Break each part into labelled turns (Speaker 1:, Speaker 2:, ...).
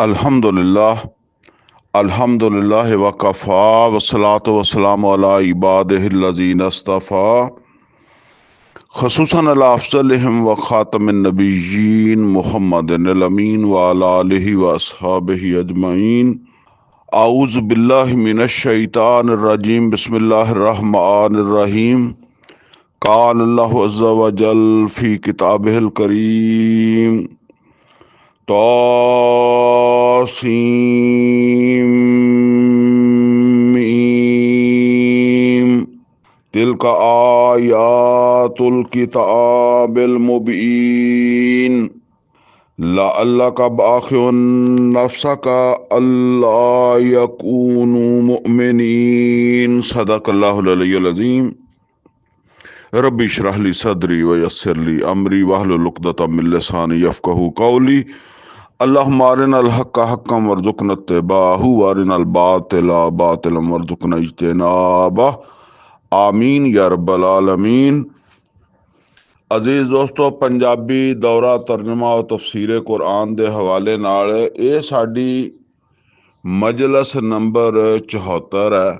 Speaker 1: अल्हम्दुलिल्लाह अल्हम्दुलिल्लाह वकफ़ा वस्सलातु वस्सलामु अला इबादिहिल्लज़ीना इस्तफ़ा ख़ुसूसन अला अफ़ज़लिहिम व ख़ातमिन नबिय्यीन मुहम्मदिनिल अमीन व अला आलिहि व अस्हाबिहि अजमईन। आऊज़ु बिल्लाहि मिनश शैतानिर रजीम बिस्मिल्लाहिर रहमानिर रहीम। क़ाल अल्लाहु अज़्ज़ा व जल फ़ी किताबिहिल करीम तौसीम तिलका आयातुल किताबिल मुबीन लअल्लका बाखिउन नफ्सका अल्ला यकूनु मुमिनीन। सदक़ल्लाहुल अलियुल अज़ीम। रब्बि इश्रह ली सदरी व यस्सिर ली अमरी वहलुल उक़दतम मिन लिसानी यफ़क़हू क़ौली। अल्लाहुम्मा अरिनल हक़्क़ हक़्क़न वरज़ुक़ना इत्तिबाअहू व अरिनल बातिला बातिलन वरज़ुक़ना इज्तिनाबह। आमीन या रब्बल आलमीन। अजीज़ दोस्तों, पंजाबी दौरा तर्जमा और तफसीर कुरान के हवाले नाल ये साडी मजलस नंबर 74 है।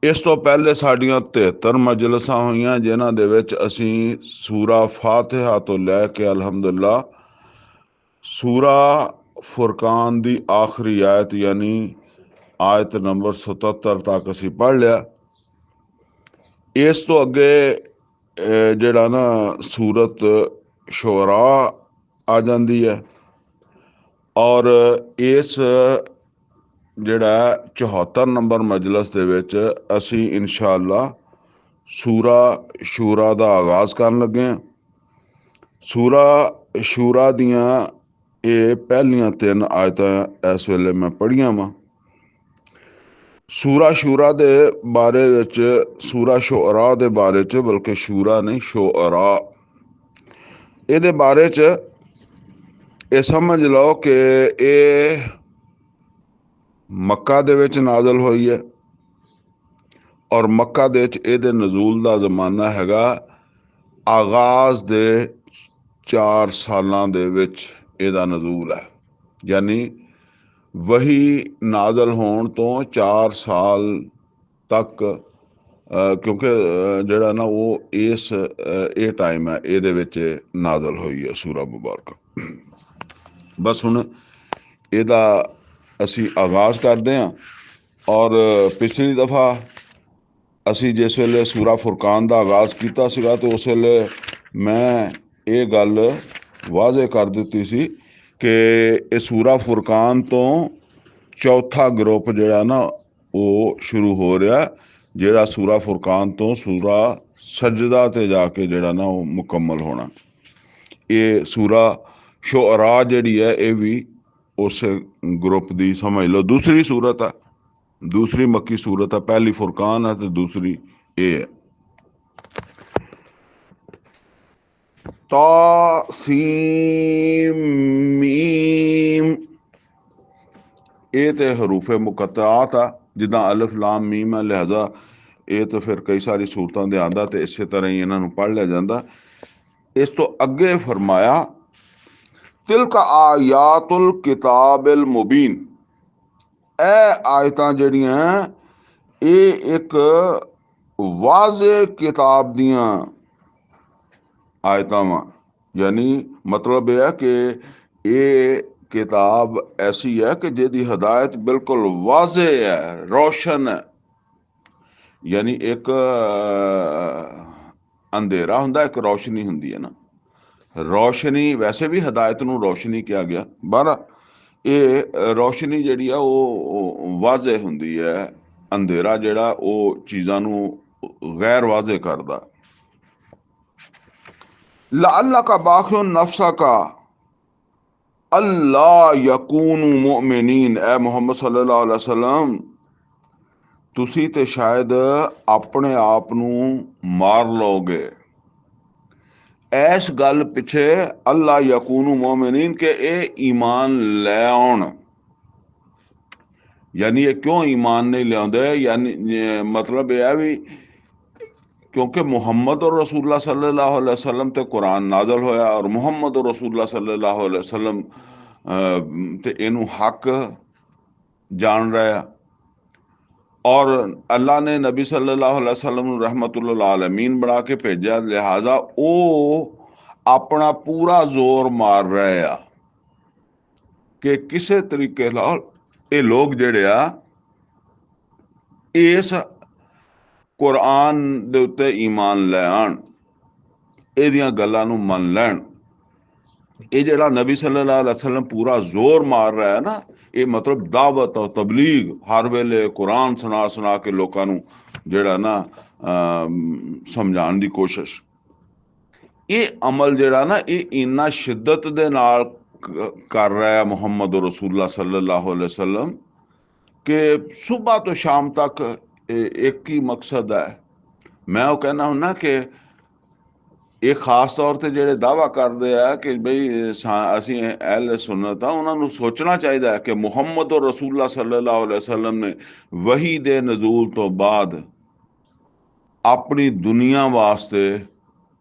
Speaker 1: इस तो पहले साड़ियाँ 73 मजलसां हुई जिन्हां दे विच असीं सूरा फातिहा तो लैके अलहमदुलिल्लाह सूरा फुरकान दी आखिरी आयत यानी आयत नंबर 77 तक असीं पढ़ लिया। इस तो अगे जिहड़ा ना सूरत शुअरा आ जाती है और इस जिहड़ा 74 नंबर मजलस दे विच असीं इंशाअल्लाह सूरा शूरा दा आगाज़ करन लगे हैं। सूरा शूरा दियां ये पहलियां 3 आयतां इस वेले मैं पढ़ियां वा। सूरा शूरा दे बारे विच सूरा शुअरा दे बारे च बल्कि शूरा नहीं शुअरा इहदे बारे च ये समझ लो कि ये मक्का दे विच नाज़िल हुई है और मक्का दे विच इहदे नज़ूल दा ज़माना हैगा आगाज़ दे 4 सालां दे विच इहदा नज़ूल है, यानी वही नाज़िल होण तो 4 साल तक क्योंकि जिहड़ा ना वो इस ये टाइम है इहदे विच नाज़िल हुई है सूरा मुबारक। बस हुण इहदा असीं आगाज़ करदे हां और पिछली दफ़ा असीं जिस वेले सूरा फुरकान दा आगाज़ कीता सीगा तो उस वेले मैं ये गल वाज़े कर दित्ती सी कि ये सूरा फुरकान तो चौथा ग्रुप जिहड़ा ना वो शुरू हो रहा, जिहड़ा सूरा फुरकान तो सूरा सजदा ते जाके जिहड़ा ना वो मुकम्मल होना। ये सूरा शुअरा जिहड़ी है ये भी उस ग्रुप दी समझ लो दूसरी सूरत है, दूसरी मक्की सूरत है। पहली फुरकान है तो दूसरी ये है। तासीम मीम ये तो हरूफ मुकत्तआत आ जिदा अलिफ लाम मीम है, लिहाजा ये तो फिर कई सारी सूरतों दे आंदा ते इसे तरह ही इन्हां नूं पढ़ लिया जाता। इस तो अगे फरमाया तिलका आयातुल किताबिल मुबीन, ए आयतां जड़ियां ये एक वाज़े किताब दियां आयतां वां, यानी मतलब यह है कि ये किताब ऐसी है कि जिहदी हदायत बिल्कुल वाज़े है, रोशन है। यानी एक अंधेरा हुंदा एक रोशनी हुंदी है ना, रोशनी वैसे भी हदायत नूं रोशनी कहा गया, बहरहाल ये रोशनी जिहड़ी है वो वाज़े हुंदी है, अंधेरा जिहड़ा वो चीज़ां नूं गैर वाज़े करदा। लअल्लका बाखिउन नफ्सका अल्ला यकूनु मुमिनीन, ए मुहम्मद सल्लल्लाहु अलैहि वसल्लम तुसी ते शायद अपने आप नूं मार लोगे इस गल पिछे अल्लाह यकूनु मोमिनीन के ए ईमान लै आउण। यानी ये क्यों ईमान नहीं लियाउंदे, यानी मतलब यह है भी क्योंकि मुहम्मद और रसूलुल्लाह सल्लल्लाहु अलैहि वसल्लम ते कुरान नाज़िल होया और मुहम्मद और रसूलुल्लाह सल्लल्लाहु अलैहि वसल्लम ਤੇ ਇਹਨੂੰ ਹੱਕ ਜਾਣ ਰਿਹਾ। ਔਰ ਅੱਲਾ ਨੇ ਨਬੀ ਸੱਲੱਲਾਹੁ ਅਲੈहि ਵਸੱਲਮ ਨੂੰ ਰਹਿਮਤੁਲ ਆਲਮੀਨ ਬਣਾ ਕੇ ਭੇਜਿਆ, ਲਿਹਾਜ਼ਾ ਉਹ ਆਪਣਾ ਪੂਰਾ ਜ਼ੋਰ ਮਾਰ ਰਹੇ ਆ ਕਿ ਕਿਸੇ ਤਰੀਕੇ ਨਾਲ ਇਹ ਲੋਕ ਜਿਹੜੇ ਆ ਇਸ ਕੁਰਾਨ ਦੇ ਉੱਤੇ ਈਮਾਨ ਲੈ ਆਣ, ਇਹਦੀਆਂ ਗੱਲਾਂ ਨੂੰ ਮੰਨ ਲੈਣ। ਇਹ ਜਿਹੜਾ ਨਬੀ ਸੱਲੱਲਾਹੁ ਅਲੈहि ਵਸੱਲਮ ਪੂਰਾ ਜ਼ੋਰ ਮਾਰ ਰਿਹਾ ਹੈ ਨਾ, ਇਹ ਮਤਲਬ ਦਾਵਤ ਔਰ ਤਬਲੀਗ, ਹਰ ਵੇਲੇ ਕੁਰਾਨ ਸੁਣਾ ਸੁਣਾ ਕੇ ਲੋਕਾਂ ਨੂੰ ਜਿਹੜਾ ਨਾ ਸਮਝਾਉਣ ਦੀ ਕੋਸ਼ਿਸ਼। ਇਹ ਅਮਲ ਜਿਹੜਾ ਨਾ ਇਹ ਇੰਨਾ ਸ਼ਿੱਦਤ ਦੇ ਨਾਲ ਕਰ ਰਿਹਾ ਮੁਹੰਮਦ ਰਸੂਲullah ਸੱਲੱਲਾਹੁ ਅਲੈहि ਵਸੱਲਮ ਕਿ ਸੁਬਹ ਤੋਂ ਸ਼ਾਮ ਤੱਕ ਇੱਕ ਹੀ ਮਕਸਦ ਹੈ। ਮੈਂ ਉਹ ਕਹਿਣਾ ਹੁੰਦਾ ਕਿ ਇਹ ਖਾਸ ਤੌਰ ਤੇ ਜਿਹੜੇ ਦਾਅਵਾ ਕਰਦੇ ਆ ਕਿ ਬਈ ਅਸੀਂ ਅਹਿਲ ਸੁन्नत ਆ, ਉਹਨਾਂ ਨੂੰ ਸੋਚਣਾ ਚਾਹੀਦਾ ਹੈ ਕਿ ਮੁਹੰਮਦ ਰਸੂਲullah ਸੱਲੱਲਾਹੁ ਅਲੈहि ਵਸੱਲਮ ਨੇ ਵਹੀ ਦੇ ਨਜ਼ੂਲ ਤੋਂ ਬਾਅਦ ਆਪਣੀ ਦੁਨੀਆ ਵਾਸਤੇ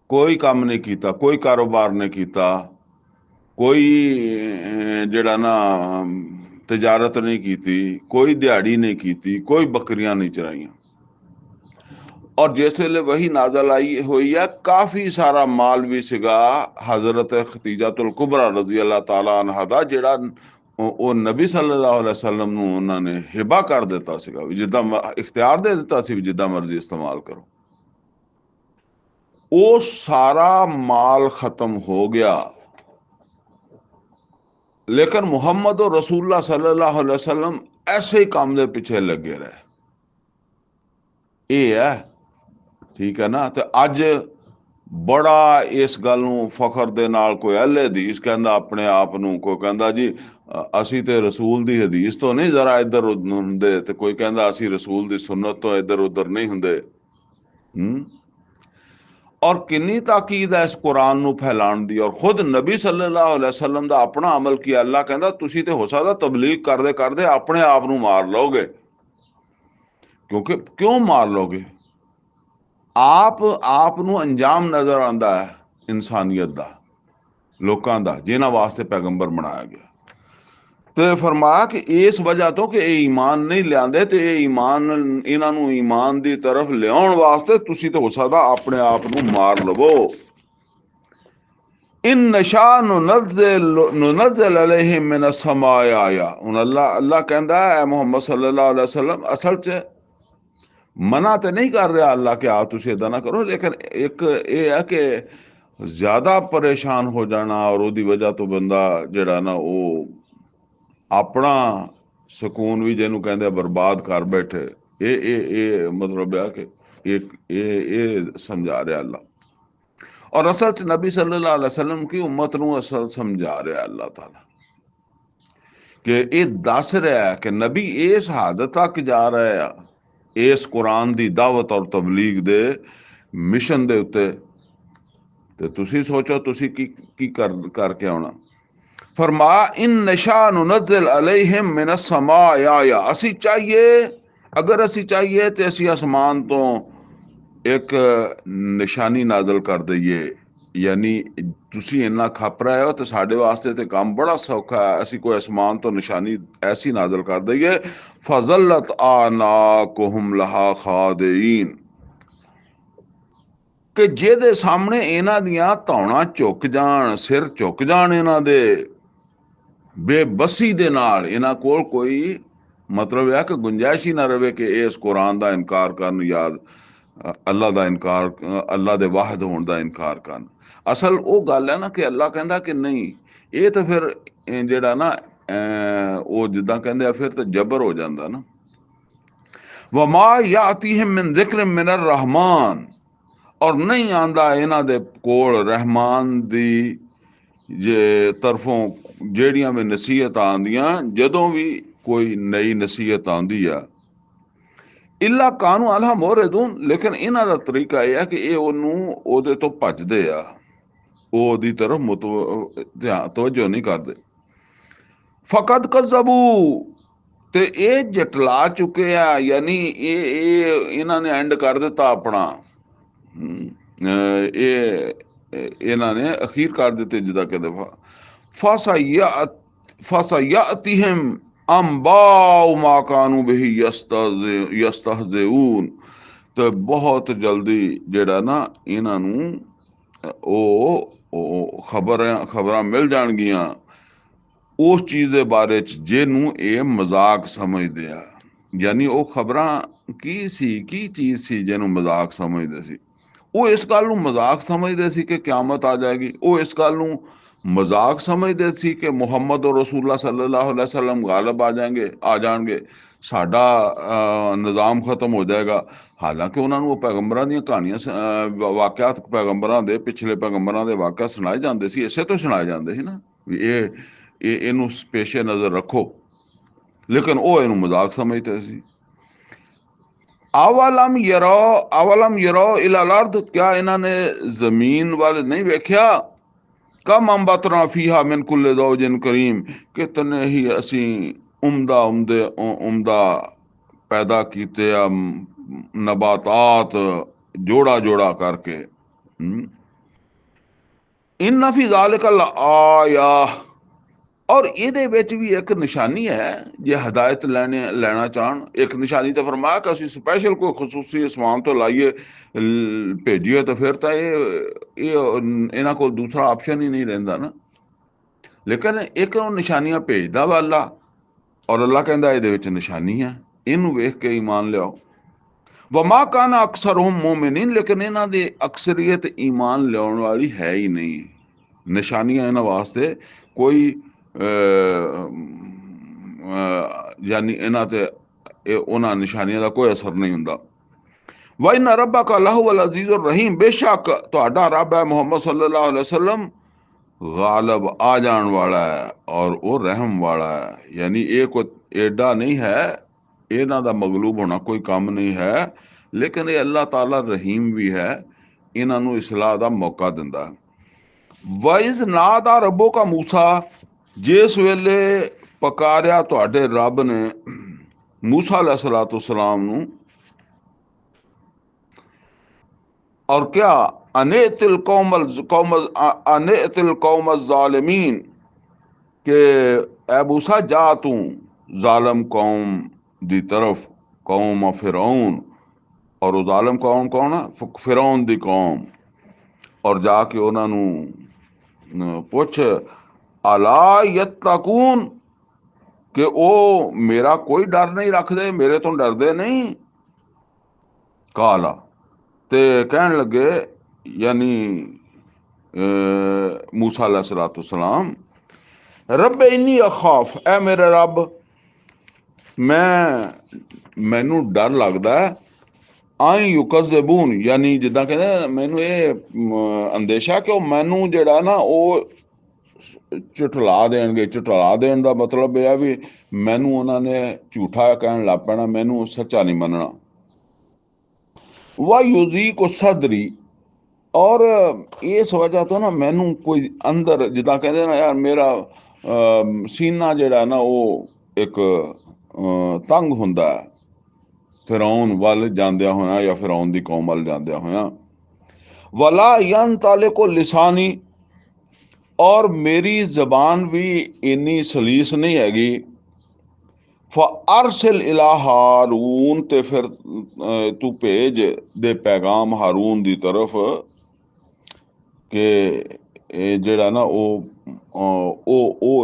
Speaker 1: ਕੋਈ ਕੰਮ ਨਹੀਂ ਕੀਤਾ, ਕੋਈ ਕਾਰੋਬਾਰ ਨਹੀਂ ਕੀਤਾ, ਕੋਈ ਜਿਹੜਾ ਨਾ ਤਜਾਰਤ ਨਹੀਂ ਕੀਤੀ, ਕੋਈ ਦਿਹਾੜੀ ਨਹੀਂ ਕੀਤੀ, ਕੋਈ ਬੱਕਰੀਆਂ ਨਹੀਂ ਚਰਾਈਆਂ। ਔਰ ਜਿਸ ਵੇਲੇ ਵਹੀ ਨਾਜ਼ਲ ਆਈ ਹੋਈ ਹੈ, ਕਾਫੀ ਸਾਰਾ ਮਾਲ ਵੀ ਸੀਗਾ ਹਜ਼ਰਤ ਖਤੀਜਾਤੁਲ ਕੁਬਰਾ ਰਜ਼ੀ ਅੱਲਾਹ ਤਾਲਾ ਅਨਹਾ ਦਾ, ਜਿਹੜਾ ਉਹ ਨਬੀ ਸੱਲੱਲਾਹੁ ਅਲੈहि ਵਸੱਲਮ ਨੂੰ ਉਹਨਾਂ ਨੇ ਹਿਬਾ ਕਰ ਦਿੱਤਾ ਸੀਗਾ, ਵੀ ਜਿੱਦਾਂ ਇਖਤਿਆਰ ਦੇ ਦਿੱਤਾ ਸੀ ਵੀ ਜਿੱਦਾਂ ਮਰਜ਼ੀ ਇਸਤੇਮਾਲ ਕਰੋ। ਉਹ ਸਾਰਾ ਮਾਲ ਖਤਮ ਹੋ ਗਿਆ, ਲੇਕਿਨ ਮੁਹੰਮਦ ਰਸੂਲullah ਸੱਲੱਲਾਹੁ ਅਲੈहि ਵਸੱਲਮ ਐਸੇ ਹੀ ਕੰਮ ਦੇ ਪਿੱਛੇ ਲੱਗੇ ਰਹੇ। ਇਹ ਹੈ, ਠੀਕ ਹੈ ਨਾ। ਤੇ ਅੱਜ ਬੜਾ ਇਸ ਗੱਲ ਨੂੰ ਫਖਰ ਦੇ ਨਾਲ ਕੋਈ ਅਹਿਲੇ ਹਦੀਸ ਕਹਿੰਦਾ ਆਪਣੇ ਆਪ ਨੂੰ, ਕੋਈ ਕਹਿੰਦਾ ਜੀ ਅਸੀਂ ਤੇ ਰਸੂਲ ਦੀ ਹਦੀਸ ਤੋਂ ਨਹੀਂ ਜ਼ਰਾ ਇੱਧਰ ਉੱਧਰ ਹੁੰਦੇ, ਤੇ ਕੋਈ ਕਹਿੰਦਾ ਅਸੀਂ ਰਸੂਲ ਦੀ ਸੁन्नत ਤੋਂ ਇੱਧਰ ਉੱਧਰ ਨਹੀਂ ਹੁੰਦੇ। ਔਰ ਕਿੰਨੀ ਤਾਕੀਦ ਹੈ ਇਸ ਕੁਰਾਨ ਨੂੰ ਫੈਲਾਉਣ ਦੀ। ਔਰ ਖੁਦ ਨਬੀ ਸੱਲੱਲਾਹੁ ਅਲੈहि ਵਸੱਲਮ ਦਾ ਆਪਣਾ ਅਮਲ ਕੀ, ਅੱਲਾ ਕਹਿੰਦਾ ਤੁਸੀਂ ਤੇ ਹੋ ਸਕਦਾ ਤਬਲੀਗ ਕਰਦੇ ਕਰਦੇ ਆਪਣੇ ਆਪ ਨੂੰ ਮਾਰ ਲਓਗੇ। ਕਿਉਂਕਿ ਕਿਉਂ ਮਾਰ ਲਓਗੇ? ਆਪ ਨੂੰ ਅੰਜਾਮ ਨਜ਼ਰ ਆਉਂਦਾ ਹੈ ਇਨਸਾਨੀਅਤ ਦਾ, ਲੋਕਾਂ ਦਾ, ਜਿਨ੍ਹਾਂ ਵਾਸਤੇ ਪੈਗੰਬਰ ਬਣਾਇਆ ਗਿਆ। ਤੇ ਫਰਮਾਇਆ ਕਿ ਇਸ ਵਜ੍ਹਾ ਤੋਂ ਕਿ ਇਹ ਈਮਾਨ ਨਹੀਂ ਲਿਆਂਦੇ, ਤੇ ਇਹ ਈਮਾਨ, ਇਹਨਾਂ ਨੂੰ ਈਮਾਨ ਦੀ ਤਰਫ ਲਿਆਉਣ ਵਾਸਤੇ ਤੁਸੀਂ ਤੇ ਹੋ ਸਕਦਾ ਆਪਣੇ ਆਪ ਨੂੰ ਮਾਰ ਲਵੋ। ਇਨ ਨਸ਼ਾ ਨੁਨੱਜ਼ਿਲ ਅਲੈਹਿਮ ਮਿਨ ਅਸ-ਸਮਾਅ ਆਇਆ। ਹੁਣ ਅੱਲਾ ਕਹਿੰਦਾ ਹੈ ਮੁਹੰਮਦ ਸੱਲੱਲਾਹੁ ਅਲੈहि ਵਸੱਲਮ ਅਸਲ 'ਚ ਮਨਾ ਤੇ ਨਹੀਂ ਕਰ ਰਿਹਾ ਅੱਲਾ ਕਿ ਆਪ ਤੁਸੀਂ ਏਦਾਂ ਨਾ ਕਰੋ, ਲੇਕਿਨ ਇੱਕ ਇਹ ਹੈ ਕਿ ਜ਼ਿਆਦਾ ਪਰੇਸ਼ਾਨ ਹੋ ਜਾਣਾ ਔਰ ਉਹਦੀ ਵਜ੍ਹਾ ਤੋਂ ਬੰਦਾ ਜਿਹੜਾ ਨਾ ਉਹ ਆਪਣਾ ਸਕੂਨ ਵੀ ਜਿਹਨੂੰ ਕਹਿੰਦੇ ਬਰਬਾਦ ਕਰ ਬੈਠੇ। ਇਹ ਮਤਲਬ ਹੈ ਕਿ ਇਹ ਸਮਝਾ ਰਿਹਾ ਅੱਲਾ। ਔਰ ਅਸਲ 'ਚ ਨਬੀ ਸੱਲੱਲਾਹੁ ਅਲੈहि ਵਸੱਲਮ ਕੀ ਉਮਤ ਨੂੰ ਅਸਲ ਸਮਝਾ ਰਿਹਾ ਅੱਲਾ ਤਾਲਾ ਕਿ ਇਹ ਦੱਸ ਰਿਹਾ ਕਿ ਨਬੀ ਇਸ ਹੱਦ ਤੱਕ ਜਾ ਰਹੇ ਆ ਇਸ ਕੁਰਾਨ ਦੀ ਦਾਵਤ ਔਰ ਤਬਲੀਗ ਦੇ ਮਿਸ਼ਨ ਦੇ ਉੱਤੇ, ਤੇ ਤੁਸੀਂ ਸੋਚੋ ਤੁਸੀਂ ਕੀ ਕਰਕੇ ਆਉਣਾ। फरमा इन नशा नुनज़्ज़िल अलैहिम मिन अस-समा आया। ਅਸੀਂ ਚਾਹੀਏ, ਅਗਰ ਅਸੀਂ ਚਾਹੀਏ ਤੇ ਅਸੀਂ ਅਸਮਾਨ ਤੋਂ ਇੱਕ ਨਿਸ਼ਾਨੀ ਨਾਜ਼ਲ ਕਰ ਦਈਏ। ਯਾਨੀ ਤੁਸੀਂ ਇੰਨਾ ਖੱਪ ਰਹੇ ਹੋ ਤੇ ਸਾਡੇ ਵਾਸਤੇ ਤੇ ਕੰਮ ਬੜਾ ਸੌਖਾ ਹੈ, ਅਸੀਂ ਕੋਈ ਅਸਮਾਨ ਤੋਂ ਨਿਸ਼ਾਨੀ ਐਸੀ ਨਾਜ਼ਲ ਕਰ ਦਈਏ ਫਜ਼ਲਤ ਆਨਾकुहुम लहा खादिईन, ਕਿ ਜਿਹਦੇ ਸਾਹਮਣੇ ਇਹਨਾਂ ਦੀਆਂ ਧੌਣਾ ਝੁਕ ਜਾਣ, ਸਿਰ ਝੁਕ ਜਾਣ ਇਹਨਾਂ ਦੇ ਬੇਬਸੀ ਦੇ ਨਾਲ। ਇਹਨਾਂ ਕੋਲ ਕੋਈ ਮਤਲਬ ਹੈ ਕਿ ਗੁੰਜਾਇਸ਼ ਹੀ ਨਾ ਰਵੇ ਕਿ ਇਸ ਕੁਰਾਨ ਦਾ ਇਨਕਾਰ ਕਰਨ ਜਾਂ ਅੱਲਾ ਦਾ ਇਨਕਾਰ, ਅੱਲਾ ਦੇ ਵਾਹਿਦ ਹੋਣ ਦਾ ਇਨਕਾਰ ਕਰਨ। ਅਸਲ ਉਹ ਗੱਲ ਹੈ ਨਾ ਕਿ ਅੱਲਾ ਕਹਿੰਦਾ ਕਿ ਨਹੀਂ, ਇਹ ਤਾਂ ਫਿਰ ਜਿਹੜਾ ਨਾ ਉਹ ਜਿੱਦਾਂ ਕਹਿੰਦੇ ਆ ਫਿਰ ਤਾਂ ਜਬਰ ਹੋ ਜਾਂਦਾ ਨਾ। ਵਮਾ ਯਾਤੀਹਿਮ ਮਿਨ ਜ਼ਿਕਰ ਮਿਨ ਅਰ-रहमान, ਔਰ ਨਹੀਂ ਆਂਦਾ ਇਹਨਾਂ ਦੇ ਕੋਲ ਰਹਿਮਾਨ ਦੀ ਜੇ ਤਰਫੋਂ ਜਿਹੜੀਆਂ ਵੀ ਨਸੀਹਤ ਆਉਂਦੀਆਂ, ਜਦੋਂ ਵੀ ਕੋਈ ਨਈ ਨਸੀਹਤ ਆਉਂਦੀ ਆ ਇਲਾ ਕਾਨੂੰ ਅਲਹਾ ਮੋਰਦੂਨ, ਲੇਕਿਨ ਇਹਨਾਂ ਦਾ ਤਰੀਕਾ ਇਹ ਹੈ ਕਿ ਇਹ ਉਹਨੂੰ ਉਹਦੇ ਤੋਂ ਭੱਜਦੇ ਆ, ਉਹ ਉਹਦੀ ਤਰਫ ਤਵੱਜੋ ਨਹੀਂ ਕਰਦੇ। ਫਕਦ ਕਜ਼ਬੂ, ਤੇ ਇਹ ਜਟਲਾ ਚੁੱਕੇ ਆ, ਯਾਨੀ ਇਹਨਾਂ ਨੇ ਐਂਡ ਕਰ ਦਿੱਤਾ ਆਪਣਾ, ਇਹਨਾਂ ਨੇ ਅਖੀਰ ਕਰ ਦਿੱਤੇ ਜਿੱਦਾਂ ਕਿ ਦਫਾ फसयअतिहिम अंबाउ मा कानू बिही यस्तहज़िऊन। तो बहुत जल्दी ਜਿਹੜਾ ना ਇਹਨਾਂ ਨੂੰ ਉਹ ਖਬਰਾਂ ਮਿਲ ਜਾਣਗੀਆਂ ਉਸ ਚੀਜ਼ ਦੇ ਬਾਰੇ ਚ ਜਿਹਨੂੰ ਇਹ ਮਜ਼ਾਕ ਸਮਝਦੇ ਆ। ਯਾਨੀ ਉਹ ਖਬਰਾਂ ਕੀ ਸੀ, ਕੀ ਚੀਜ਼ ਸੀ ਜਿਹਨੂੰ ਮਜ਼ਾਕ ਸਮਝਦੇ ਸੀ। ਉਹ ਇਸ ਗੱਲ ਨੂੰ ਮਜ਼ਾਕ ਸਮਝਦੇ ਸੀ ਕਿ ਕਿਆਮਤ ਆ ਜਾਏਗੀ। ਉਹ ਇਸ ਗੱਲ ਨੂੰ ਮਜ਼ਾਕ ਸਮਝਦੇ ਸੀ ਕਿ ਮੁਹੰਮਦ ਔਰ ਰਸੂਲullah सल्लल्लाहु अलैहि वसल्लम गालिब आ ਜਾਣਗੇ, ਸਾਡਾ ਨਿਜ਼ਾਮ ਖਤਮ ਹੋ ਜਾਏਗਾ। ਹਾਲਾਂਕਿ ਉਹਨਾਂ ਨੂੰ ਉਹ ਪੈਗੰਬਰਾਂ ਦੀਆਂ ਕਹਾਣੀਆਂ ਵਾਕਿਆਤ ਪੈਗੰਬਰਾਂ ਦੇ ਪਿਛਲੇ ਪੈਗੰਬਰਾਂ ਦੇ ਵਾਕਿਆ ਸੁਣਾਏ ਜਾਂਦੇ ਸੀ, ਇਸੇ ਤੋਂ ਸੁਣਾਏ ਜਾਂਦੇ ਸੀ ਨਾ ਵੀ ਇਹਨੂੰ ਪੇਸ਼ੇ ਨਜ਼ਰ ਰੱਖੋ। ਲੇਕਿਨ ਉਹ ਇਹਨੂੰ ਮਜ਼ਾਕ ਸਮਝਦੇ ਸੀ। ਅਵਲਮ ਯਰੋ ਇਲਲ ਅਰਦ, क्या ਇਹਨਾਂ ਨੇ ਜ਼ਮੀਨ ਵੱਲ नहीं ਵੇਖਿਆ। कम अंबतना फीहा मिन कुल्ले ज़ौजिन करीम, कितने ही असी उम्दा पैदा कीते नबातात जोड़ा जोड़ा करके। इन्ना फी ज़ालिका लआया, और ਇਹਦੇ ਵਿੱਚ ਵੀ ਇੱਕ ਨਿਸ਼ਾਨੀ ਹੈ ਜੇ ਹਦਾਇਤ ਲੈਣਾ ਚਾਹਣ। ਇੱਕ ਨਿਸ਼ਾਨੀ ਤਾਂ ਫਰਮਾਇਆ ਕਿ ਅਸੀਂ ਸਪੈਸ਼ਲ ਕੋਈ ਖਸੂਸੀ ਅਸਮਾਨ ਤੋਂ ਲਾਈਏ ਭੇਜੀਏ, ਤਾਂ ਫਿਰ ਤਾਂ ਇਹ ਇਹਨਾਂ ਕੋਲ ਦੂਸਰਾ ਆਪਸ਼ਨ ਹੀ ਨਹੀਂ ਰਹਿੰਦਾ ਨਾ। ਲੇਕਿਨ ਇੱਕ ਉਹ ਨਿਸ਼ਾਨੀਆਂ ਭੇਜਦਾ ਵਾ ਅੱਲਾ, ਔਰ ਅੱਲਾ ਕਹਿੰਦਾ ਇਹਦੇ ਵਿੱਚ ਨਿਸ਼ਾਨੀ ਹੈ, ਇਹਨੂੰ ਵੇਖ ਕੇ ਈਮਾਨ ਲਿਆਓ। ਵਮਾ ਕਾਨਾ ਅਕਸਰਹੁਮ ਮੁਮਿਨੀਨ, ਲੇਕਿਨ ਇਹਨਾਂ ਦੀ ਅਕਸਰੀਅਤ ਈਮਾਨ ਲਿਆਉਣ ਵਾਲੀ ਹੈ ਹੀ ਨਹੀਂ। ਨਿਸ਼ਾਨੀਆਂ ਇਹਨਾਂ ਵਾਸਤੇ ਕੋਈ ਯਾਨੀ ਇਹਨਾਂ ਤੇ ਉਹਨਾਂ ਨਿਸ਼ਾਨੀਆਂ ਦਾ ਕੋਈ ਅਸਰ ਨਹੀਂ ਹੁੰਦਾ। व इन्ना रब्बका लहुवल अज़ीज़ुर रहीम, बेशक तुहाडा रब है मुहम्मद सल्लल्लाहु अलैहि वसल्लम गालिब आ जान वाला है और वो रहम वाला है। यानी ये कोई एडा नहीं है, इन्हां दा मगलूब होना कोई काम नहीं है, लेकिन ये अल्लाह ताला रहीम भी है, इन्हां नू इसलाह दा मौका दिंदा है। वाइज नादा रब्बो का मूसा, जिस वेले पकारिया तुहाडे रब ने मूसा अलैहिस्सलाम नू, और क्या अनेतिल कौम ज़ालिमीन, के ए मूसा जा तू जालिम कौम दी तरफ, कौम फिरौन, और वो जालिम कौम कौन है? फिरौन दी कौम। और जाके उन्होंने पुछ अला यत्तकून, कि ओ मेरा कोई डर नहीं रखते, मेरे तो डरते नहीं। काला, ते कहन लगे यानी मूसा अलैहिस्सलाम, रब्बे इन्नी अखाफ, ए मेरे रब मैनू डर लगता है आई युकज़िबून, यानी जिद्दां कहते मैनू ये अंदेशा कि मैनू जिहड़ा ना वो झुठला देणगे। झुठला देण दा मतलब यह है भी मैनू उन्होंने झूठा कहन लग पैना, मैनू सच्चा नहीं मनना। वह यूजी को सदरी, और इस वजह तो ना मैनू कोई अंदर जिदा कहते ना यार मेरा सीना जिहड़ा ना वो एक तंग हुंदा है फिरौन वल जांदिया होया या फिरौन दी कौम वल जांदिया होया। वला यन ताले को लिसानी, और मेरी जबान भी इन्नी सलीस नहीं हैगी। फअरसिल इला हारून, ते फिर तू भेज दे पैगाम हारून दी तरफ के जिहड़ा ना ओ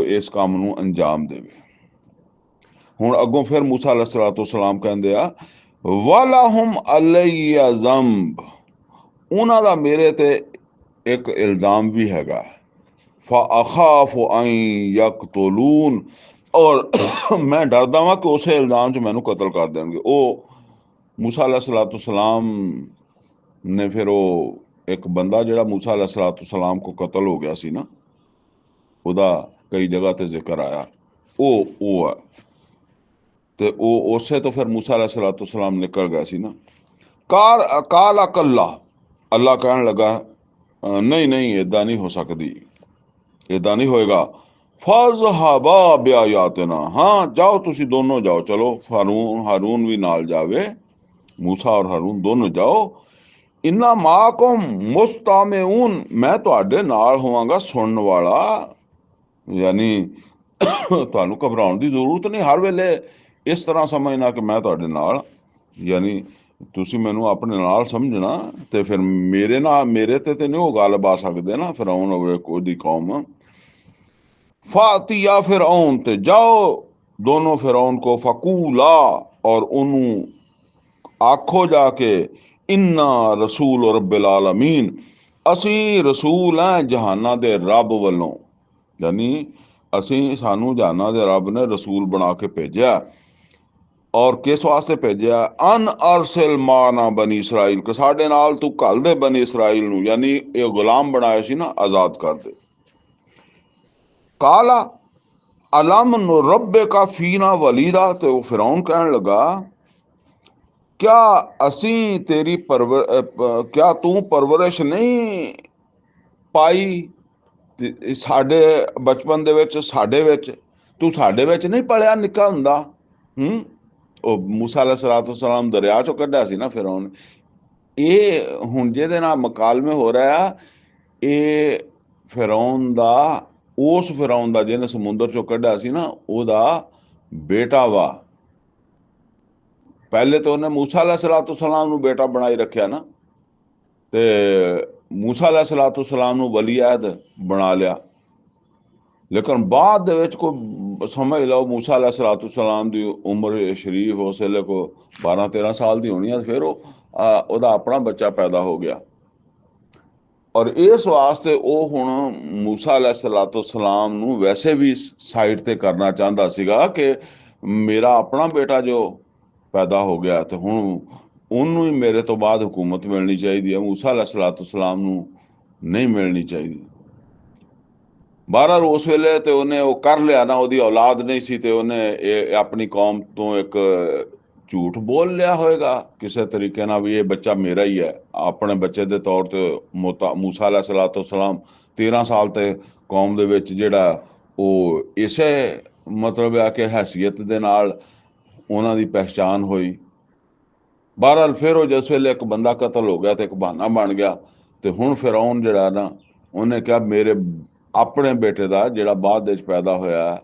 Speaker 1: इस काम नू अंजाम देवे। हुण अगों फिर मूसा अलैहिस्सलाम कहंदे आ वलहुम अलैया ज़ंब, उन्हां दा मेरे ते एक इल्जाम भी हैगा। फ़अख़ाफ़ु अन यक़्तुलून, और मैं डरदा वां कि उस इल्जाम च मैनू कतल कर देणगे। ओ मूसा अलैहिस्सलाम ने फिर वो एक बंदा जिहड़ा मूसा अलैहिस्सलाम को कतल हो गया सी ना, ਉਹਦਾ कई जगह ते जिक्र आया, ਉਹ है ते उसे तो फिर मूसा अलैहिस्सलाम निकल गया सी ना। काला कल्ला, अल्लाह कहन लगा नहीं नहीं इदा नहीं हो सकती, इदा नहीं होएगा। फज़हबा बिआयातिना, हाँ जाओ तुसी दोनों जाओ, चलो हारून भी नाल जावे, मूसा और हारून दोनों जाओ। इन्ना माकुम मुस्तामिऊन, मैं तुहाडे नाल होवांगा सुनने वाला, यानी ਤੁਹਾਨੂੰ ਘਬਰਾਉਣ ਦੀ ਜ਼ਰੂਰਤ ਨਹੀਂ। ਹਰ ਵੇਲੇ ਇਸ ਤਰ੍ਹਾਂ ਸਮਝਣਾ ਕਿ ਮੈਂ ਤੁਹਾਡੇ ਨਾਲ, ਯਾਨੀ ਤੁਸੀਂ ਮੈਨੂੰ ਆਪਣੇ ਨਾਲ ਸਮਝਣਾ, ਤੇ ਫਿਰ ਮੇਰੇ ਤੇ ਨਹੀਂ ਉਹ ਗੱਲ ਆ ਸਕਦੇ ਨਾ। ਫਿਰੌਨ ਹੋਵੇ ਉਹਦੀ ਕੌਮ। फातिया फिरौन ते जाओ दोनों फिरौन को फकूला, और ਉਹਨੂੰ ਆਖੋ ਜਾ ਕੇ ਇੰਨਾ ਰਸੂਲ ਰੱਬਿਲ ਆਲਮੀਨ, ਅਸੀਂ ਰਸੂਲ ਹਾਂ ਜਹਾਨਾਂ ਦੇ ਰੱਬ ਵੱਲੋਂ। ਯਾਨੀ ਸਾਨੂੰ ਜਹਾਨਾਂ ਦੇ ਰੱਬ ਨੇ ਰਸੂਲ ਬਣਾ ਕੇ ਭੇਜਿਆ। ਔਰ ਕਿਸ ਵਾਸਤੇ ਭੇਜਿਆ? ਅਨ ਅਰਸਿਲ ਮਾਨਾ ਬਨੀ ਇਸਰਾਈਲ, ਕਿ ਸਾਡੇ ਨਾਲ ਤੂੰ ਘੱਲ ਦੇ ਬਨੀ ਇਸਰਾਈਲ ਨੂੰ, ਯਾਨੀ ਇਹ ਗੁਲਾਮ ਬਣਾਏ ਸੀ ਨਾ, ਆਜ਼ਾਦ ਕਰ ਦੇ। ਕਾਲਾ ਅਲਮ ਨੁਰੱਬੇ ਕਾ ਫੀਨਾ ਵਲੀਦਾ, ਤੇ ਉਹ ਫਿਰੌਨ ਕਹਿਣ ਲੱਗਾ, ਕਿਆ ਅਸੀਂ ਤੇਰੀ ਕਿਆ ਤੂੰ ਪਰਵਰਿਸ਼ ਨਹੀਂ ਪਾਈ ਸਾਡੇ ਬਚਪਨ ਦੇ ਵਿੱਚ, ਸਾਡੇ ਵਿੱਚ? ਤੂੰ ਸਾਡੇ ਵਿੱਚ ਨਹੀਂ ਪਲਿਆ ਨਿੱਕਾ ਹੁੰਦਾ? ਉਹ ਮੂਸਾ ਅਲੈਹਿਸਸਲਾਮ ਦਰਿਆ ਚੋਂ ਕੱਢਿਆ ਸੀ ਨਾ ਫਿਰੌਨ। ਇਹ ਹੁਣ ਜਿਹਦੇ ਨਾਲ ਮੁਕਾਲਮੇ ਹੋ ਰਿਹਾ, ਇਹ ਫਿਰੌਨ ਦਾ, ਉਸ ਫਿਰੌਨ ਦਾ ਜਿਹਨੇ ਸਮੁੰਦਰ ਚੋਂ ਕੱਢਿਆ ਸੀ ਨਾ, ਉਹਦਾ ਬੇਟਾ ਵਾ। ਪਹਿਲੇ ਤਾਂ ਉਹਨੇ ਮੂਸਾ ਅਲੈਹਿਸਸਲਾਮ ਨੂੰ ਬੇਟਾ ਬਣਾਈ ਰੱਖਿਆ ਨਾ, ਤੇ ਮੂਸਾ ਅਲੈਹਿਸਸਲਾਮ ਨੂੰ ਵਲੀ ਅਹਿਦ ਬਣਾ ਲਿਆ। ਲੇਕਿਨ ਬਾਅਦ ਦੇ ਵਿੱਚ ਕੋਈ ਸਮਝ ਲਓ, ਮੂਸਾ ਅਲੈਹਿਸਸਲਾਮ ਦੀ ਉਮਰ ਸ਼ਰੀਫ ਉਸ ਵੇਲੇ ਕੋ 12-13 ਸਾਲ ਦੀ ਹੋਣੀ ਆ, ਫਿਰ ਉਹਦਾ ਆਪਣਾ ਬੱਚਾ ਪੈਦਾ ਹੋ ਗਿਆ। ਔਰ ਇਸ ਵਾਸਤੇ ਉਹ ਹੁਣ ਮੂਸਾ ਅਲੈਹਿਸਸਲਾਮ ਨੂੰ ਵੈਸੇ ਵੀ ਸਾਈਡ ਤੇ ਕਰਨਾ ਚਾਹੁੰਦਾ ਸੀਗਾ ਕਿ ਮੇਰਾ ਆਪਣਾ ਬੇਟਾ ਜੋ ਪੈਦਾ ਹੋ ਗਿਆ, ਤੇ ਹੁਣ ਉਹਨੂੰ ਹੀ ਮੇਰੇ ਤੋਂ ਬਾਅਦ ਹਕੂਮਤ ਮਿਲਣੀ ਚਾਹੀਦੀ ਹੈ, ਮੂਸਾ ਅਲੈਹਿਸਸਲਾਮ ਨੂੰ ਨਹੀਂ ਮਿਲਣੀ ਚਾਹੀਦੀ। ਬਹਰਹਾਲ ਉਸ ਵੇਲੇ ਤੇ ਉਹਨੇ ਉਹ ਕਰ ਲਿਆ ਨਾ, ਉਹਦੀ ਔਲਾਦ ਨਹੀਂ ਸੀ, ਤੇ ਉਹਨੇ ਇਹ ਆਪਣੀ ਕੌਮ ਤੋਂ ਇੱਕ ਝੂਠ ਬੋਲ ਲਿਆ ਹੋਏਗਾ ਕਿਸੇ ਤਰੀਕੇ ਨਾਲ ਵੀ ਇਹ ਬੱਚਾ ਮੇਰਾ ਹੀ ਹੈ। ਆਪਣੇ ਬੱਚੇ ਦੇ ਤੌਰ ਤੇ ਮੂਸਾ ਅਲੈਹਿਸਸਲਾਮ 13 ਸਾਲ ਤੇ ਕੌਮ ਦੇ ਵਿੱਚ ਜਿਹੜਾ ਉਹ ਇਸੇ ਮਤਲਬ ਆ ਕਿ ਹੈਸੀਅਤ ਦੇ ਨਾਲ ਉਹਨਾਂ ਦੀ ਪਹਿਚਾਣ ਹੋਈ। ਬਹਰਹਾਲ ਫਿਰ ਉਹ ਜਿਸ ਵੇਲੇ ਇੱਕ ਬੰਦਾ ਕਤਲ ਹੋ ਗਿਆ ਤੇ ਇੱਕ ਬਹਾਨਾ ਬਣ ਗਿਆ, ਤੇ ਹੁਣ ਫਿਰੌਨ ਜਿਹੜਾ ਨਾ, ਉਹਨੇ ਕਿਹਾ ਮੇਰੇ ਆਪਣੇ ਬੇਟੇ ਦਾ ਜਿਹੜਾ ਬਾਅਦ ਵਿੱਚ ਪੈਦਾ ਹੋਇਆ,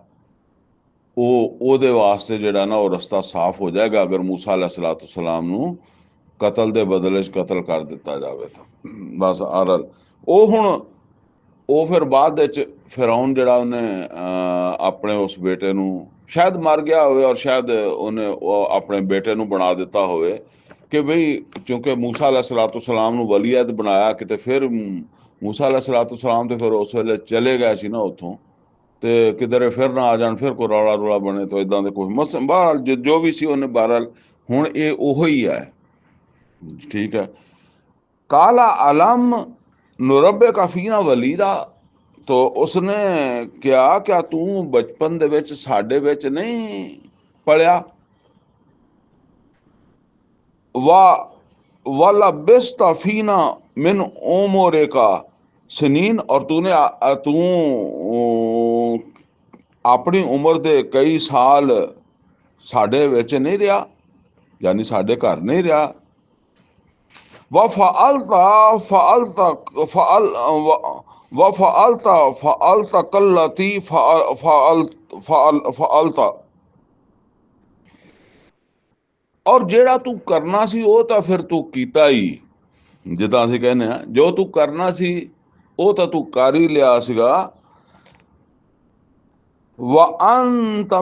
Speaker 1: ਉਹਦੇ ਵਾਸਤੇ ਜਿਹੜਾ ਨਾ ਉਹ ਰਸਤਾ ਸਾਫ਼ ਹੋ ਜਾਏਗਾ ਅਗਰ ਮੂਸਾ ਅਲੈਹਿਸਸਲਾਮ ਨੂੰ ਕਤਲ ਦੇ ਬਦਲੇ 'ਚ ਕਤਲ ਕਰ ਦਿੱਤਾ ਜਾਵੇ ਤਾਂ। ਬਸ ਆਰਲ ਉਹ ਹੁਣ ਉਹ ਫਿਰ ਬਾਅਦ ਵਿੱਚ ਫਿਰੌਨ ਜਿਹੜਾ ਉਹਨੇ ਆਪਣੇ ਉਸ ਬੇਟੇ ਨੂੰ ਸ਼ਾਇਦ ਮਰ ਗਿਆ ਹੋਵੇ, ਔਰ ਸ਼ਾਇਦ ਉਹਨੇ ਉਹ ਆਪਣੇ ਬੇਟੇ ਨੂੰ ਬਣਾ ਦਿੱਤਾ ਹੋਵੇ ਕਿ ਬਈ ਕਿਉਂਕਿ ਮੂਸਾ ਅਲੈਹਿਸਸਲਾਮ ਨੂੰ ਵਲੀ ਅਹਿਦ ਬਣਾਇਆ ਕਿਤੇ, ਫਿਰ ਮੂਸਾ ਅਲੈਹਿਸਸਲਾਮ ਤੇ ਫਿਰ ਉਸ ਵੇਲੇ ਚਲੇ ਗਏ ਸੀ ਨਾ ਉੱਥੋਂ, ਤੇ ਕਿਧਰੇ ਫਿਰ ਨਾ ਆ ਜਾਣ, ਫਿਰ ਕੋਈ ਰੌਲਾ ਰੌਲਾ ਬਣੇ, ਤਾਂ ਇਦਾਂ ਦੇ ਕੋਈ ਬਹਰਹਾਲ ਜੋ ਵੀ ਸੀ ਉਹਨੇ, ਬਹਰਹਾਲ ਹੁਣ ਇਹ ਉਹੋ ਹੀ ਹੈ। ਠੀਕ ਹੈ। ਕਾਲਾ ਅਲਮ ਨੁਰੱਬੇ ਕਾ ਫੀਨਾ ਵਲੀਦਾ, तो उसने क्या क्या तू बचपन दे विच साडे विच नहीं पढ़िया? वाला बिस्ता फीना मिन उमरे का सनीन, और तूने तू अपनी उम्र दे कई साल साडे विच नहीं रहा, यानी साडे घर नहीं रहा। वफ़अलता फ़अलता फ़अल वफ़अलता फ़अलता कल्लती फ़अलता, और ਜਿਹੜਾ ਤੂੰ ਕਰਨਾ ਸੀ ਉਹ ਤਾਂ ਫਿਰ ਤੂੰ ਕੀਤਾ ਹੀ। ਜਿੱਦਾਂ ਅਸੀਂ ਕਹਿੰਦੇ ਹਾਂ, ਜੋ ਤੂੰ ਕਰਨਾ ਸੀ ਉਹ ਤਾਂ ਤੂੰ ਕਰ ਹੀ ਲਿਆ ਸੀਗਾ। وأنت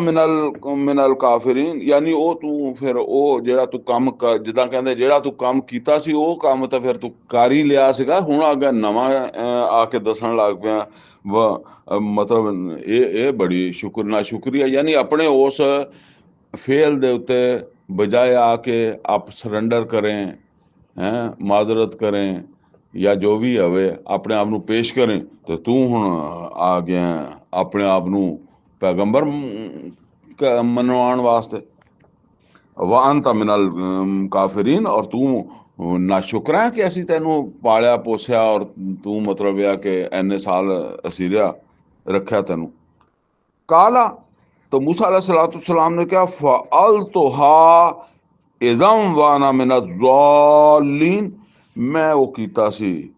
Speaker 1: من الكافرين, यानी ਉਹ ਤੂੰ ਫਿਰ ਉਹ ਜਿਹੜਾ ਤੂੰ ਕੰਮ ਜਿੱਦਾਂ ਕਹਿੰਦੇ ਜਿਹੜਾ ਤੂੰ ਕੰਮ ਕੀਤਾ ਸੀ ਉਹ ਕੰਮ ਤਾਂ ਫਿਰ ਤੂੰ ਕਰ ਹੀ ਲਿਆ ਸੀਗਾ। ਹੁਣ ਅੱਗੇ ਨਵਾਂ ਆ ਕੇ ਦੱਸਣ ਲੱਗ ਪਿਆ, ਮਤਲਬ ਇਹ ਬੜੀ ਨਾ ਸ਼ੁਕਰੀਆ, यानी ਆਪਣੇ ਉਸ ਫੇਲ ਦੇ ਉੱਤੇ ਬਜਾਏ ਆ ਕੇ ਆਪ ਸਰੈਂਡਰ ਕरें, ਹੈਂ, ਮਾਜ਼ਰਤ ਕरें ਜਾਂ ਜੋ ਵੀ ਹੋਵੇ, ਆਪਣੇ ਆਪ ਨੂੰ ਪੇਸ਼ ਕरें, ਤੇ ਤੂੰ ਹੁਣ ਆ ਗਿਆ ਆਪਣੇ ਆਪ ਨੂੰ ਪੈਗੰਬਰ ਮਨਵਾਉਣ ਵਾਸਤੇ। ਵਅੰਤ ਮਿਨਲ ਕਾਫਿਰੀਨ, ਔਰ ਤੂੰ ਨਾਸ਼ੁਕਰ ਹੈ ਕਿ ਅਸੀਂ ਤੈਨੂੰ ਪਾਲਿਆ ਪੋਸਿਆ, ਔਰ ਤੂੰ ਮਤਲਬ ਇਹ ਕਿ ਇੰਨੇ ਸਾਲ ਅਸੀਂ ਰੱਖਿਆ ਤੈਨੂੰ। ਕਾਲਾ, तो मूसा अलैहिस्सलाम ने कहा फ़अलतुहा इज़म वाना मिन ज़ालिन, मैं वो कीता सी,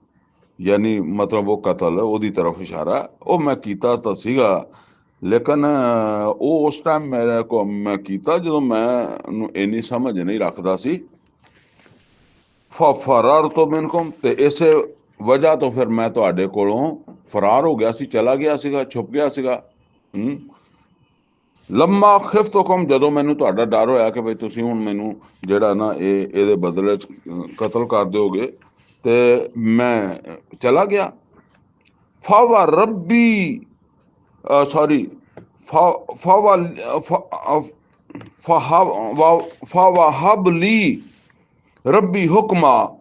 Speaker 1: यानी मतलब वो कतल ਉਹਦੀ तरफ इशारा, ਉਹ मैं कीता ਤਾਂ ਸੀਗਾ ਲੇਕਿਨ ਉਹ ਉਸ ਟਾਈਮ ਮੇਰੇ ਕੋ ਮੈਂ ਕੀਤਾ ਜਦੋਂ ਮੈਂ ਇੰਨੀ ਸਮਝ ਨਹੀਂ ਰੱਖਦਾ ਸੀ। ਫਰਾਰ ਤੋਂ ਮਿਨਕੁਮ, ਤੇ ਇਸੇ ਵਜ੍ਹਾ ਤੋਂ ਫਿਰ ਮੈਂ ਤੁਹਾਡੇ ਕੋਲੋਂ ਫਰਾਰ ਹੋ ਗਿਆ ਸੀ, ਚਲਾ ਗਿਆ ਸੀਗਾ, ਛੁਪ ਗਿਆ ਸੀਗਾ। ਲੰਮਾ ਖਿਫਤੁਕਮ, ਜਦੋਂ ਮੈਨੂੰ ਤੁਹਾਡਾ ਡਰ ਹੋਇਆ ਕਿ ਬਈ ਤੁਸੀਂ ਹੁਣ ਮੈਨੂੰ ਜਿਹੜਾ ਨਾ ਇਹਦੇ ਬਦਲੇ 'ਚ ਕਤਲ ਕਰ ਦਿਓਗੇ, ਤੇ ਮੈਂ ਚਲਾ ਗਿਆ। ਫਾਵਾ ਰੱਬੀ ਸੌਰੀ ਫਾਵਾ ਲੀ ਰੱਬੀ ਹੁਕਮਾ,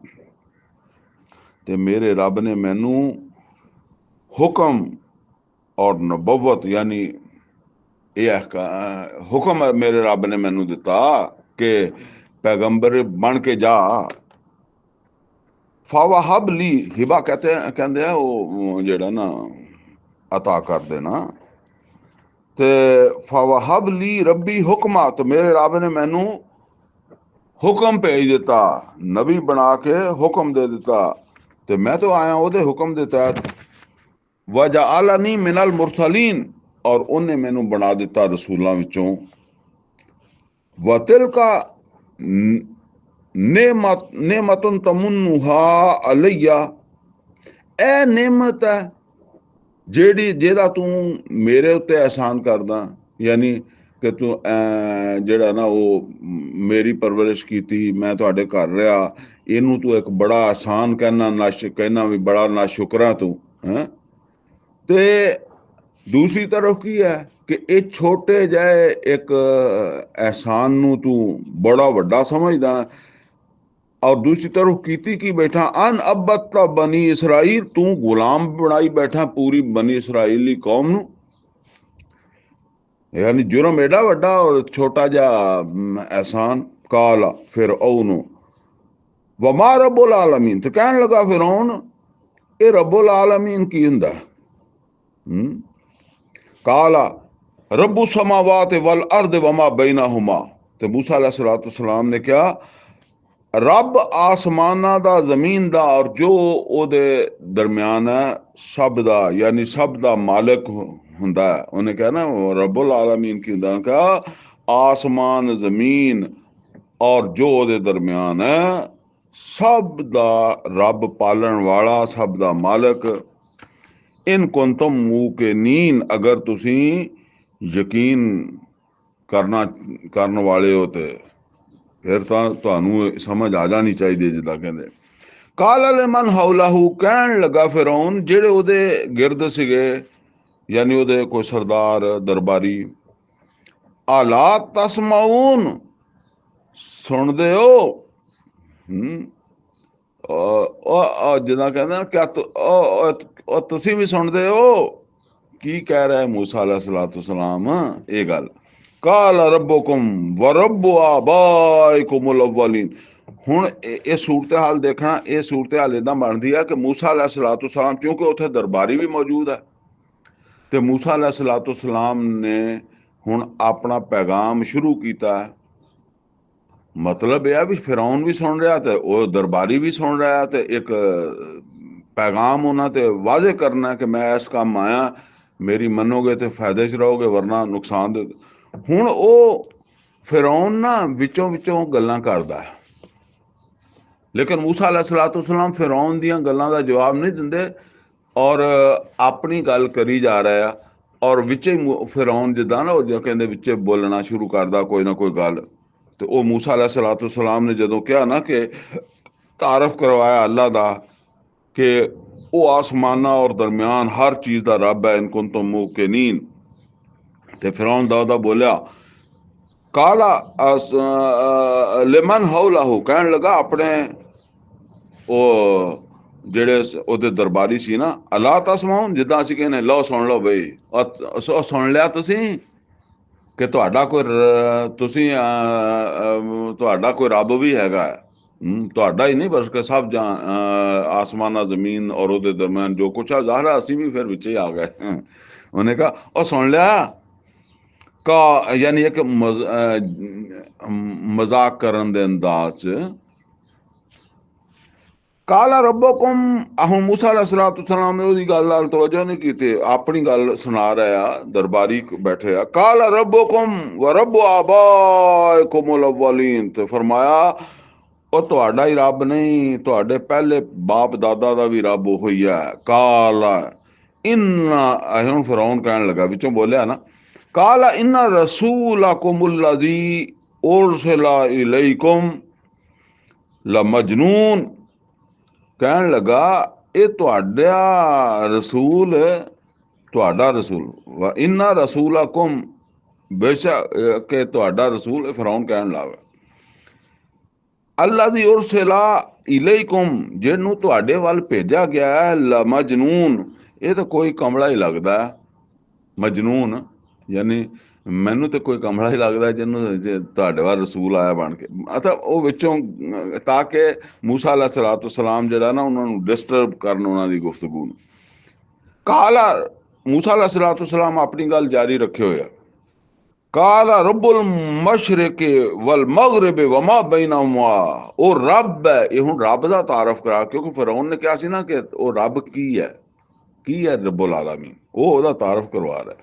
Speaker 1: ਤੇ ਮੇਰੇ ਰੱਬ ਨੇ ਮੈਨੂੰ ਹੁਕਮ ਔਰ ਨਬੁਵਤ ਯਾਨੀ ਇਹ ਹੁਕਮ ਮੇਰੇ ਰੱਬ ਨੇ ਮੈਨੂੰ ਦਿੱਤਾ ਕਿ ਪੈਗੰਬਰ ਬਣ ਕੇ ਜਾ। ਫਾਵਾਹਬ ਲੀ, ਹਿਬਾ ਕਹਿੰਦੇ ਆ ਉਹ ਜਿਹੜਾ ਨਾ ਅਤਾ ਕਰ ਦੇਣਾ। ਤੇ ਫਾਵਾਹਬ ਲੀ ਰੱਬੀ ਹੁਕਮਾ, ਤੇ ਮੇਰੇ ਰੱਬ ਨੇ ਮੈਨੂੰ ਹੁਕਮ ਭੇਜ ਦਿੱਤਾ, ਨਬੀ ਬਣਾ ਕੇ ਹੁਕਮ ਦੇ ਦਿੱਤਾ, ਤੇ ਮੈਂ ਤਾਂ ਆਇਆ ਉਹਦੇ ਹੁਕਮ ਦੇ ਤਹਿਤ। ਵਜਅਲਨੀ ਮਿਨਲ ਮੁਰਸਲੀਨ, ਔਰ ਉਹਨੇ ਮੈਨੂੰ ਬਣਾ ਦਿੱਤਾ ਰਸੂਲਾਂ ਵਿੱਚੋਂ। ਵਤਿਲਕਾ ਨੇਮਤਨ ਤਮੁਨੂਹਾ ਅਲਈਆ, ਇਹ ਨਿਮਤ ਹੈ ਜਿਹਦਾ ਤੂੰ ਮੇਰੇ ਉੱਤੇ ਅਹਿਸਾਨ ਕਰਦਾ, ਯਾਨੀ ਕਿ ਤੂੰ ਜਿਹੜਾ ਨਾ ਉਹ ਮੇਰੀ ਪਰਵਰਿਸ਼ ਕੀਤੀ, ਮੈਂ ਤੁਹਾਡੇ ਘਰ ਰਿਹਾ, ਇਹਨੂੰ ਤੂੰ ਇੱਕ ਬੜਾ ਆਸਾਨ ਕਹਿਣਾ ਵੀ ਬੜਾ ਨਾ ਸ਼ੁਕਰਾ ਤੂੰ ਹੈਂ। ਤੇ ਦੂਸਰੀ ਤਰਫ ਕੀ ਹੈ ਕਿ ਇਹ ਛੋਟੇ ਜਿਹੇ ਇੱਕ ਅਹਿਸਾਨ ਨੂੰ ਤੂੰ ਬੜਾ ਵੱਡਾ ਸਮਝਦਾ। ਔਰ ਦੂਸਰੀ ਤਰਫ ਕੀਤੀ ਕੀ ਬੈਠਾ, ਅਨ ਅਬਤ ਬਨੀ ਇਸਰਾਈਲ, ਤੂੰ ਗੁਲਾਮ ਬਣਾਈ ਬੈਠਾ ਪੂਰੀ ਬਨੀ ਇਸਰਾਈਲੀ ਕੌਮ ਨੂੰ। ਯਾਨੀ ਜੁਰਮ ਐਡਾ ਵੱਡਾ ਔਰ ਛੋਟਾ ਜਿਹਾ ਅਹਿਸਾਨ। ਕਾਲ, ਫਿਰ ਉਹਨੂੰ ਵਮਾ ਰੱਬੁਲ ਆਲਮੀਨ, ਤੇ ਕਹਿਣ ਲੱਗਾ ਫਿਰੌਨ ਇਹ ਰੱਬੁਲ ਆਲਮੀਨ ਕੀ ਹੁੰਦਾ। ਕਾਲਾ ਰੱਬੂ ਸਮਾਵਾਤ ਵਲ ਅਰਦ ਵਮਾ ਬੈਨਹੁਮਾ, ਤੇ ਮੂਸਾ अलैहिस्सलाम ਨੇ ਕਿਹਾ ਰੱਬ ਆਸਮਾਨਾਂ ਦਾ, ਜ਼ਮੀਨ ਦਾ, ਔਰ ਜੋ ਉਹਦੇ ਦਰਮਿਆਨ ਹੈ ਸਭ ਦਾ, ਯਾਨੀ ਸਭ ਦਾ ਮਾਲਕ ਹੁੰਦਾ। ਉਹਨੇ ਕਿਹਾ ਨਾ ਰੱਬੁਲ ਆਲਮੀਨ ਕੀ ਹੁੰਦਾ, ਕਿਹਾ ਆਸਮਾਨ ਜ਼ਮੀਨ ਔਰ ਜੋ ਉਹਦੇ ਦਰਮਿਆਨ ਹੈ ਸਭ ਦਾ ਰੱਬ, ਪਾਲਣ ਵਾਲਾ, ਸਭ ਦਾ ਮਾਲਕ। ਇਨ ਕੁੰਤਮ ਮੂਕਿਨੀਨ, ਅਗਰ ਤੁਸੀਂ ਯਕੀਨ ਕਰਨ ਵਾਲੇ ਹੋ ਤੇ ਫਿਰ ਤਾਂ ਤੁਹਾਨੂੰ ਸਮਝ ਆ ਜਾਣੀ ਚਾਹੀਦੀ, ਜਿੱਦਾਂ ਕਹਿੰਦੇ। ਕਾਲ ਲਿਮਨ ਹੌਲਾਹੂ, ਕਹਿਣ ਲੱਗਾ ਫਿਰੌਨ ਜਿਹੜੇ ਉਹਦੇ ਗਿਰਦ ਸੀਗੇ, ਯਾਨੀ ਉਹਦੇ ਕੋਈ ਸਰਦਾਰ ਦਰਬਾਰੀ, ਆਲਾ ਤਸਮਾਊਨ, ਸੁਣਦੇ ਹੋ। ਜਿੱਦਾਂ ਕਹਿੰਦੇ ਨਾ ਕਿਆ ਤੁਸੀਂ ਵੀ ਸੁਣਦੇ ਹੋ। ਕੀ ਕਹਿ ਰਿਹਾ ਮੂਸਾ अलैहिस्सलाम ਇਹ ਗੱਲ। ਕਾਲ ਰੱਬੁਕੁਮ ਵ ਰੱਬੁ ਆਬਾਇਕੁਮੁਲ ਅਵਲੀਨ। ਹੁਣ ਇਹ ਸੂਰਤ ਹਾਲ ਦੇਖਣਾ, ਇਹ ਸੂਰਤ ਹਾਲ ਏਦਾਂ ਬਣਦੀ ਹੈ ਕਿ ਮੂਸਾ अलैहिस्सलाम, ਕਿਉਂਕਿ ਉੱਥੇ ਦਰਬਾਰੀ ਵੀ ਮੌਜੂਦ ਹੈ, ਤੇ ਮੂਸਾ अलैहिस्सलाम ਨੇ ਹੁਣ ਆਪਣਾ ਪੈਗਾਮ ਸ਼ੁਰੂ ਕੀਤਾ। ਮਤਲਬ ਇਹ ਆ ਵੀ ਫਿਰੌਨ ਵੀ ਸੁਣ ਰਿਹਾ ਤੇ ਉਹ ਦਰਬਾਰੀ ਵੀ ਸੁਣ ਰਿਹਾ, ਤੇ ਇੱਕ ਪੈਗਾਮ ਉਹਨਾਂ ਤੇ ਵਾਜ਼ੇ ਕਰਨਾ ਕਿ ਮੈਂ ਇਸ ਕੰਮ ਆਇਆ, ਮੇਰੀ ਮੰਨੋਗੇ ਤੇ ਫਾਇਦੇ 'ਚ ਰਹੋਗੇ, ਵਰਨਾ ਨੁਕਸਾਨ ਦੇ। ਹੁਣ ਉਹ ਫਿਰੌਨ ਨਾ ਵਿੱਚੋਂ ਗੱਲਾਂ ਕਰਦਾ, ਲੇਕਿਨ ਮੂਸਾ अलैहिस्सलाम ਫਿਰੌਨ ਦੀਆਂ ਗੱਲਾਂ ਦਾ ਜਵਾਬ ਨਹੀਂ ਦਿੰਦੇ, ਔਰ ਆਪਣੀ ਗੱਲ ਕਰੀ ਜਾ ਰਿਹਾ। ਔਰ ਵਿੱਚੇ ਫਿਰੌਨ ਜਿੱਦਾਂ ਨਾ ਉਹ ਜੋ ਕਹਿੰਦੇ ਵਿੱਚੇ ਬੋਲਣਾ ਸ਼ੁਰੂ ਕਰਦਾ ਕੋਈ ਨਾ ਕੋਈ ਗੱਲ। ਤੇ ਉਹ ਮੂਸਾ अलैहिस्सलाम ਨੇ ਜਦੋਂ ਕਿਹਾ ਨਾ ਕਿ ਤਾਰਫ ਕਰਵਾਇਆ ਅੱਲਾ ਦਾ ਕਿ ਉਹ ਆਸਮਾਨਾਂ ਔਰ ਦਰਮਿਆਨ ਹਰ ਚੀਜ਼ ਦਾ ਰੱਬ ਹੈ, ਇਨ ਕੁੰਤੁਮ ਮੂਕਿਨੀਨ, ਤੇ ਫਿਰੌਨ ਦਾ ਬੋਲਿਆ ਕਾਲਾ ਲਿਮਨ ਹੌਲਾਹੂ, ਕਹਿਣ ਲੱਗਾ ਆਪਣੇ ਉਹ ਜਿਹੜੇ ਉਹਦੇ ਦਰਬਾਰੀ ਸੀ ਨਾ, ਅਲਾ ਤਸਮਾਊਨ, ਜਿੱਦਾਂ ਅਸੀਂ ਕਹਿੰਦੇ ਲਓ ਸੁਣ ਲਓ ਬਈ, ਸੁਣ ਲਿਆ ਤੁਸੀਂ ਕਿ ਤੁਹਾਡਾ ਕੋਈ ਰੱਬ ਵੀ ਹੈਗਾ। ਤੁਹਾਡਾ ਹੀ ਨਹੀਂ ਬਲਕਿ ਸਭ ਆਸਮਾਨਾਂ ਜ਼ਮੀਨ ਔਰ ਉਹਦੇ ਦਰਮਿਆਨ ਜੋ ਕੁਛ ਆ, ਜ਼ਾਹਰਾ ਅਸੀਂ ਵੀ ਫਿਰ ਵਿੱਚ ਹੀ ਆ ਗਏ। ਉਹਨੇ ਕਹਾ ਉਹ ਸੁਣ ਲਿਆ ਕਾ, ਯਾਨੀ ਇੱਕ ਮਜ਼ਾਕ ਕਰਨ ਦੇ ਅੰਦਾਜ਼ 'ਚ। काला रब्बुकुम हुण मूसा अलैहिस्सलाम ने ਉਹਦੀ ਗੱਲ ਨਾਲ ਤਵੱਜੋ नहीं की, अपनी गल सुना रहा दरबारी बैठे आ। काला रब्बुकुम व रब्बु आबाइकुमुल अव्वलीन, ते फरमाया ਉਹ ਤੁਹਾਡਾ ਹੀ ਰੱਬ ਨਹੀਂ, ਤੁਹਾਡੇ ਪਹਿਲੇ ਬਾਪ ਦਾਦਾ ਦਾ ਵੀ ਰੱਬ ਉਹ ਹੀ ਹੈ। ਕਾਲਾ ਇन्ना, ਹੁਣ ਫਿਰੌਨ ਕਹਿਣ ਲੱਗਾ, ਵਿੱਚੋਂ ਬੋਲਿਆ ਨਾ, ਕਾਲਾ ਇन्ना रसूलकुमुल्लज़ी उरसिला इलैकुम लमजनून, ਕਹਿਣ ਲੱਗਾ ਇਹ ਤੁਹਾਡਾ ਰਸੂਲ, ਤੁਹਾਡਾ ਰਸੂਲ, ਵਾ ਇन्ना रसूलकुम, ਬੇਸ਼ੱਕ ਕਿ ਤੁਹਾਡਾ ਰਸੂਲ, ਫਿਰੌਨ ਕਹਿਣ ਲੱਗਾ, ਅੱਲਾ ਦੀ ਉਰਸਿਲਾ ਇਲੈकुम, ਜਿਹਨੂੰ ਤੁਹਾਡੇ ਵੱਲ ਭੇਜਿਆ ਗਿਆ ਹੈ, ਲਮਜਨੂਨ, ਇਹ ਤਾਂ ਕੋਈ ਕਮਲਾ ਹੀ ਲੱਗਦਾ। ਮਜਨੂਨ ਯਾਨੀ ਮੈਨੂੰ ਤੇ ਕੋਈ ਕਮਲਾ ਹੀ ਲੱਗਦਾ ਜਿਹਨੂੰ ਤੁਹਾਡੇ ਵੱਲ ਰਸੂਲ ਆਇਆ ਬਣ ਕੇ। ਮਤਲਬ ਉਹ ਵਿੱਚੋਂ ਤਾਂ ਕਿ ਮੂਸਾ अलैहिस्सलाम ਜਿਹੜਾ ਨਾ ਉਹਨਾਂ ਨੂੰ ਡਿਸਟਰਬ ਕਰਨ ਉਹਨਾਂ ਦੀ ਗੁਫ਼ਤਗੂ ਨੂੰ। ਕਾਲਾ ਮੂਸਾ अलैहिस्सलाम ਆਪਣੀ ਗੱਲ ਜਾਰੀ ਰੱਖੇ ਹੋਇਆ, ਕਾਲਾ ਰੱਬੁਲ ਮਸ਼ਰਿਕ ਵਲ ਮਗਰਿਬ ਵਮਾ ਬੈਨਹੁਮਾ, ਉਹ ਰੱਬ ਹੈ। ਇਹ ਹੁਣ ਰੱਬ ਦਾ ਤਾਰਫ ਕਰਾ, ਕਿਉਂਕਿ ਫਿਰੌਨ ਨੇ ਕਿਹਾ ਸੀ ਨਾ ਕਿ ਉਹ ਰੱਬ ਕੀ ਹੈ ਰੱਬੁਲ ਆਲਮੀਨ, ਉਹ ਉਹਦਾ ਤਾਰਫ ਕਰਵਾ ਰਿਹਾ।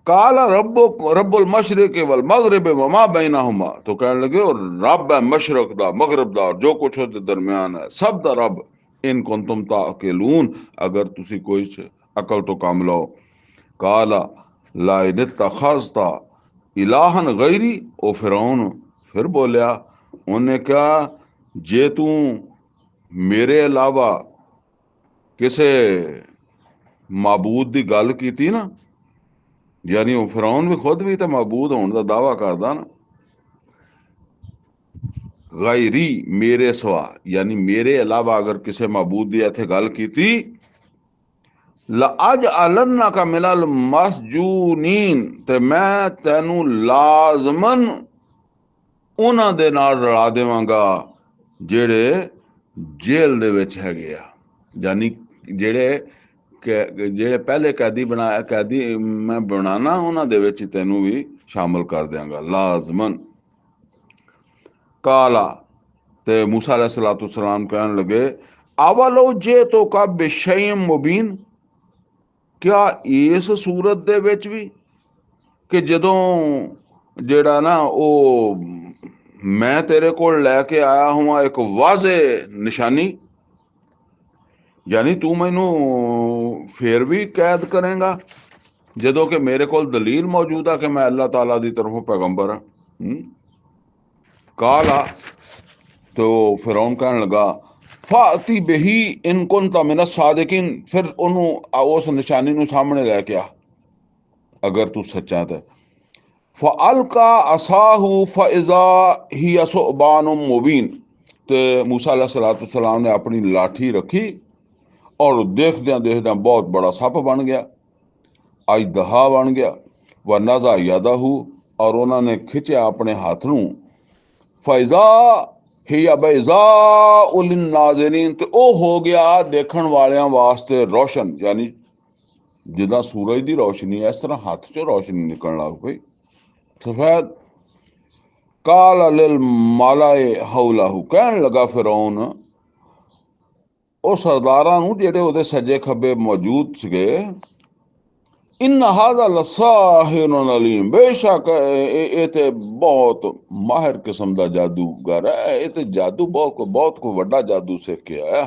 Speaker 1: ਕਾਲਾ रब्बुल मशरिक वल मगरिब वमा बैनहुमा, तो कहने लगे और रब है मशरक दा मगरब दा, जो कुछ उसके दरमियान है सब दा रब, इन कुंतुम ताकिलून, अगर तुसी कोई अकल तो काम लो। काला ला इन इत्तखज़ता इलाहन गैरी, ओ फिरौन फिर बोलिया, उन्हें कहा जे तू मेरे अलावा किसे माबूद की गल की ना, यानी वो फिरौन भी खुद भी तो मबूद होने का दावा करता ना, गैरी मेरे सवा, यानी मेरे अलावा अगर किसी मबूद की इत्थे गल की, लअजअलन्ना का मिनल मसजूनीन, ते मैं तैनू लाजमन उन्हां दे नाल रला देवांगा जेड़े जेल दे विच हैगे आ, यानी ਜਿਹੜੇ ਪਹਿਲੇ कैदी बनाया, कैदी मैं बनाना, ਉਹਨਾਂ ਦੇ ਵਿੱਚ ਤੈਨੂੰ ਵੀ ਸ਼ਾਮਲ ਕਰ ਦਿਆਂਗਾ ਲਾਜ਼ਮਨ। ਕਾਲਾ, ਤੇ मूसा अलैहिस्सलाम ਕਹਿਣ ਲੱਗੇ, अवलो जे तो का बिशैइन मुबीन, क्या इस सूरत ਦੇ ਵਿੱਚ ਵੀ ਕਿ ਜਦੋਂ ਜਿਹੜਾ ਨਾ ਉਹ ਮੈਂ ਤੇਰੇ ਕੋਲ ਲੈ ਕੇ ਆਇਆ ਹਾਂ ਇੱਕ ਵਾਜ਼ੇ ਨਿਸ਼ਾਨੀ, यानी तू मैनू फिर भी कैद करेगा जदों कि मेरे को दलील मौजूद है कि मैं अल्लाह ताला की तरफों पैगंबर हाँ। काला, तो फिरौन कहने लगा, फाती बही इन कुंता मिन सादिकीन, फिर उन्होंने उस निशानी नू सामने लैके आ अगर तू सच्चा तो। फअलका असाहू फइज़ा हिया सुबान मुबीन, तो मूसा अलैहिस्सलाम ने अपनी लाठी रखी और देखद्या देखद्या बहुत बड़ा सप बन गया, अजदहा बन गया। व नज़ा यदहू, और उन्होंने खिंचा अपने हाथ नू, फैज़ा हिया बैज़ाउ लिन्नाज़िरीन, तो वह हो गया देखण वालियां वास्ते रोशन, यानी जिदा सूरज की रोशनी है इस तरह हाथ चो रोशनी निकलने लग पई सफेद। काला लिल मालाए हौलाहू, कहन लगा फिरौन ਉਹ ਸਰਦਾਰਾਂ ਨੂੰ ਜਿਹੜੇ ਉਹਦੇ ਸੱਜੇ ਖੱਬੇ ਮੌਜੂਦ ਸੀਗੇ, ਇਨ ਹਾਜ਼ਾ ਲਸਾਹਿਰੁਨ ਅਲੀਮ, ਬੇਸ਼ੱਕ ਇਹ ਤੇ ਬਹੁਤ ਮਾਹਿਰ ਕਿਸਮ ਦਾ ਜਾਦੂਗਰ ਹੈ, ਇਹ ਤੇ ਜਾਦੂ ਬਹੁਤ ਕੋ ਵੱਡਾ ਜਾਦੂ ਸਿੱਖ ਕੇ ਆਇਆ।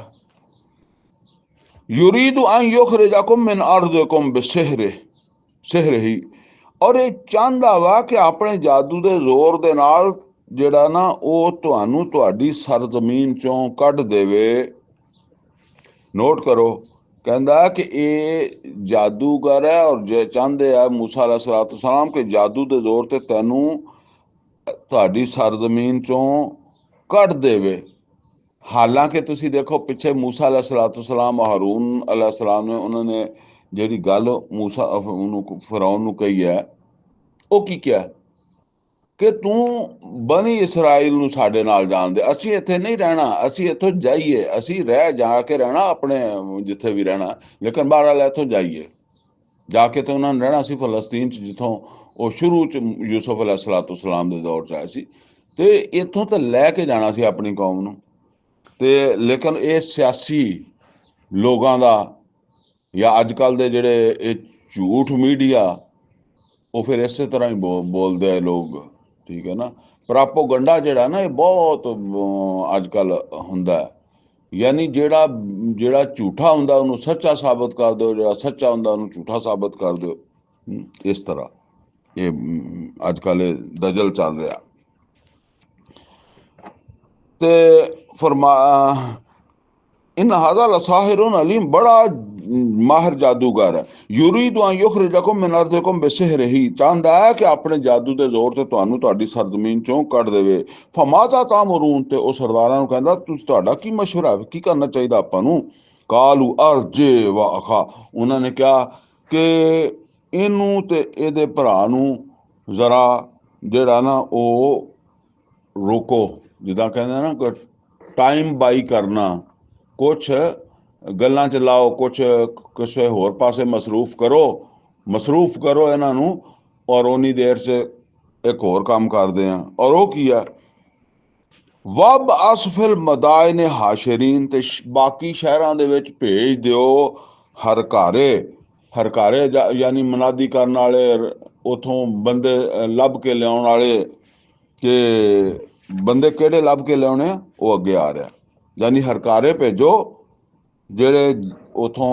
Speaker 1: युरीदु अन युखरिजकुम मिन अर्दिकुम बिसिहरिही, और ये चाहता वा कि अपने जादू के जोर दे नाल ਜਿਹੜਾ ਨਾ ਉਹ ਤੁਹਾਨੂੰ ਤੁਹਾਡੀ ਸਰਜ਼ਮੀਨ ਚੋਂ ਕੱਢ ਦੇਵੇ। नोट करो, कहता कि ये जादूगर है और जे चाहते है मूसा अलैहिस्सलाम के जादू के जोर ते तैनू तुहाडी सरजमीन चों कढ़ देवे। हालांकि तुसी देखो पिछे मूसा अलैहिस्सलाम हारून अलैहिस्सलाम ने उन्होंने जिहड़ी गल मूसा फिरौन नूं कही है वो की क्या कि तू बनी इसराइल नूं साडे नाल जाण दे, असीं इत्थे नहीं रहना, असीं इत्थों जाइए, असीं रह जाके रहना अपने जिथे भी रहना, लेकिन बहरहाल इत्थों जाइए जाके तो उन्होंने रहना सी फलस्तीन च जिथों वो शुरू च यूसुफ अलैहिस्सलाम दे दौर च आए सी, ते इत्थों तो लैके जाना सी अपनी कौम नूं। ਤੇ ਲੇਕਿਨ ਇਹ ਸਿਆਸੀ ਲੋਕਾਂ ਦਾ ਜਾਂ ਅੱਜ ਕੱਲ੍ਹ ਦੇ ਜਿਹੜੇ ਇਹ ਝੂਠ ਮੀਡੀਆ, ਉਹ ਫਿਰ ਇਸੇ ਤਰ੍ਹਾਂ ਹੀ ਬੋਲਦੇ ਆ ਲੋਕ, ਠੀਕ ਹੈ ਨਾ। ਪ੍ਰਾਪੋਗੰਡਾ ਜਿਹੜਾ ਨਾ ਇਹ ਬਹੁਤ ਅੱਜ ਕੱਲ੍ਹ ਹੁੰਦਾ ਹੈ। ਯਾਨੀ ਜਿਹੜਾ ਜਿਹੜਾ ਝੂਠਾ ਹੁੰਦਾ ਉਹਨੂੰ ਸੱਚਾ ਸਾਬਤ ਕਰ ਦਿਓ, ਜਿਹੜਾ ਸੱਚਾ ਹੁੰਦਾ ਉਹਨੂੰ ਝੂਠਾ ਸਾਬਤ ਕਰ ਦਿਓ। ਇਸ ਤਰ੍ਹਾਂ ਇਹ ਅੱਜ ਕੱਲ੍ਹ ਇਹ ਦਜਲ ਚੱਲ ਰਿਹਾ। ਤੇ ਫਰਮਾ इन हाजा लसाहिरुन अलीम, बड़ा माहिर जादूगर है। युरीदु अन युखरिजकुम मिन अर्दिकुम बिसिहरिही, चाहता है कि अपने जादू के जोर से तुहानू तुहाडी सरजमीन चों कढ देवे। फमाजा तामुरून, ते ओ सरदारां नू कहंदा तुसीं तुहाडा की मशवरा है, की करना चाहिए आपां नू। कालू अर्जे व अखा, उन्होंने कहा कि इनू ते इहदे भरा नू जरा जिहड़ा ना ओ रोको, जिद्दां कहंदे ना टाइम बाई करना, कुछ गल्लां च लाओ, कुछ किसी होर पासे मसरूफ करो इन्हां नू, और उन्नी देर च एक होर काम करदे आ। और वो की है, वब असफिल मदायन हाशरीन, ते बाकी शहरां दे विच भेज दिओ हरकारे यानी मनादी करन वाले, उथों बंदे लभ के लियाउण वाले, कि बंदे किहड़े लभ के लियाउणे आ, वो अगे आ रहा। यानी हरकारे भेजो ਜਿਹੜੇ ਉਥੋਂ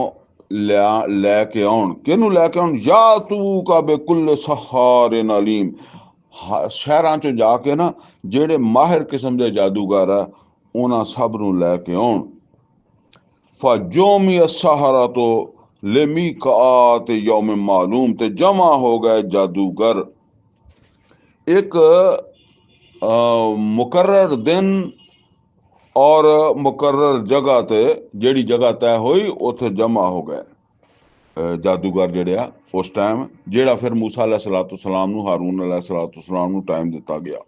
Speaker 1: ਲੈ ਕੇ ਆਉਣ। ਕਿਹਨੂੰ ਲੈ ਕੇ ਆਉਣ? या तू का बेकुल सहारिन अलीम, ਸ਼ਹਿਰਾਂ 'ਚ ਜਾ ਕੇ ਨਾ ਜਿਹੜੇ ਮਾਹਿਰ ਕਿਸਮ ਦੇ ਜਾਦੂਗਰ ਆ ਉਹਨਾਂ ਸਭ ਨੂੰ ਲੈ ਕੇ ਆਉਣ। फजोमी सहारा तो लेमीकात यौम मालूम, ते जमा हो गए जादूगर एक मुकर्रर दिन और मुकर्रर जगह ते, जिहड़ी जगह तय हुई उत्थे जमा हो गए जादूगर जिहड़े आ उस टाइम, जिहड़ा फिर मूसा अलैहिस्सलाम नूं, हारून अलैहिस्सलाम नूं टाइम दिता गया।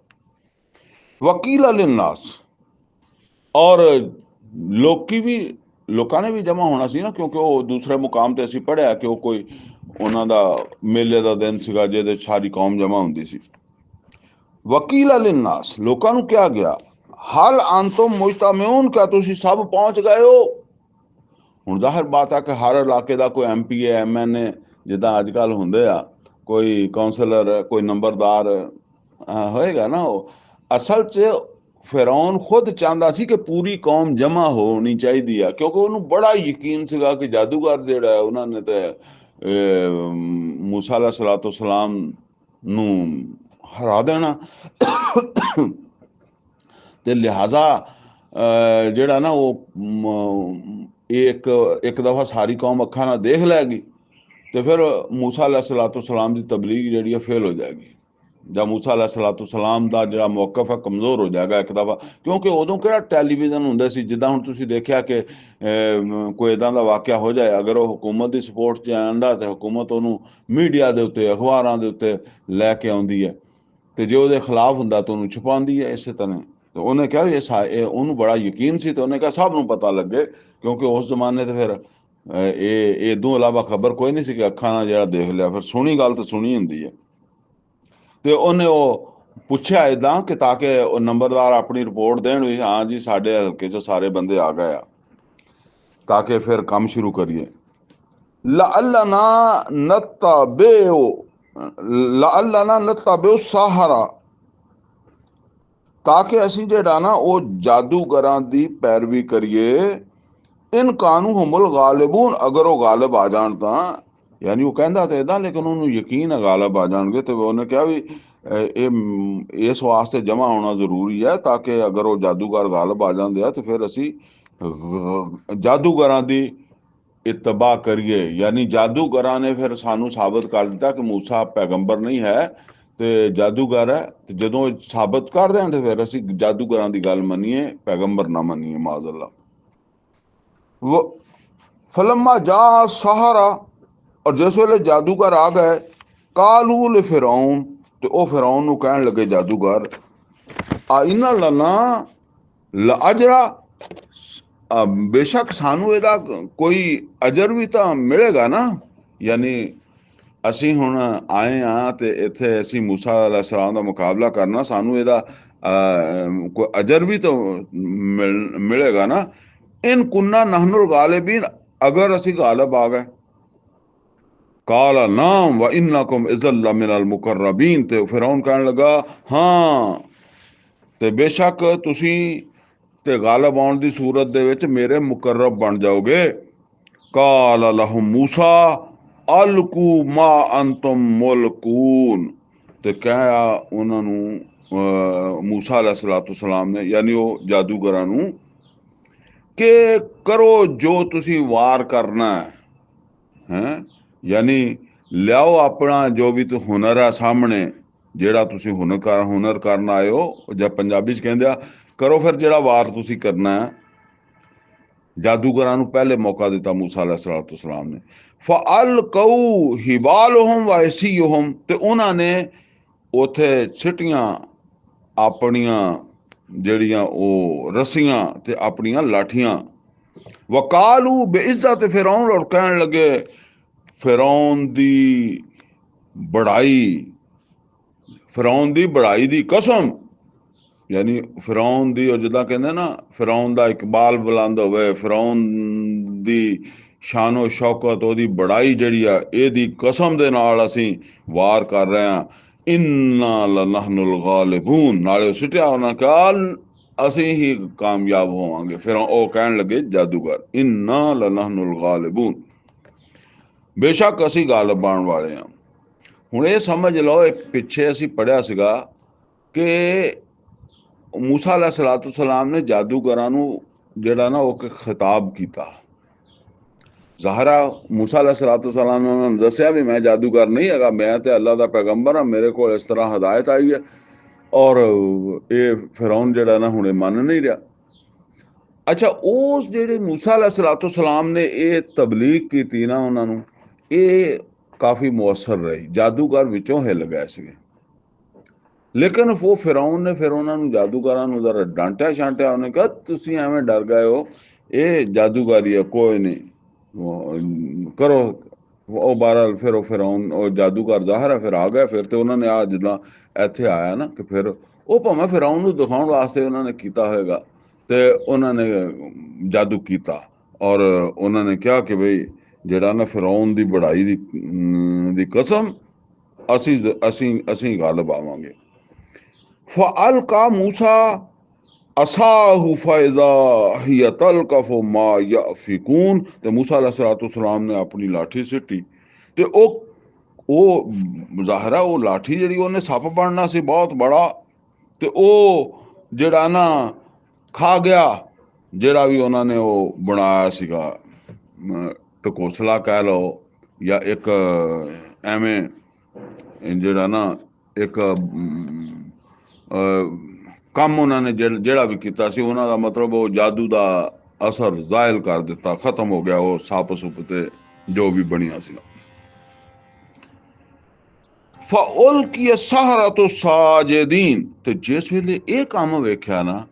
Speaker 1: वकील लिन्नास, और लोकां ने भी जमा होना सी ना, क्योंकि वो दूसरे मुकाम ते असीं पढ़िया कि वो कोई उन्हां दा मेले दा दिन सीगा जिहदे सारी कौम जमा हुंदी सी। वकील लिन्नास, लोकां नूं कहा गया, हल अंतुम मुजतमिऊन, क्या तुसीं सब पहुंच गए हो। हुण जाहिर बात है कि हर इलाके का कोई MPA MNA जिद्दां अज कल हुंदे आ, कोई कौंसलर, कोई नंबरदार होएगा ना। असल च फिरौन खुद चाहता सी कि पूरी कौम जमा होनी चाहिए है, क्योंकि उन्होंने बड़ा यकीन सीगा कि जादूगर जिहड़ा है उन्होंने तो मूसा अलैहिस्सलाम नूं हरा देना। ते लिहाजा जिहड़ा ना वो एक दफ़ा सारी कौम अखां नाल देख लैगी, तो फिर मूसा अलैहिस्सलाम की तबलीग जिहड़ी फेल हो जाएगी, ਜਾਂ मूसा अलैहिस्सलाम ਦਾ ਜਿਹੜਾ मौकफ है कमज़ोर हो जाएगा एक दफ़ा। क्योंकि उदों किहड़ा टैलीविजन हुंदे सी, जिद्दां हुण तुसीं देखिया कि कोई इदां दा वाक़या हो जाए, अगर वो हुकूमत की सपोर्ट च आंदा तो हुकूमत उहनूं मीडिया दे उत्ते, अखबारां दे उत्ते लैके आउंदी है, ते जे उहदे खिलाफ हुंदा तो उहनूं छुपाउंदी है। इस तरह तो उन्हें कहा उन्होंने बड़ा यकीन सी, तो उन्हें कहा सब नूं पता लगे, क्योंकि उस जमाने तो फिर इदों इलावा खबर कोई नहीं सी कि अखां नाल जिहड़ा देख लिया, फिर सुनी गल तो सुनी हुंदी है। तो उन्हें वो पुछया इदां कि ताकि नंबरदार अपनी रिपोर्ट देण भी, हाँ जी साडे हल्के चों सारे बंदे आ गए आ, ताकि फिर काम शुरू करिए। लअल्लना नत्तबिउ साहरा, ताकि असीं जिहड़ा ना वो जादूगरां दी पैरवी करिए। इन कानू हुमुल गालिबून, अगर वो गालिब आ जाण तां, यानी वो कहंदा तो इदां लेकिन उन्होंने यकीन है गालिब आ जाणगे। तो उन्हें कहा भी इस वास्ते जमा होना जरूरी है, ताकि अगर वो जादूगर गालिब आ जाते हैं तो फिर असी जादूगरां दी इत्तबा करिए। यानी जादूगरां ने फिर सानू साबित कर दिता कि मूसा पैगंबर नहीं है ते जादूगर है, तो जदों साबित कर दें तो फिर असी जादूगरां दी गल मन्नीए, पैगंबर ना मन्नीए, माज़अल्लाह। वो फलम्मा जा सहारा, और जिस वेले जादूगर आ गए, कालू ले फिरौन, तो वह फिरौन नूं कहण लगे जादूगर, आ इन्ना लना लअजरा, बेशक सानू इहदा कोई अजर भी तो मिलेगा ना, यानी ਅਸੀਂ ਹੁਣ ਆਏ ਹਾਂ ਤੇ ਇੱਥੇ ਅਸੀਂ ਮੂਸਾ ਅਲੈਹਿਸਲਾਮ ਦਾ ਮੁਕਾਬਲਾ ਕਰਨਾ, ਸਾਨੂੰ ਇਹਦਾ ਕੋਈ ਅਜਰ ਵੀ ਤਾਂ ਮਿਲੇਗਾ ਨਾ। ਇਨ ਕੁੰਨਾ ਨਹਨੁਲ ਗਾਲਿਬੀਨ, ਅਗਰ ਅਸੀਂ ਗਾਲਬ ਆ ਗਏ। ਕਾਲਾ ਨਾਮ व इन्नकुम इज़्ज़ल मिनल मुकर्रबीन, ਤੇ ਫਿਰੌਨ ਕਹਿਣ ਲੱਗਾ ਹਾਂ ਤੇ ਬੇਸ਼ੱਕ ਤੁਸੀਂ ਤੇ ਗਾਲਬ ਆਉਣ ਦੀ ਸੂਰਤ ਦੇ ਵਿੱਚ ਮੇਰੇ ਮੁਕਰਬ ਬਣ ਜਾਓਗੇ। ਕਾਲ ਲਹੁਮ ਮੂਸਾ ਅਲਕੂ ਮਾ ਅੰਤੁਮ ਮੁਲਕੂਨ, ਤੇ ਕਿਹਾ ਉਹਨਾਂ ਨੂੰ ਮੂਸਾ ਅਲੈਹਿਸਸਲਾਮ ਨੇ, ਯਾਨੀ ਉਹ ਜਾਦੂਗਰਾਂ ਨੂੰ, ਕਿ ਕਰੋ ਜੋ ਤੁਸੀਂ ਵਾਰ ਕਰਨਾ ਹੈ, ਯਾਨੀ ਲਿਆਓ ਆਪਣਾ ਜੋ ਵੀ ਹੁਨਰ ਹੈ ਸਾਹਮਣੇ, ਜਿਹੜਾ ਤੁਸੀਂ ਹੁਨਰ ਕਰਨ ਆਏ ਹੋ, ਜਾਂ ਪੰਜਾਬੀ 'ਚ ਕਹਿੰਦੇ ਆ ਕਰੋ ਫਿਰ ਜਿਹੜਾ ਵਾਰ ਤੁਸੀਂ ਕਰਨਾ ਹੈ। ਜਾਦੂਗਰਾਂ ਨੂੰ ਪਹਿਲੇ ਮੌਕਾ ਦਿੱਤਾ ਮੂਸਾ ਅਲੈਹਿਸਸਲਾਮ ਨੇ। ਫਅਲਕਊ ਹਿਬਾਲਹੁਮ व ਇਸੀਹੁਮ, ਤੇ ਉਹਨਾਂ ਨੇ ਉੱਥੇ ਸਿੱਟੀਆਂ ਆਪਣੀਆਂ ਜਿਹੜੀਆਂ ਉਹ ਰੱਸੀਆਂ ਤੇ ਆਪਣੀਆਂ ਲਾਠੀਆਂ। ਵਕਾਲੂ ਬੇਇੱਜ਼ਤ ਫਿਰੌਨ, ਔਰ ਕਹਿਣ ਲੱਗੇ ਫਿਰੌਨ ਦੀ ਬੜਾਈ, ਫਿਰੌਨ ਦੀ ਬੜਾਈ ਦੀ ਕਸਮ, ਯਾਨੀ ਫਿਰੌਨ ਦੀ, ਉਹ ਜਿੱਦਾਂ ਕਹਿੰਦੇ ਨਾ ਫਿਰੌਨ ਦਾ ਇਕਬਾਲ ਬੁਲੰਦ ਹੋਵੇ, ਫਿਰੌਨ ਦੀ ਸ਼ਾਨੋ ਸ਼ੌਕਤ, ਉਹਦੀ ਬੜਾਈ ਜਿਹੜੀ ਆ, ਇਹਦੀ ਕਸਮ ਦੇ ਨਾਲ ਅਸੀਂ ਵਾਰ ਕਰ ਰਹੇ ਹਾਂ। ਇੰਨਾ ਲਨਹਨੁਲ ਗਾਲਿਬੂਨ, ਨਾਲੇ ਸਿੱਟਿਆ ਉਹਨਾਂ ਕਿਹਾ ਅਸੀਂ ਹੀ ਕਾਮਯਾਬ ਹੋਵਾਂਗੇ। ਫਿਰ ਉਹ ਕਹਿਣ ਲੱਗੇ ਜਾਦੂਗਰ, ਇੰਨਾ ਲਨਹਨੁਲ ਗਾਲਿਬੂਨ, ਬੇਸ਼ੱਕ ਅਸੀਂ ਗਾਲਬ ਬਣ ਵਾਲੇ ਹਾਂ। ਹੁਣ ਇਹ ਸਮਝ ਲਓ, ਇੱਕ ਪਿੱਛੇ ਅਸੀਂ ਪੜ੍ਹਿਆ ਸੀਗਾ ਕਿ ਮੂਸਾ ਅਲੈਹਿਸਸਲਾਮ ਨੇ ਜਾਦੂਗਰਾਂ ਨੂੰ ਜਿਹੜਾ ਨਾ ਉਹ ਖਿਤਾਬ ਕੀਤਾ। ਜ਼ਾਹਰਾ ਮੂਸਾ ਅਲੈਹਿਸਸਲਾਮ ਨੇ ਉਹਨਾਂ ਨੂੰ ਦੱਸਿਆ ਵੀ ਮੈਂ ਜਾਦੂਗਰ ਨਹੀਂ ਹੈਗਾ, ਮੈਂ ਤੇ ਅੱਲਾ ਦਾ ਪੈਗੰਬਰ ਹਾਂ, ਮੇਰੇ ਕੋਲ ਇਸ ਤਰ੍ਹਾਂ ਹਦਾਇਤ ਆਈ ਹੈ। ਔਰ ਇਹ ਫਿਰੌਨ ਜਿਹੜਾ ਨਾ ਹੁਣੇ ਮੰਨ ਨਹੀਂ ਰਿਹਾ। ਅੱਛਾ, ਉਸ ਜਿਹੜੇ ਮੂਸਾ ਅਲੈਹਿਸਸਲਾਮ ਨੇ ਇਹ ਤਬਲੀਗ ਕੀਤੀ ਨਾ ਉਹਨਾਂ ਨੂੰ, ਇਹ ਕਾਫੀ ਮੁਅੱਸਰ ਰਹੀ। ਜਾਦੂਗਰ ਵਿੱਚੋਂ ਹਿੱਲ ਗਏ ਸੀਗੇ, ਲੇਕਿਨ ਉਹ ਫਿਰੌਨ ਨੇ ਫਿਰ ਉਹਨਾਂ ਨੂੰ, ਜਾਦੂਗਰਾਂ ਨੂੰ ਜ਼ਰਾ ਡਾਂਟਿਆ ਛਾਂਟਿਆ। ਉਹਨੇ ਕਿਹਾ ਤੁਸੀਂ ਐਵੇਂ ਡਰ ਗਏ ਹੋ, ਇਹ ਜਾਦੂਗਰੀ ਹੈ, ਕੋਈ ਨਹੀਂ ਕਰੋ। ਉਹ ਬਹਰਹਾਲ ਫਿਰ ਉਹ ਫਿਰੌਨ, ਉਹ ਜਾਦੂਗਰ ਜ਼ਾਹਰ ਹੈ ਫਿਰ ਆ ਗਿਆ। ਫਿਰ ਤੇ ਉਹਨਾਂ ਨੇ ਆ ਜਿੱਦਾਂ ਇੱਥੇ ਆਇਆ ਨਾ, ਕਿ ਫਿਰ ਉਹ ਭਾਵੇਂ ਫਿਰੌਨ ਨੂੰ ਦਿਖਾਉਣ ਵਾਸਤੇ ਉਹਨਾਂ ਨੇ ਕੀਤਾ ਹੋਏਗਾ, ਤੇ ਉਹਨਾਂ ਨੇ ਜਾਦੂ ਕੀਤਾ। ਔਰ ਉਹਨਾਂ ਨੇ ਕਿਹਾ ਕਿ ਬਈ ਜਿਹੜਾ ਨਾ ਫਿਰੌਨ ਦੀ ਬੜਾਈ ਦੀ ਕਸਮ, ਅਸੀਂ ਗਾਲਬ ਆਵਾਂਗੇ। ਫਅਲਕਾ ਮੂਸਾ ਅਸਾਹੁ ਫਇਜ਼ਾ ਹਿਯ ਤਲਕਫੁ ਮਾ ਯਅਫਿਕੂਨ, ਤੇ ਮੂਸਾ ਅਲੈਹਿਸਸਲਾਮ ਨੇ ਆਪਣੀ ਲਾਠੀ ਸਿੱਟੀ, ਤੇ ਉਹ ਜ਼ਾਹਰਾ ਉਹ ਲਾਠੀ ਜਿਹੜੀ ਉਹਨੇ ਸੱਪ ਬਣਨਾ ਸੀ ਬਹੁਤ ਬੜਾ, ਤੇ ਉਹ ਜਿਹੜਾ ਨਾ ਖਾ ਗਿਆ ਜਿਹੜਾ ਵੀ ਉਹਨਾਂ ਨੇ ਉਹ ਬਣਾਇਆ ਸੀਗਾ, ਢਕੋਸਲਾ ਕਹਿ ਲਓ, ਜਾਂ ਇੱਕ ਐਵੇਂ ਜਿਹੜਾ ਨਾ ਇੱਕ ਕੰਮ ਉਹਨਾਂ ਨੇ ਜਿਹੜਾ ਵੀ ਕੀਤਾ ਸੀ, ਉਹਨਾਂ ਦਾ ਮਤਲਬ ਉਹ ਜਾਦੂ ਦਾ ਅਸਰ ਜ਼ਾਇਲ ਕਰ ਦਿੱਤਾ, ਖਤਮ ਹੋ ਗਿਆ ਉਹ ਸੱਪ ਸੁੱਪ ਤੇ ਜੋ ਵੀ ਬਣਿਆ ਸੀ। ਫਉਲਕਿਯ ਸਹਰਤੁ ਸਾਜਿਦੀਨ, ਤੇ ਜਿਸ ਵੇਲੇ ਇਹ ਕੰਮ ਵੇਖਿਆ ਨਾ,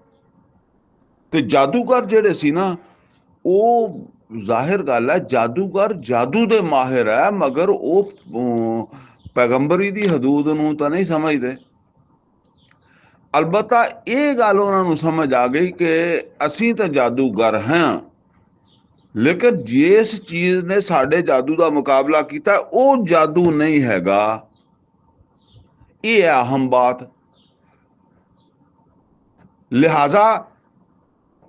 Speaker 1: ਤੇ ਜਾਦੂਗਰ ਜਿਹੜੇ ਸੀ ਨਾ, ਉਹ ਜ਼ਾਹਿਰ ਗੱਲ ਹੈ ਜਾਦੂਗਰ ਜਾਦੂ ਦੇ ਮਾਹਿਰ ਹੈ, ਮਗਰ ਉਹ ਪੈਗੰਬਰੀ ਦੀ ਹਦੂਦ ਨੂੰ ਤਾਂ ਨਹੀਂ ਸਮਝਦੇ। ਅਲਬਤਾ ਇਹ ਗੱਲ ਉਹਨਾਂ ਨੂੰ ਸਮਝ ਆ ਗਈ ਕਿ ਅਸੀਂ ਤਾਂ ਜਾਦੂਗਰ ਹਾਂ, ਲੇਕਿਨ ਜਿਸ ਚੀਜ਼ ਨੇ ਸਾਡੇ ਜਾਦੂ ਦਾ ਮੁਕਾਬਲਾ ਕੀਤਾ ਉਹ ਜਾਦੂ ਨਹੀਂ ਹੈਗਾ। ਇਹ ਹੈ ਅਹਮ ਬਾਤ। ਲਿਹਾਜ਼ਾ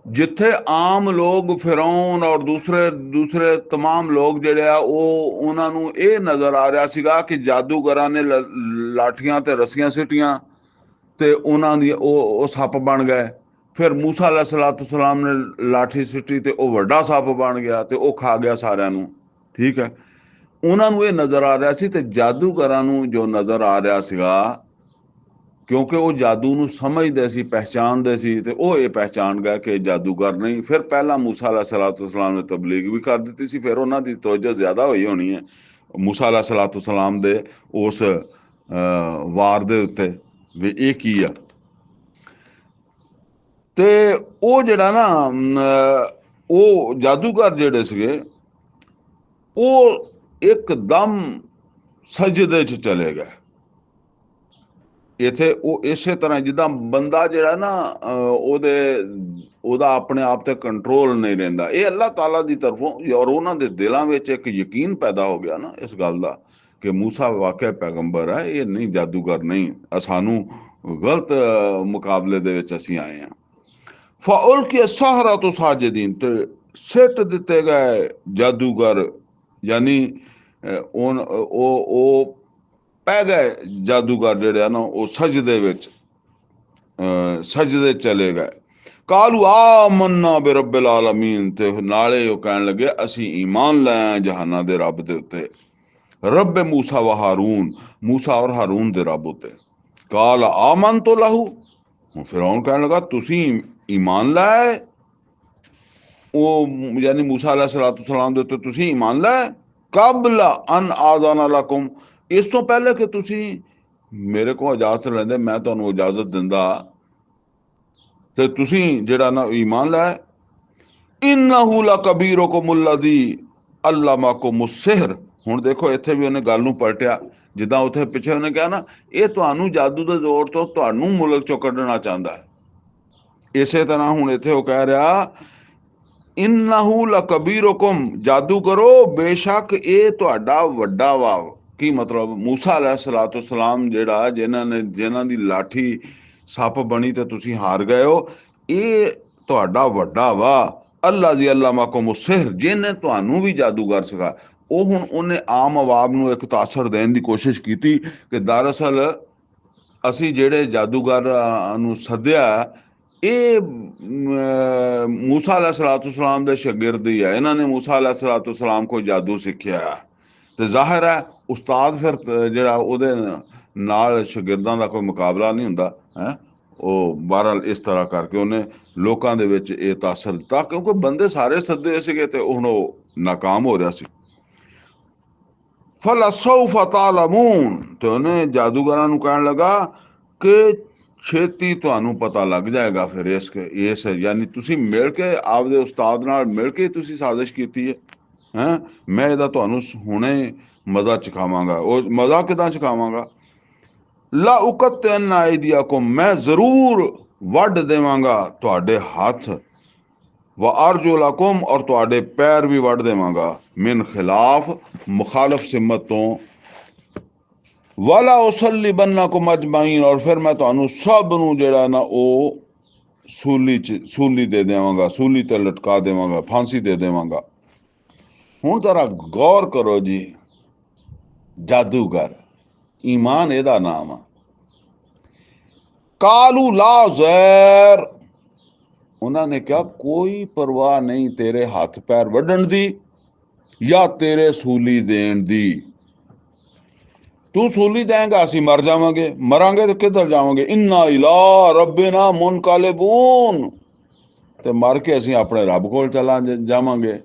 Speaker 1: ਜਿੱਥੇ ਆਮ ਲੋਕ ਫਿਰੌਨ ਔਰ ਦੂਸਰੇ ਤਮਾਮ ਲੋਕ ਜਿਹੜੇ ਆ, ਉਹ ਉਹਨਾਂ ਨੂੰ ਇਹ ਨਜ਼ਰ ਆ ਰਿਹਾ ਸੀਗਾ ਕਿ ਜਾਦੂਗਰਾਂ ਨੇ ਲਾਠੀਆਂ ਤੇ ਰੱਸੀਆਂ ਸਿੱਟੀਆਂ ਤੇ ਉਹਨਾਂ ਦੀ ਉਹ ਸੱਪ ਬਣ ਗਏ। ਫਿਰ ਮੂਸਾ ਅਲੈਹਿਸਸਲਾਮ ਨੇ ਲਾਠੀ ਸਿੱਟੀ ਤੇ ਉਹ ਵੱਡਾ ਸੱਪ ਬਣ ਗਿਆ ਤੇ ਉਹ ਖਾ ਗਿਆ ਸਾਰਿਆਂ ਨੂੰ। ਠੀਕ ਹੈ, ਉਹਨਾਂ ਨੂੰ ਇਹ ਨਜ਼ਰ ਆ ਰਿਹਾ ਸੀ, ਤੇ ਜਾਦੂਗਰਾਂ ਨੂੰ ਜੋ ਨਜ਼ਰ ਆ ਰਿਹਾ ਸੀਗਾ, ਕਿਉਂਕਿ ਉਹ ਜਾਦੂ ਨੂੰ ਸਮਝਦੇ ਸੀ, ਪਹਿਚਾਣਦੇ ਸੀ, ਤੇ ਉਹ ਇਹ ਪਹਿਚਾਣ ਗਏ ਕਿ ਜਾਦੂਗਰ ਨਹੀਂ। ਫਿਰ ਪਹਿਲਾਂ ਮੂਸਾ ਅਲੈਹਿਸਸਲਾਮ ਨੇ ਤਬਲੀਗ ਵੀ ਕਰ ਦਿੱਤੀ ਸੀ, ਫਿਰ ਉਹਨਾਂ ਦੀ ਤਵੱਜੋ ਜ਼ਿਆਦਾ ਹੋਈ ਹੋਣੀ ਹੈ ਮੂਸਾ ਅਲੈਹਿਸਸਲਾਮ ਦੇ ਉਸ ਵਾਰ ਦੇ ਉੱਤੇ ਵੀ ਇਹ ਕੀ ਆ। ਤੇ ਉਹ ਜਿਹੜਾ ਨਾ ਉਹ ਜਾਦੂਗਰ ਜਿਹੜੇ ਸੀਗੇ, ਉਹ ਇੱਕਦਮ ਸਜਦੇ 'ਚ ਚਲੇ ਗਏ। ਇੱਥੇ ਉਹ ਇਸੇ ਤਰ੍ਹਾਂ ਜਿੱਦਾਂ ਬੰਦਾ ਜਿਹੜਾ ਨਾ ਉਹਦਾ ਆਪਣੇ ਆਪ ਤੇ ਕੰਟਰੋਲ ਨਹੀਂ ਰਹਿੰਦਾ, ਇਹ ਅੱਲਾਹ ਤਾਲਾ ਦੀ ਤਰਫੋਂ ਔਰ ਉਹਨਾਂ ਦੇ ਦਿਲਾਂ ਵਿੱਚ ਇੱਕ ਯਕੀਨ ਪੈਦਾ ਹੋ ਗਿਆ ਨਾ ਇਸ ਗੱਲ ਦਾ ਕਿ ਮੂਸਾ ਵਾਕਿਆ ਪੈਗੰਬਰ ਹੈ, ਇਹ ਨਹੀਂ ਜਾਦੂਗਰ ਨਹੀਂ, ਸਾਨੂੰ ਗਲਤ ਮੁਕਾਬਲੇ ਦੇ ਵਿੱਚ ਅਸੀਂ ਆਏ ਹਾਂ। ਫਉਲਕਿਯ ਸਹਰਤੁ ਸਾਜਿਦੀਨ, ਤੇ ਸਿੱਟ ਦਿੱਤੇ ਗਏ ਜਾਦੂਗਰ, ਯਾਨੀ ਉਹ ਪੈ ਗਏ ਜਾਦੂਗਰ ਜਿਹੜੇ ਆ ਨਾ ਉਹ ਸਜਦੇ ਵਿੱਚ ਸਜਦੇ ਚਲੇ ਗਏ। ਕਾਲੂ ਆਮੰਨਾ ਬਿਰੱਬਿਲ ਆਲਮੀਨ, ਤੇ ਨਾਲੇ ਉਹ ਕਹਿਣ ਲੱਗੇ ਅਸੀਂ ਈਮਾਨ ਲੈ ਆਏ ਜਹਾਨਾਂ ਦੇ ਰੱਬ ਦੇ ਉੱਤੇ, ਰੱਬ ਮੂਸਾ व ਹਾरून, ਮੂਸਾ ਔਰ ਹਾरून ਦੇ ਰੱਬ ਉੱਤੇ। ਕਾਲ ਆਮਨ ਤੋਂ ਲਹੂ, ਹੁਣ ਫਿਰੌਨ ਕਹਿਣ ਲੱਗਾ ਤੁਸੀਂ ਈਮਾਨ ਲਾਏ, ਉਹ ਯਾਨੀ ਮੂਸਾ अलैहिस्सलाम ਦੇ ਉੱਤੇ ਤੁਸੀਂ ਈਮਾਨ ਲਾਏ। ਕਬਲ ਅਨ ਆਜ਼ਾਨਾ ਲਕੁਮ, ਇਸ ਤੋਂ ਪਹਿਲੇ ਕਿ ਤੁਸੀਂ ਮੇਰੇ ਕੋਲ ਇਜਾਜ਼ਤ ਲੈਂਦੇ, ਮੈਂ ਤੁਹਾਨੂੰ ਇਜਾਜ਼ਤ ਦਿੰਦਾ, ਤੇ ਤੁਸੀਂ ਜਿਹੜਾ ਨਾ ਈਮਾਨ ਲਾਇਆ। ਇਨਹੁ ਲਕਬੀਰੁਕੁਮ ਅੱਲਜ਼ੀ ਅੱਲਮकुम السحر, ਹੁਣ ਦੇਖੋ ਇੱਥੇ ਵੀ ਉਹਨੇ ਗੱਲ ਨੂੰ ਪਲਟਿਆ, ਜਿੱਦਾਂ ਉੱਥੇ ਪਿੱਛੇ ਉਹਨੇ ਕਿਹਾ ਨਾ ਇਹ ਤੁਹਾਨੂੰ ਜਾਦੂ ਦੇ ਜ਼ੋਰ ਤੋਂ ਤੁਹਾਨੂੰ ਮੁਲਕ ਚੋਂ ਕੱਢਣਾ ਚਾਹੁੰਦਾ ਹੈ, ਇਸੇ ਤਰ੍ਹਾਂ ਹੁਣ ਇੱਥੇ ਉਹ ਕਹਿ ਰਿਹਾ ਇਨਹੁ ਲਕਬੀਰੁਕੁਮ, ਜਾਦੂ ਕਰੋ ਬੇਸ਼ੱਕ ਇਹ ਤੁਹਾਡਾ ਵੱਡਾ ਵਾ। ਕੀ ਮਤਲਬ? ਮੂਸਾ अलैहिस्सलाम ਜਿਹੜਾ ਜਿਨ੍ਹਾਂ ਦੀ ਲਾਠੀ ਸੱਪ ਬਣੀ ਤੇ ਤੁਸੀਂ ਹਾਰ ਗਏ ਹੋ, ਇਹ ਤੁਹਾਡਾ ਵੱਡਾ ਵਾ। ਅੱਲਾਜ਼ੀ ਅੱਲਮकुम السحر, ਜਿਹਨੇ ਤੁਹਾਨੂੰ ਵੀ ਜਾਦੂਗਰ ਸਿਖਾਇਆ। ਉਹ ਹੁਣ ਉਹਨੇ ਆਮ ਆਵਾਮ ਨੂੰ ਇੱਕ ਤਾਸਰ ਦੇਣ ਦੀ ਕੋਸ਼ਿਸ਼ ਕੀਤੀ ਕਿ ਦਰਅਸਲ ਅਸੀਂ ਜਿਹੜੇ ਜਾਦੂਗਰ ਨੂੰ ਸੱਦਿਆ ਇਹ ਮੂਸਾ अलैहिस्सलाम ਦੇ ਸ਼ਾਗਿਰਦ ਹੀ ਹੈ, ਇਹਨਾਂ ਨੇ ਮੂਸਾ अलैहिस्सलाम ਕੋਲ ਜਾਦੂ ਸਿੱਖਿਆ। ਤੇ ਜ਼ਾਹਿਰ ਹੈ ਉਸਤਾਦ ਫਿਰ ਜਿਹੜਾ ਉਹਦੇ ਨਾਲ ਸ਼ਾਗਿਰਦਾਂ ਦਾ ਕੋਈ ਮੁਕਾਬਲਾ ਨਹੀਂ ਹੁੰਦਾ ਹੈ। ਉਹ ਬਹਰਹਾਲ ਇਸ ਤਰ੍ਹਾਂ ਕਰਕੇ ਉਹਨੇ ਲੋਕਾਂ ਦੇ ਵਿੱਚ ਇਹ ਤਾਸਰ ਦਿੱਤਾ, ਕਿਉਂਕਿ ਬੰਦੇ ਸਾਰੇ ਸੱਦੇ ਸੀਗੇ ਤੇ ਹੁਣ ਉਹ ਨਾਕਾਮ ਹੋ ਰਿਹਾ ਸੀ। ਫਲਸੌਫ ਤਾਲਮੂਨ, ਤੇ ਉਹਨੇ ਜਾਦੂਗਰਾਂ ਨੂੰ ਕਹਿਣ ਲੱਗਾ ਕਿ ਛੇਤੀ ਤੁਹਾਨੂੰ ਪਤਾ ਲੱਗ ਜਾਏਗਾ ਫਿਰ ਇਸ ਯਾਨੀ ਤੁਸੀਂ ਮਿਲ ਕੇ ਆਪਦੇ ਉਸਤਾਦ ਨਾਲ ਮਿਲ ਕੇ ਤੁਸੀਂ ਸਾਜ਼ਿਸ਼ ਕੀਤੀ ਹੈ, ਮੈਂ ਇਹਦਾ ਤੁਹਾਨੂੰ ਹੁਣੇ ਮਜ਼ਾ ਚਖਾਵਾਂਗਾ। ਉਹ ਮਜ਼ਾ ਕਿੱਦਾਂ ਚਖਾਵਾਂਗਾ? ਲਾ ਉਕਤਿਨ ਆਇਦੀਅਕੁਮ, ਮੈਂ ਜ਼ਰੂਰ ਵੱਢ ਦੇਵਾਂਗਾ ਤੁਹਾਡੇ ਹੱਥ, व अर्जुलकुम, और ਤੁਹਾਡੇ ਪੈਰ ਵੀ ਵੱਢ ਦੇਵਾਂਗਾ, ਮਿਨ ਖਿਲਾਫ, ਮੁਖਾਲਫ ਸਿਮਤ ਤੋਂ, ਵਾਲਾ ਉਸੱਲਿਬੰਨकुम ਅਜਮਾਈਨ, ਔਰ ਫਿਰ ਮੈਂ ਤੁਹਾਨੂੰ ਸਭ ਨੂੰ ਜਿਹੜਾ ਨਾ ਉਹ ਸੂਲੀ ਦੇ ਦੇਵਾਂਗਾ, ਸੂਲੀ ਤੇ ਲਟਕਾ ਦੇਵਾਂਗਾ, ਫਾਂਸੀ ਦੇ ਦੇਵਾਂਗਾ। ਹੁਣ ਜ਼ਰਾ ਗੌਰ ਕਰੋ ਜੀ, ਜਾਦੂਗਰ, ਈਮਾਨ ਇਹਦਾ ਨਾਮ ਆ। ਕਾਲੂ ਲਾ ਜ਼ੈਰ, ਉਹਨਾਂ ਨੇ ਕਿਹਾ ਕੋਈ ਪਰਵਾਹ ਨਹੀਂ ਤੇਰੇ ਹੱਥ ਪੈਰ ਵੱਢਣ ਦੀ ਜਾਂ ਤੇਰੇ ਸੂਲੀ ਦੇਣ ਦੀ, ਤੂੰ ਸੂਲੀ ਦੇਂਗਾ ਅਸੀਂ ਮਰ ਜਾਵਾਂਗੇ, ਮਰਾਂਗੇ ਤੇ ਕਿੱਧਰ ਜਾਵਾਂਗੇ? ਇੰਨਾ ਇਲਾ ਰੱਬਿਨਾ ਮੁਨਕਲਿਬੂਨ, ਤੇ ਮਰ ਕੇ ਅਸੀਂ ਆਪਣੇ ਰੱਬ ਕੋਲ ਚਲਾ ਜਾਵਾਂਗੇ।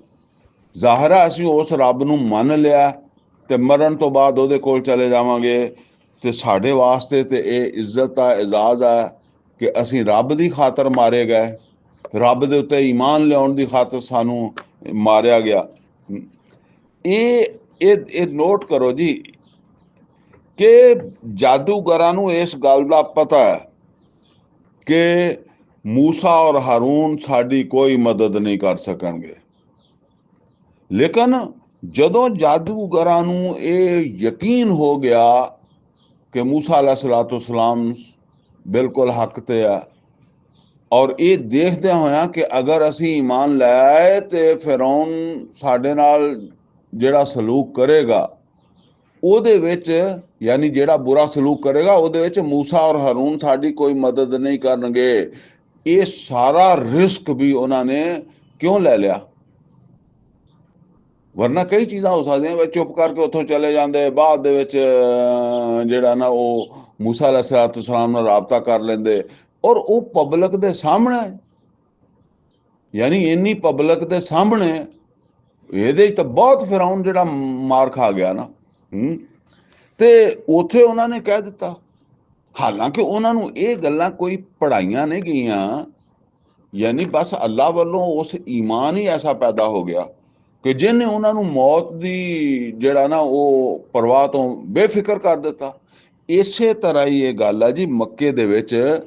Speaker 1: ਜ਼ਾਹਿਰ ਹੈ ਅਸੀਂ ਉਸ ਰੱਬ ਨੂੰ ਮੰਨ ਲਿਆ ਤੇ ਮਰਨ ਤੋਂ ਬਾਅਦ ਉਹਦੇ ਕੋਲ ਚਲੇ ਜਾਵਾਂਗੇ, ਤੇ ਸਾਡੇ ਵਾਸਤੇ ਤੇ ਇਹ ਇੱਜ਼ਤ ਆ, ਇਜ਼ਾਜ਼ ਆ ਕਿ ਅਸੀਂ ਰੱਬ ਦੀ ਖਾਤਰ ਮਾਰੇ ਗਏ, ਰੱਬ ਦੇ ਉੱਤੇ ਈਮਾਨ ਲਿਆਉਣ ਦੀ ਖਾਤਰ ਸਾਨੂੰ ਮਾਰਿਆ ਗਿਆ। ਇਹ ਨੋਟ ਕਰੋ ਜੀ ਕਿ ਜਾਦੂਗਰਾਂ ਨੂੰ ਇਸ ਗੱਲ ਦਾ ਪਤਾ ਹੈ ਕਿ ਮੂਸਾ ਔਰ ਹਾरून ਸਾਡੀ ਕੋਈ ਮਦਦ ਨਹੀਂ ਕਰ ਸਕਣਗੇ, ਲੇਕਿਨ ਜਦੋਂ ਜਾਦੂਗਰਾਂ ਨੂੰ ਇਹ ਯਕੀਨ ਹੋ ਗਿਆ ਕਿ ਮੂਸਾ अलैहिस्सलाम ਬਿਲਕੁਲ ਹੱਕ ਤੇ ਆ, ਔਰ ਇਹ ਦੇਖਦੇ ਹੋਇਆ ਕਿ ਅਗਰ ਅਸੀਂ ਈਮਾਨ ਲੈ ਆਏ ਤੇ ਫਿਰੌਨ ਸਾਡੇ ਨਾਲ ਜਿਹੜਾ ਸਲੂਕ ਕਰੇਗਾ ਉਹਦੇ ਵਿੱਚ, ਯਾਨੀ ਜਿਹੜਾ ਬੁਰਾ ਸਲੂਕ ਕਰੇਗਾ ਉਹਦੇ ਵਿੱਚ ਮੂਸਾ ਔਰ ਹਾरून ਸਾਡੀ ਕੋਈ ਮਦਦ ਨਹੀਂ ਕਰਨਗੇ। ਇਹ ਸਾਰਾ ਰਿਸਕ ਵੀ ਉਹਨਾਂ ਨੇ ਕਿਉਂ ਲੈ ਲਿਆ? ਵਰਨਾ ਕਈ ਚੀਜ਼ਾਂ ਹੋ ਸਕਦੀਆਂ ਵੀ ਚੁੱਪ ਕਰਕੇ ਉੱਥੋਂ ਚਲੇ ਜਾਂਦੇ, ਬਾਅਦ ਦੇ ਵਿੱਚ ਜਿਹੜਾ ਨਾ ਉਹ ਮੂਸਾ अलैहिस्सलाम ਨਾਲ ਰਾਬਤਾ ਕਰ ਲੈਂਦੇ, ਔਰ ਉਹ ਪਬਲਿਕ ਦੇ ਸਾਹਮਣੇ, ਯਾਨੀ ਇੰਨੀ ਪਬਲਿਕ ਦੇ ਸਾਹਮਣੇ, ਇਹਦੇ ਤਾਂ ਬਹੁਤ ਫਿਰੌਨ ਜਿਹੜਾ ਮਾਰ ਖਾ ਗਿਆ ਨਾ। ਤੇ ਉੱਥੇ ਉਹਨਾਂ ਨੇ ਕਹਿ ਦਿੱਤਾ, ਹਾਲਾਂਕਿ ਉਹਨਾਂ ਨੂੰ ਇਹ ਗੱਲਾਂ ਕੋਈ ਪੜ੍ਹਾਈਆਂ ਨਹੀਂ ਗਈਆਂ, ਯਾਨੀ ਬਸ ਅੱਲਾ ਵੱਲੋਂ ਉਸ ਈਮਾਨ ਹੀ ਐਸਾ ਪੈਦਾ ਹੋ ਗਿਆ ਕਿ ਜਿਹਨੇ ਉਹਨਾਂ ਨੂੰ ਮੌਤ ਦੀ ਜਿਹੜਾ ਨਾ ਉਹ ਪਰਵਾਹ ਤੋਂ ਬੇਫਿਕਰ ਕਰ ਦਿੱਤਾ। ਇਸੇ ਤਰ੍ਹਾਂ ਹੀ ਇਹ ਗੱਲ ਹੈ ਜੀ, ਮੱਕੇ ਦੇ ਵਿੱਚ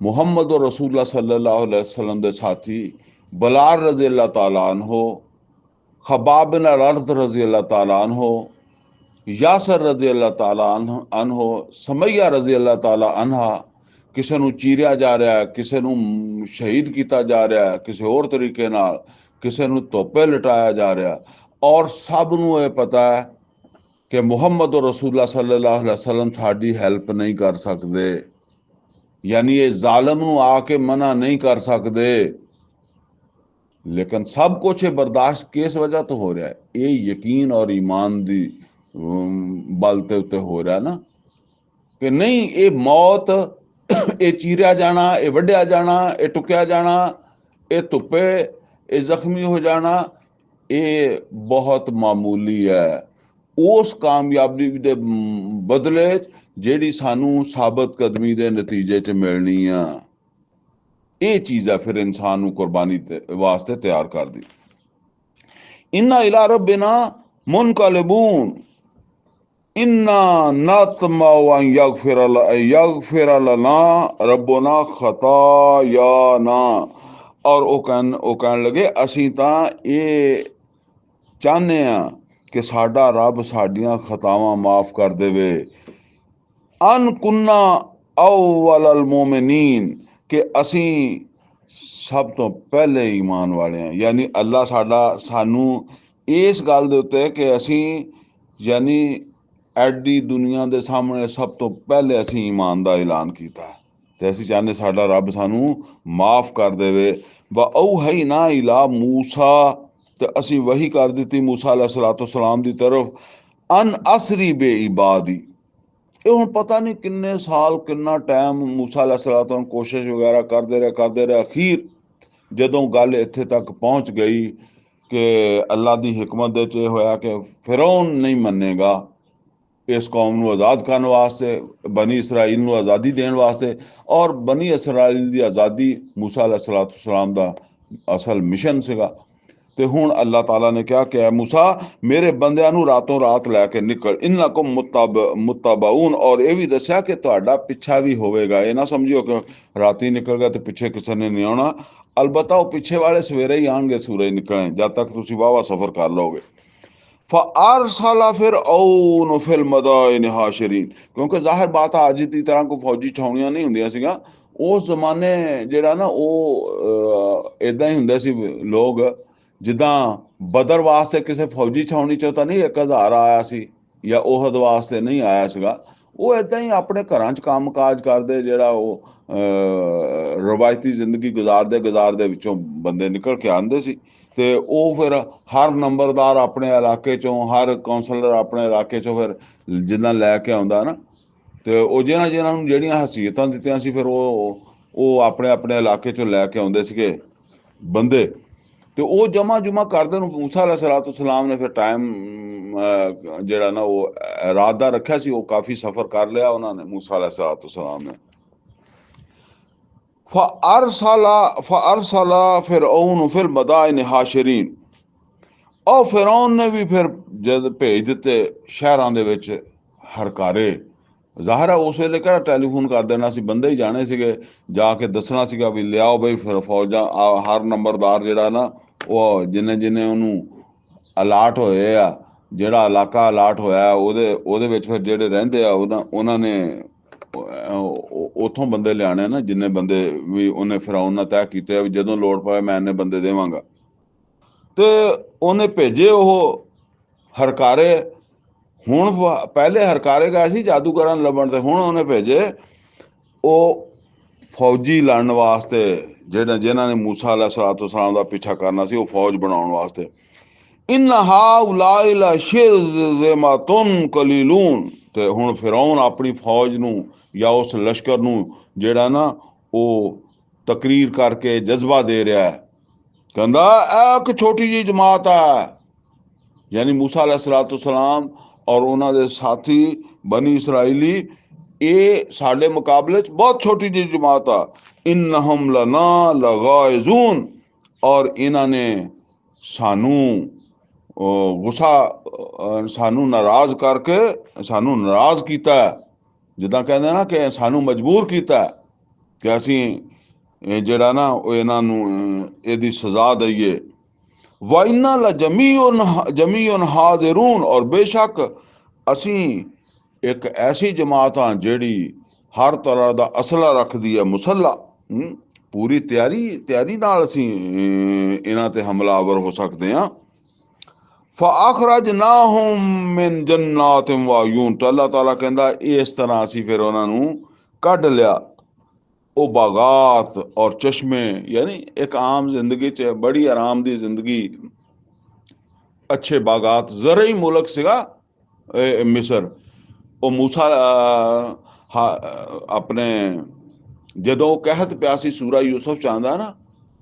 Speaker 1: ਮੁਹੰਮਦ ਰਸੂਲullah ਸੱਲੱਲਾਹੁ ਅਲੈਹਿ ਵਸੱਲਮ ਦੇ ਸਾਥੀ ਬਲਾਲ ਰਜ਼ੀ ਅੱਲਾਹ ਤਾਲਾ ਅਨਹੂ, ਖਬਾਬ ਬਿਨ ਅਲ-ਅਰਦ ਰਜ਼ੀ ਅੱਲਾਹ ਤਾਲਾ ਅਨਹੂ, ਯਾਸਰ ਰਜ਼ੀ ਅੱਲਾਹ ਤਾਲਾ ਅਨਹੂ, ਸਮਈਆ ਰਜ਼ੀ ਅੱਲਾਹ ਤਾਲਾ ਅਨਹਾ, ਕਿਸੇ ਨੂੰ ਚੀਰਿਆ ਜਾ ਰਿਹਾ ਹੈ, ਕਿਸੇ ਨੂੰ ਸ਼ਹੀਦ ਕੀਤਾ ਜਾ ਰਿਹਾ ਹੈ, ਕਿਸੇ ਹੋਰ ਤਰੀਕੇ ਨਾਲ ਕਿਸੇ ਨੂੰ ਧੋਪੇ ਲਟਾਇਆ ਜਾ ਰਿਹਾ, ਔਰ ਸਭ ਨੂੰ ਇਹ ਪਤਾ ਹੈ ਕਿ ਮੁਹੰਮਦ ਰਸੂਲullah ਸੱਲੱਲਾਹੁ ਅਲੈਹਿ ਵਸੱਲਮ ਸਾਡੀ ਹੈਲਪ ਨਹੀਂ ਕਰ ਸਕਦੇ, ਯਾਨੀ ਇਹ ਜ਼ਾਲਮ ਨੂੰ ਆ ਕੇ ਮਨਾ ਨਹੀਂ ਕਰ ਸਕਦੇ। ਲੇਕਿਨ ਸਭ ਕੁਛ ਇਹ ਬਰਦਾਸ਼ਤ ਕਿਸ ਵਜ੍ਹਾ ਤੋਂ ਹੋ ਰਿਹਾ ਹੈ? ਇਹ ਯਕੀਨ ਔਰ ਈਮਾਨ ਦੀ ਬਲ ਤੇ ਉੱਤੇ ਹੋ ਰਿਹਾ ਨਾ, ਕਿ ਨਹੀਂ ਇਹ ਮੌਤ, ਇਹ ਚੀਰਿਆ ਜਾਣਾ, ਇਹ ਵੱਢਿਆ ਜਾਣਾ, ਇਹ ਟੁਕਿਆ ਜਾਣਾ, ਇਹ ਧੁੱਪੇ ਇਹ ਜ਼ਖਮੀ ਹੋ ਜਾਣਾ, ਇਹ ਬਹੁਤ ਮਾਮੂਲੀ ਹੈ ਉਸ ਕਾਮਯਾਬੀ ਦੇ ਬਦਲੇ ਜਿਹੜੀ ਸਾਨੂੰ ਸਾਬਤ ਕਦਮੀ ਦੇ ਨਤੀਜੇ 'ਚ ਮਿਲਣੀ ਆ। ਇਹ ਚੀਜ਼ ਹੈ ਫਿਰ ਇਨਸਾਨ ਨੂੰ ਕੁਰਬਾਨੀ ਵਾਸਤੇ ਤਿਆਰ ਕਰਦੀ। ਇन्ना इला रब्बिना मुनक़लिबून इन्ना नतमउ अन यग़फ़िर लना रब्बुना ख़तायाना। और वो कहन लगे असीं तां ये चाहते हैं कि साडा रब साडियां खतावां माफ़ कर देवे। अन कुन्ना अव्वलल मोमिनीन, कि असीं सब तो पहले ईमान वाले हैं, यानी अल्लाह साडा सानू इस गल दे उत्ते कि असीं यानी एडी दुनिया दे सामने सब तो पहले असीं ईमान दा ऐलान कीता ते असीं चाहते साडा रब सानू माफ़ कर देवे। व औहयना इला मूसा, ते असीं वही कर दित्ती मूसा अलैहिस्सलाम दी तरफ, अन असरी बे इबादी। ये हुण पता नहीं किन्ने साल किन्ना टाइम मूसा अलैहिस्सलाम कोशिश वगैरह करते रहे। अखीर जदों गल इत्थे तक पहुँच गई कि अल्लाह दी हिकमत दे च होया कि फिरौन नहीं मन्नेगा इस कौम नूं आज़ाद करन वास्ते, बनी इसराइल नूं आज़ादी देण वास्ते। और बनी इसराइल दी आज़ादी मूसा अलैहिस्सलाम दा असल मिशन सीगा। ते हुण अल्लाह ताला ने कहा कि मूसा मेरे बंदियां नूं रातों रात लैके निकल, इन्नकुम मुत्तबऊन। और ये भी दस्या कि तुहाडा पिछा भी होवेगा, ये ना समझियो कि राती निकल गया तो पिछे किसी ने नहीं आना। अलबत्ता वो पिछे वाले सवेरे ही आएंगे सूरज निकलने, जब तक तुसीं वाहवा सफ़र कर लोगे। फ़अरसला फ़िरऔन फ़िल मदाइनि हाशिरीन, क्योंकि जाहिर बात है अज की तरह कोई फौजी छाउणियां नहीं हुंदियां सीगां। उस जमाने जिहड़ा ना वो इदां ही हुंदे सी लोग, जिद्दां बदर वास्ते किसी फौजी छाउणी चों तां नहीं 1000 आया सी या ओहद वास्ते नहीं आया सीगा। वो इदां ही अपने घरां च काम काज करदे, जिहड़ा वो रवायती जिंदगी गुजारदे विचों बंदे निकल के आंदे सी। ते ਉਹ फिर हर नंबरदार अपने इलाके चों, हर कौंसलर अपने इलाके चों फिर जिन्ना लैके आउंदा ना, ते ਉਹ जिन्हां ਨੂੰ ਜਿਹੜੀਆਂ ਹਸੀਅਤਾਂ ਦਿੱਤੀਆਂ ਸੀ ਫਿਰ ਉਹ ਆਪਣੇ ਆਪਣੇ ਇਲਾਕੇ ਚੋਂ ਲੈ ਕੇ ਆਉਂਦੇ ਸੀਗੇ ਬੰਦੇ। ਤੇ ਉਹ ਜਮਾ ਜੁਮਾ ਕਰਦੇ ਨੂੰ ਮੂਸਾ अलैहिस्सलाम ਨੇ ਫਿਰ ਟਾਈਮ ਜਿਹੜਾ ਨਾ ਉਹ ਰਾਤ ਦਾ ਰੱਖਿਆ ਸੀ। ਉਹ ਕਾਫੀ ਸਫ਼ਰ ਕਰ ਲਿਆ ਉਹਨਾਂ ਨੇ, ਮੂਸਾ अलैहिस्सलाम ने। फ़अरसला फ़िरऔन फ़िल मदाइनि हाशिरीन। और फिरौन ने भी फिर जद भेज दिते शहरां दे विच हरकारे। ज़ाहिर है उस वेले किहड़ा टैलीफोन कर देना सी, बंदे ही जाने सीगे, जाके दसना सीगा भी लियाओ बई फिर फौजां। हर नंबरदार जिहड़ा ना वो जिन्ने जिन्ने उहनूं अलाट होए आ, जिहड़ा इलाका अलाट होया ਉਹਦੇ ਵਿੱਚ ਫਿਰ ਜਿਹੜੇ ਰਹਿੰਦੇ ਆ ਉਹਨਾਂ ਨੇ ਉੱਥੋਂ ਬੰਦੇ ਲਿਆਣੇ ਨਾ, ਜਿੰਨੇ ਬੰਦੇ ਵੀ ਉਹਨੇ ਫਿਰੌਨ ਨਾਲ ਤੈਅ ਕੀਤੇ ਵੀ ਜਦੋਂ ਲੋੜ ਪਵੇ ਮੈਂ ਇੰਨੇ ਬੰਦੇ ਦੇਵਾਂਗਾ। ਤੇ ਉਹਨੇ ਭੇਜੇ ਉਹ ਹਰਕਾਰੇ। ਹੁਣ ਪਹਿਲੇ ਹਰਕਾਰੇ ਗਏ ਸੀ ਜਾਦੂਗਰਾਂ ਲੱਭਣ, ਤੇ ਹੁਣ ਉਹਨੇ ਭੇਜੇ ਉਹ ਫੌਜੀ ਲੜਨ ਵਾਸਤੇ, ਜਿਨ੍ਹਾਂ ਨੇ ਮੂਸਾ अलैहिस्सलाम ਦਾ ਪਿੱਛਾ ਕਰਨਾ ਸੀ, ਉਹ ਫੌਜ ਬਣਾਉਣ ਵਾਸਤੇ। इन्न हाउलाइ लशिर्ज़िमतुन कलीलून। ਤੇ ਹੁਣ ਫਿਰੌਨ ਆਪਣੀ ਫੌਜ ਨੂੰ ਜਾਂ ਉਸ ਲਸ਼ਕਰ ਨੂੰ ਜਿਹੜਾ ਨਾ ਉਹ ਤਕਰੀਰ ਕਰਕੇ ਜਜ਼ਬਾ ਦੇ ਰਿਹਾ ਹੈ, ਕਹਿੰਦਾ ਇਹ ਇੱਕ ਛੋਟੀ ਜਿਹੀ ਜਮਾਤ ਹੈ। ਯਾਨੀ ਮੂਸਾ अलैहिस्सलाम ਔਰ ਉਹਨਾਂ ਦੇ ਸਾਥੀ ਬਨੀ ਇਸਰਾਈਲੀ, ਇਹ ਸਾਡੇ ਮੁਕਾਬਲੇ 'ਚ ਬਹੁਤ ਛੋਟੀ ਜਿਹੀ ਜਮਾਤ ਆ। इन्नहुम लना लगाइज़ून। और ਇਹਨਾਂ ਨੇ ਸਾਨੂੰ ਗੁੱਸਾ ਸਾਨੂੰ ਨਾਰਾਜ਼ ਕਰਕੇ ਸਾਨੂੰ ਨਾਰਾਜ਼ ਕੀਤਾ, ਜਿੱਦਾਂ ਕਹਿੰਦੇ ਨਾ ਕਿ ਸਾਨੂੰ ਮਜਬੂਰ ਕੀਤਾ ਕਿ ਅਸੀਂ ਜਿਹੜਾ ਨਾ ਉਹ ਇਹਨਾਂ ਨੂੰ ਇਹਦੀ ਸਜ਼ਾ ਦਈਏ। ਵਾਇਨਾ ਲਾ ਜਮੀਉਨ ਹਾਜ਼ਿरून, ਔਰ ਬੇਸ਼ੱਕ ਅਸੀਂ ਇੱਕ ਐਸੀ ਜਮਾਤ ਹਾਂ ਜਿਹੜੀ ਹਰ ਤਰ੍ਹਾਂ ਦਾ ਅਸਲਾ ਰੱਖਦੀ ਹੈ, ਮੁਸੱਲਾ। ਪੂਰੀ ਤਿਆਰੀ ਨਾਲ ਅਸੀਂ ਇਹਨਾਂ ਤੇ ਹਮਲਾਵਰ ਹੋ ਸਕਦੇ ਹਾਂ। فَأَخْرَجْنَاهُمْ مِنْ جَنَّاتٍ وَعُيُونٍ, ਤਾਂ ਅੱਲਾਹ ਤਾਲਾ ਕਹਿੰਦਾ ਇਸ ਤਰ੍ਹਾਂ ਅਸੀਂ ਫਿਰ ਉਹਨਾਂ ਨੂੰ ਕੱਢ ਲਿਆ ਉਹ ਬਾਗਾਤ ਔਰ ਚਸ਼ਮੇ, ਯਾਨੀ ਇੱਕ ਆਮ ਜ਼ਿੰਦਗੀ 'ਚ ਬੜੀ ਆਰਾਮ ਦੀ ਜ਼ਿੰਦਗੀ, ਅੱਛੇ ਬਾਗਾਤ, ਜ਼ਰਈ ਮੁਲਕ ਸੀਗਾ ਮਿਸਰ। ਉਹ ਮੂਸਾ ਆਪਣੇ ਜਦੋਂ ਕਹਿਤ ਪਿਆ ਸੀ ਸੂਰਾ ਯੂਸਫ ਚ ਆਉਂਦਾ ਨਾ,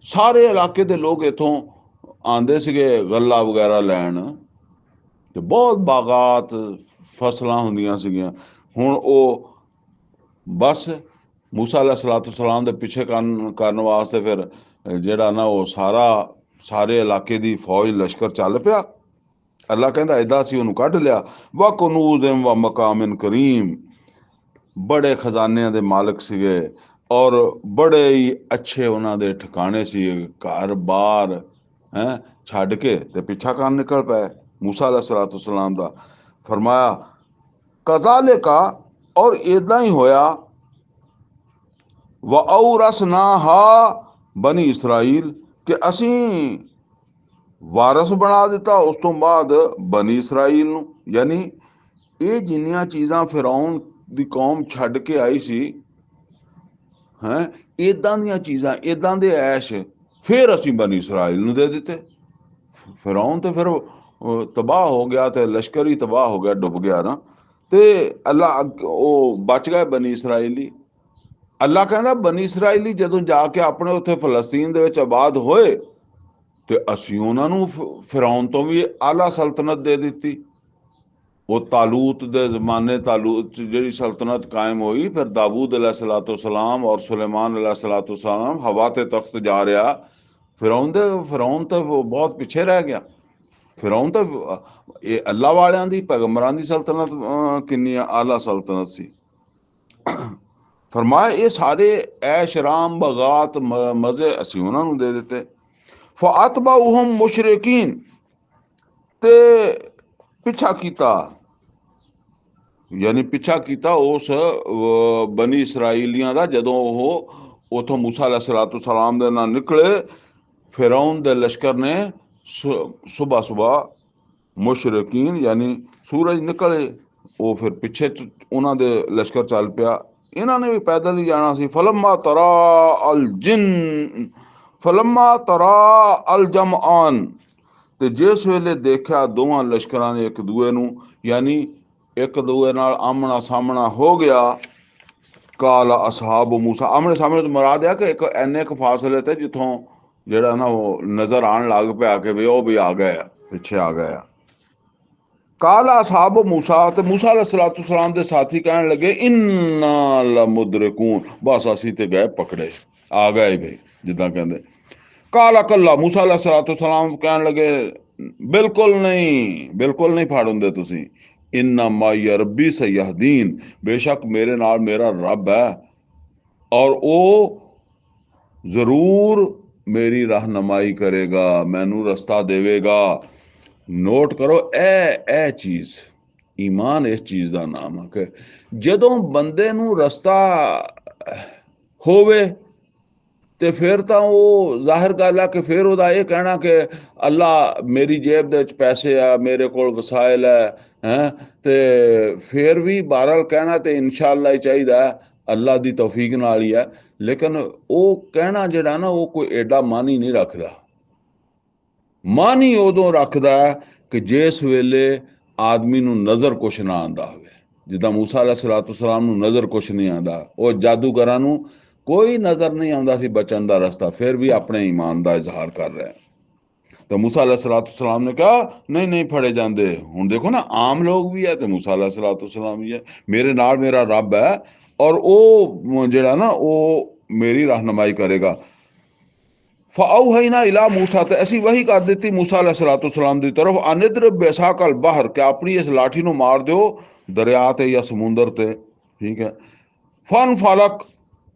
Speaker 1: ਸਾਰੇ ਇਲਾਕੇ ਦੇ ਲੋਕ ਇੱਥੋਂ ਆਉਂਦੇ ਸੀਗੇ ਗੱਲਾ ਵਗੈਰਾ ਲੈਣ, ਤੇ ਬਹੁਤ ਬਾਗਾਤ ਫਸਲਾਂ ਹੁੰਦੀਆਂ ਸੀਗੀਆਂ। ਹੁਣ ਉਹ ਬਸ ਮੂਸਾ ਅਲੈਹਿਸਸਲਾਤੁ ਵਸਸਲਾਮ ਦੇ ਪਿੱਛੇ ਕਰਨ ਵਾਸਤੇ ਫਿਰ ਜਿਹੜਾ ਨਾ ਉਹ ਸਾਰੇ ਇਲਾਕੇ ਦੀ ਫੌਜ ਲਸ਼ਕਰ ਚੱਲ ਪਿਆ। ਅੱਲਾ ਕਹਿੰਦਾ ਏਦਾਂ ਅਸੀਂ ਉਹਨੂੰ ਕੱਢ ਲਿਆ। ਵਾ ਕੁਨੂਜ਼ਿਨ ਵਾ ਮਕਾਮਿਨ ਕਰੀਮ, ਬੜੇ ਖਜ਼ਾਨਿਆਂ ਦੇ ਮਾਲਕ ਸੀਗੇ ਔਰ ਬੜੇ ਹੀ ਅੱਛੇ ਉਹਨਾਂ ਦੇ ਠਿਕਾਣੇ ਸੀ। ਘਰ ਬਾਰ ਛੱਡ ਕੇ ਤੇ ਪਿੱਛਾ ਕਰਨ ਨਿਕਲ ਪਏ ਮੂਸਾ ਅਲੈਹਿਸਸਲਾਤੁ ਵਸਸਲਾਮ ਦਾ। ਫਰਮਾਇਆ ਕਜ਼ਾਲਿਕਾ, ਔਰ ਏਦਾਂ ਹੀ ਹੋਇਆ। व औरसनाहा बनी इसराइल, कि ਅਸੀਂ ਵਾਰਸ ਬਣਾ ਦਿੱਤਾ ਉਸ ਤੋਂ ਬਾਅਦ ਬਨੀ ਇਸਰਾਈਲ ਨੂੰ। ਯਾਨੀ ਇਹ ਜਿੰਨੀਆਂ ਚੀਜ਼ਾਂ ਫਿਰੌਨ ਦੀ ਕੌਮ ਛੱਡ ਕੇ ਆਈ ਸੀ, ਇਦਾਂ ਦੀਆਂ ਚੀਜ਼ਾਂ, ਇਦਾਂ ਦੇ ਐਸ਼ ਫਿਰ ਅਸੀਂ ਬਨੀ ਇਸਰਾਈਲ ਨੂੰ ਦੇ ਦਿੱਤੇ। ਫਿਰੌਨ ਤੇ ਫਿਰ ਤਬਾਹ ਹੋ ਗਿਆ ਤੇ ਲਸ਼ਕਰ ਹੀ ਤਬਾਹ ਹੋ ਗਿਆ, ਡੁੱਬ ਗਿਆ ਨਾ, ਤੇ ਅੱਲਾ ਉਹ ਬਚ ਗਏ ਬਨੀ ਇਸਰਾਈਲੀ। ਅੱਲਾ ਕਹਿੰਦਾ ਬਨੀ ਇਸਰਾਈਲੀ ਜਦੋਂ ਜਾ ਕੇ ਆਪਣੇ ਉੱਥੇ ਫਲਸਤੀਨ ਦੇ ਵਿੱਚ ਆਬਾਦ ਹੋਏ ਤੇ ਅਸੀਂ ਉਹਨਾਂ ਨੂੰ ਫਿਰੌਨ ਤੋਂ ਵੀ ਆਲਾ ਸਲਤਨਤ ਦੇ ਦਿੱਤੀ। ਉਹ ਤਾਲੂਤ ਦੇ ਜ਼ਮਾਨੇ, ਤਾਲੂਤ ਜਿਹੜੀ ਸਲਤਨਤ ਕਾਇਮ ਹੋਈ, ਫਿਰ ਦਾਊਦ अलैहिस्सलाम ਔਰ सुलेमान अलैहिस्सलाम ਹਵਾ ਤੇ ਤਖਤ ਜਾ ਰਿਹਾ। ਫਿਰੌਨ ਤਾਂ ਬਹੁਤ ਪਿੱਛੇ ਰਹਿ ਗਿਆ। ਫਿਰੌਨ ਤਾਂ ਇਹ ਅੱਲਾ ਵਾਲਿਆਂ ਦੀ, ਪੈਗੰਬਰਾਂ ਦੀ ਸਲਤਨਤ ਕਿੰਨੀ ਆਲਾ ਸਲਤਨਤ ਸੀ। ਫਰਮਾਇਆ ਇਹ ਸਾਰੇ ਐਸ਼ ਰਾਮ ਬਗਾਤ ਮਜ਼ੇ ਅਸੀਂ ਉਹਨਾਂ ਨੂੰ ਦੇ ਦਿੱਤੇ। ਫਅਤਬਊਹੁਮ ਮੁਸ਼ਰਿਕੀਨ, ਤੇ ਪਿੱਛਾ ਕੀਤਾ, ਯਾਨੀ ਪਿੱਛਾ ਕੀਤਾ ਉਸ ਬਨੀ ਇਸਰਾਈਲੀਆਂ ਦਾ। ਜਦੋਂ ਉਹ ਉਥੋਂ ਮੂਸਾ ਅਲੈਹਿਸਸਲਾਤੁ ਵਸਸਲਾਮ ਦੇ ਨਾਲ ਨਿਕਲੇ, ਫਿਰੌਨ ਦੇ ਲਸ਼ਕਰ ਨੇ ਸੁਬਹ ਮੁਸ਼ਰਿਕੀਨ, ਯਾਨੀ ਸੂਰਜ ਨਿਕਲੇ, ਉਹ ਫਿਰ ਪਿੱਛੇ ਉਹਨਾਂ ਦੇ ਲਸ਼ਕਰ ਚੱਲ ਪਿਆ। ਇਹਨਾਂ ਨੇ ਵੀ ਪੈਦਲ ਹੀ ਜਾਣਾ ਸੀ। ਫਲਮਾ ਤਰਾ ਅਲ ਜਮਆਨ, ਤੇ ਜਿਸ ਵੇਲੇ ਦੇਖਿਆ ਦੋਵਾਂ ਲਸ਼ਕਰਾਂ ਨੇ ਇੱਕ ਦੂਏ ਨੂੰ, ਯਾਨੀ ਇੱਕ ਦੂਏ ਨਾਲ ਆਮਣਾ ਸਾਹਮਣਾ ਹੋ ਗਿਆ। ਕਾਲ ਅਸਹਾਬ ਮੂਸਾ, ਆਮਣੇ ਸਾਹਮਣੇ ਤੋਂ ਮੁਰਾਦ ਆ ਕਿ ਇੱਕ ਇੰਨੇ ਕੁ ਫਾਸਲੇ ਤੇ ਜਿੱਥੋਂ ਜਿਹੜਾ ਨਾ ਉਹ ਨਜ਼ਰ ਆਉਣ ਲੱਗ ਪਿਆ ਕਿ ਵੀ ਉਹ ਵੀ ਆ ਗਏ ਆ, ਪਿੱਛੇ ਆ ਗਏ ਆ। ਕਾਲ ਅਸਹਾਬ ਮੂਸਾ, ਤੇ ਮੂਸਾ ਅਲੈਹਿਸਸਲਾਤੁ ਵਸਸਲਾਮ ਦੇ ਸਾਥੀ ਕਹਿਣ ਲੱਗੇ ਇੰਨਾ ਲਮੁਦਰਕੂਨ, ਬਸ ਅਸੀਂ ਤੇ ਗਏ ਪਕੜੇ, ਆ ਗਏ ਬਈ, ਜਿੱਦਾਂ ਕਹਿੰਦੇ। ਕਾਲਾ ਕੱਲਾ, ਮੂਸਾ ਅਲੈਹਿਸਸਲਾਤੁ ਵਸਸਲਾਮ ਕਹਿਣ ਲੱਗੇ ਬਿਲਕੁਲ ਨਹੀਂ ਫੜ ਹੁੰਦੇ ਤੁਸੀਂ। ਇੰਨਾ ਮਾਈ ਰੱਬੀ ਸਯਹਦੀਨ, ਬੇਸ਼ੱਕ ਮੇਰੇ ਨਾਲ ਮੇਰਾ ਰੱਬ ਹੈ ਔਰ ਉਹ ਜ਼ਰੂਰ ਮੇਰੀ ਰਹਿਨਮਾਈ ਕਰੇਗਾ, ਮੈਨੂੰ ਰਸਤਾ ਦੇਵੇਗਾ। ਨੋਟ ਕਰੋ ਇਹ ਚੀਜ਼, ਈਮਾਨ ਇਸ ਚੀਜ਼ ਦਾ ਨਾਮ ਹੈ ਕਿ ਜਦੋਂ ਬੰਦੇ ਨੂੰ ਰਸਤਾ ਹੋਵੇ ਤੇ ਫਿਰ ਤਾਂ ਉਹ ਜ਼ਾਹਿਰ ਗੱਲ ਆ ਕਿ ਫਿਰ ਉਹਦਾ ਇਹ ਕਹਿਣਾ ਕਿ ਅੱਲਾ ਮੇਰੀ ਜੇਬ ਦੇ ਵਿੱਚ ਪੈਸੇ ਆ, ਮੇਰੇ ਕੋਲ ਵਸਾਇਲ ਹੈ ਤੇ ਫਿਰ ਵੀ ਬਹਰਹਾਲ ਕਹਿਣਾ ਤੇ ਇਨਸ਼ਾ ਅੱਲਾ ਹੀ ਚਾਹੀਦਾ, ਅੱਲਾ ਦੀ ਤੌਫੀਕ ਨਾਲ ਹੀ ਹੈ। ਲੇਕਿਨ ਉਹ ਕਹਿਣਾ ਜਿਹੜਾ ਨਾ ਉਹ ਕੋਈ ਐਡਾ ਮਾਨੀ ਨਹੀਂ ਰੱਖਦਾ। ਮਾਨੀ ਉਦੋਂ ਰੱਖਦਾ ਕਿ ਜਿਸ ਵੇਲੇ ਆਦਮੀ ਨੂੰ ਨਜ਼ਰ ਕੁਛ ਨਾ ਆਉਂਦਾ ਹੋਵੇ। ਜਿੱਦਾਂ ਮੂਸਾ ਅਲੈਹਿਸਸਲਾਤੁ ਵਸਸਲਾਮ ਨੂੰ ਨਜ਼ਰ ਕੁਛ ਨਹੀਂ ਆਉਂਦਾ, ਉਹ ਜਾਦੂਗਰਾਂ ਨੂੰ ਕੋਈ ਨਜ਼ਰ ਨਹੀਂ ਆਉਂਦਾ ਸੀ ਬਚਣ ਦਾ ਰਸਤਾ, ਫਿਰ ਵੀ ਆਪਣੇ ਈਮਾਨ ਦਾ ਇਜ਼ਹਾਰ ਕਰ ਰਿਹਾ। ਤਾਂ ਮੂਸਾ ਅਲੈਹਿਸਸਲਾਤੁ ਵਸਸਲਾਮ ਨੇ ਕਿਹਾ ਨਹੀਂ ਫੜੇ ਜਾਂਦੇ। ਹੁਣ ਦੇਖੋ ਨਾ, ਆਮ ਲੋਕ ਵੀ ਹੈ ਤੇ ਮੂਸਾ ਅਲੈਹਿਸਸਲਾਤੁ ਵਸਸਲਾਮ ਵੀ ਹੈ। ਮੇਰੇ ਨਾਲ ਮੇਰਾ ਰੱਬ ਹੈ ਔਰ ਉਹ ਜਿਹੜਾ ਨਾ ਉਹ ਮੇਰੀ ਰਹਿਨਮਾਈ ਕਰੇਗਾ। फ़अौहैना इला मूसा, तो असी वही कर दी मूसा अलैहिस्सलाम की तरफ, अनिद्रिब बिअसाकल बहर, कि अपनी इस लाठी को मार दो दरिया ते या समुंदर ते। ठीक है। फन फालक,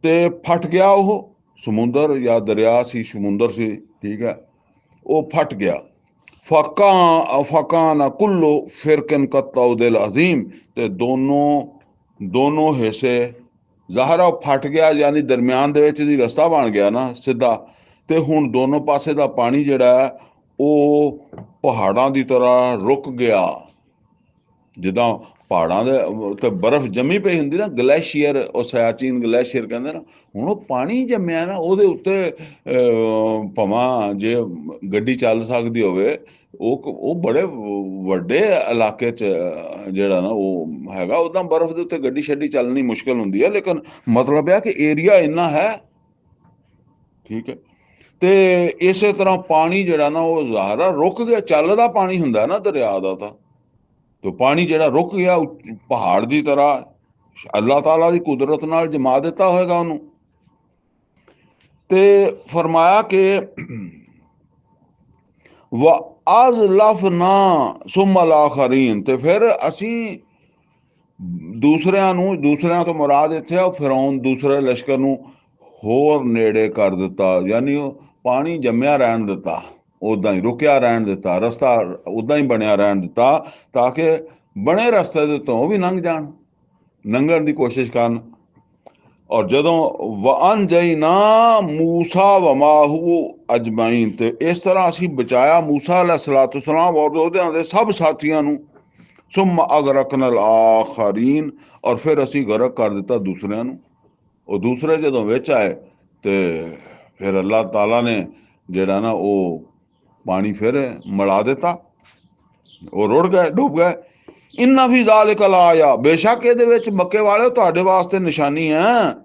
Speaker 1: ते फट गया वो समुंदर या दरिया सी समुंदर सी। ठीक है, वो फट गया। फ़कान कुल्लु फ़िरकिन कत्तौदिल अज़ीम, ते दोनों हिस्से ज़ाहरा फट गया, यानी दरम्यान दे विच दी रस्ता बन गया ना सीधा, ते हुण दोनों पासे दा पानी जिहड़ा है वो पहाड़ां दी तरह रुक गया। जिद्दां पहाड़ां दे उत्ते बर्फ जमी पई हुंदी ना, गलैशियर, ਉਹ ਸਿਆਚੀਨ ਗਲੇਸ਼ੀਅਰ ਕਹਿੰਦੇ ਨਾ, ਹੁਣ ਉਹ ਪਾਣੀ ਜੰਮਿਆ ਨਾ ਉਹਦੇ ਉੱਤੇ। ਭਾਵੇਂ ਜੇ ਗੱਡੀ ਚੱਲ ਸਕਦੀ ਹੋਵੇ, ਉਹ ਬੜੇ ਵੱਡੇ ਇਲਾਕੇ 'ਚ ਜਿਹੜਾ ਨਾ ਉਹ ਹੈਗਾ, ਉੱਦਾਂ ਬਰਫ਼ ਦੇ ਉੱਤੇ ਗੱਡੀ ਛੱਡੀ ਚੱਲਣੀ ਮੁਸ਼ਕਿਲ ਹੁੰਦੀ ਹੈ, ਲੇਕਿਨ ਮਤਲਬ ਇਹ ਕਿ ਏਰੀਆ ਇੰਨਾ ਹੈ। ਠੀਕ ਹੈ। ਤੇ ਇਸੇ ਤਰ੍ਹਾਂ ਪਾਣੀ ਜਿਹੜਾ ਨਾ ਉਹ ਜ਼ਾਹਰਾ ਰੁਕ ਗਿਆ। ਚੱਲਦਾ ਪਾਣੀ ਹੁੰਦਾ ਨਾ ਦਰਿਆ ਦਾ, ਤਾਂ ਪਾਣੀ ਜਿਹੜਾ ਰੁਕ ਗਿਆ ਪਹਾੜ ਦੀ ਤਰ੍ਹਾਂ, ਅੱਲਾਹ ਤਾਲਾ ਦੀ ਕੁਦਰਤ ਨਾਲ ਜਮਾ ਦਿੱਤਾ ਹੋਏਗਾ ਉਹਨੂੰ। ਤੇ ਫਰਮਾਇਆ ਕਿ ਵਅਜ਼ਲਫਨਾ ਸੁਮਲ ਆਖਰੀਨ, ਤੇ ਫਿਰ ਅਸੀਂ ਦੂਸਰਿਆਂ ਤੋਂ ਮੁਰਾਦ ਇੱਥੇ ਆ ਫਿਰੌਨ, ਦੂਸਰੇ ਲਸ਼ਕਰ ਨੂੰ ਹੋਰ ਨੇੜੇ ਕਰ ਦਿੱਤਾ, ਯਾਨੀ ਉਹ ਪਾਣੀ ਜੰਮਿਆ ਰਹਿਣ ਦਿੱਤਾ, ਉੱਦਾਂ ਹੀ ਰੁਕਿਆ ਰਹਿਣ ਦਿੱਤਾ, ਰਸਤਾ ਉੱਦਾਂ ਹੀ ਬਣਿਆ ਰਹਿਣ ਦਿੱਤਾ, ਤਾਂ ਕਿ ਬਣੇ ਰਸਤੇ ਦੇ ਉੱਤੋਂ ਉਹ ਵੀ ਲੰਘ ਜਾਣ, ਲੰਘਣ ਦੀ ਕੋਸ਼ਿਸ਼ ਕਰਨ। ਔਰ ਜਦੋਂ ਵਅਨਜੈਨਾ ਮੂਸਾ ਵਮਾਹੂ ਅਜਮਾਈਨ, ਤੇ ਇਸ ਤਰ੍ਹਾਂ ਅਸੀਂ ਬਚਾਇਆ ਮੂਸਾ अलैहिस्सलाम ਔਰ ਉਹਦਿਆਂ ਦੇ ਸਭ ਸਾਥੀਆਂ ਨੂੰ। ਸੁੰਮ ਅਗਰਕਨਲ ਆਖਰੀਨ, ਔਰ ਫਿਰ ਅਸੀਂ ਗਰਕ ਕਰ ਦਿੱਤਾ ਦੂਸਰਿਆਂ ਨੂੰ। ਉਹ ਦੂਸਰੇ ਜਦੋਂ ਵਿੱਚ ਆਏ ਤੇ ਫਿਰ ਅੱਲਾਹ ਤਾਲਾ ਨੇ ਜਿਹੜਾ ਨਾ ਉਹ ਪਾਣੀ ਫਿਰ ਮਿਲਾ ਦਿੱਤਾ, ਉਹ ਰੁੜ ਗਏ, ਡੁੱਬ ਗਏ। ਇੰਨਾ ਵੀ ਜ਼ਾਲਿਕਾ ਲਾਇਆ, ਬੇਸ਼ੱਕ ਇਹਦੇ ਵਿੱਚ ਮੱਕੇ ਵਾਲੇ ਤੁਹਾਡੇ ਵਾਸਤੇ ਨਿਸ਼ਾਨੀ ਹੈ।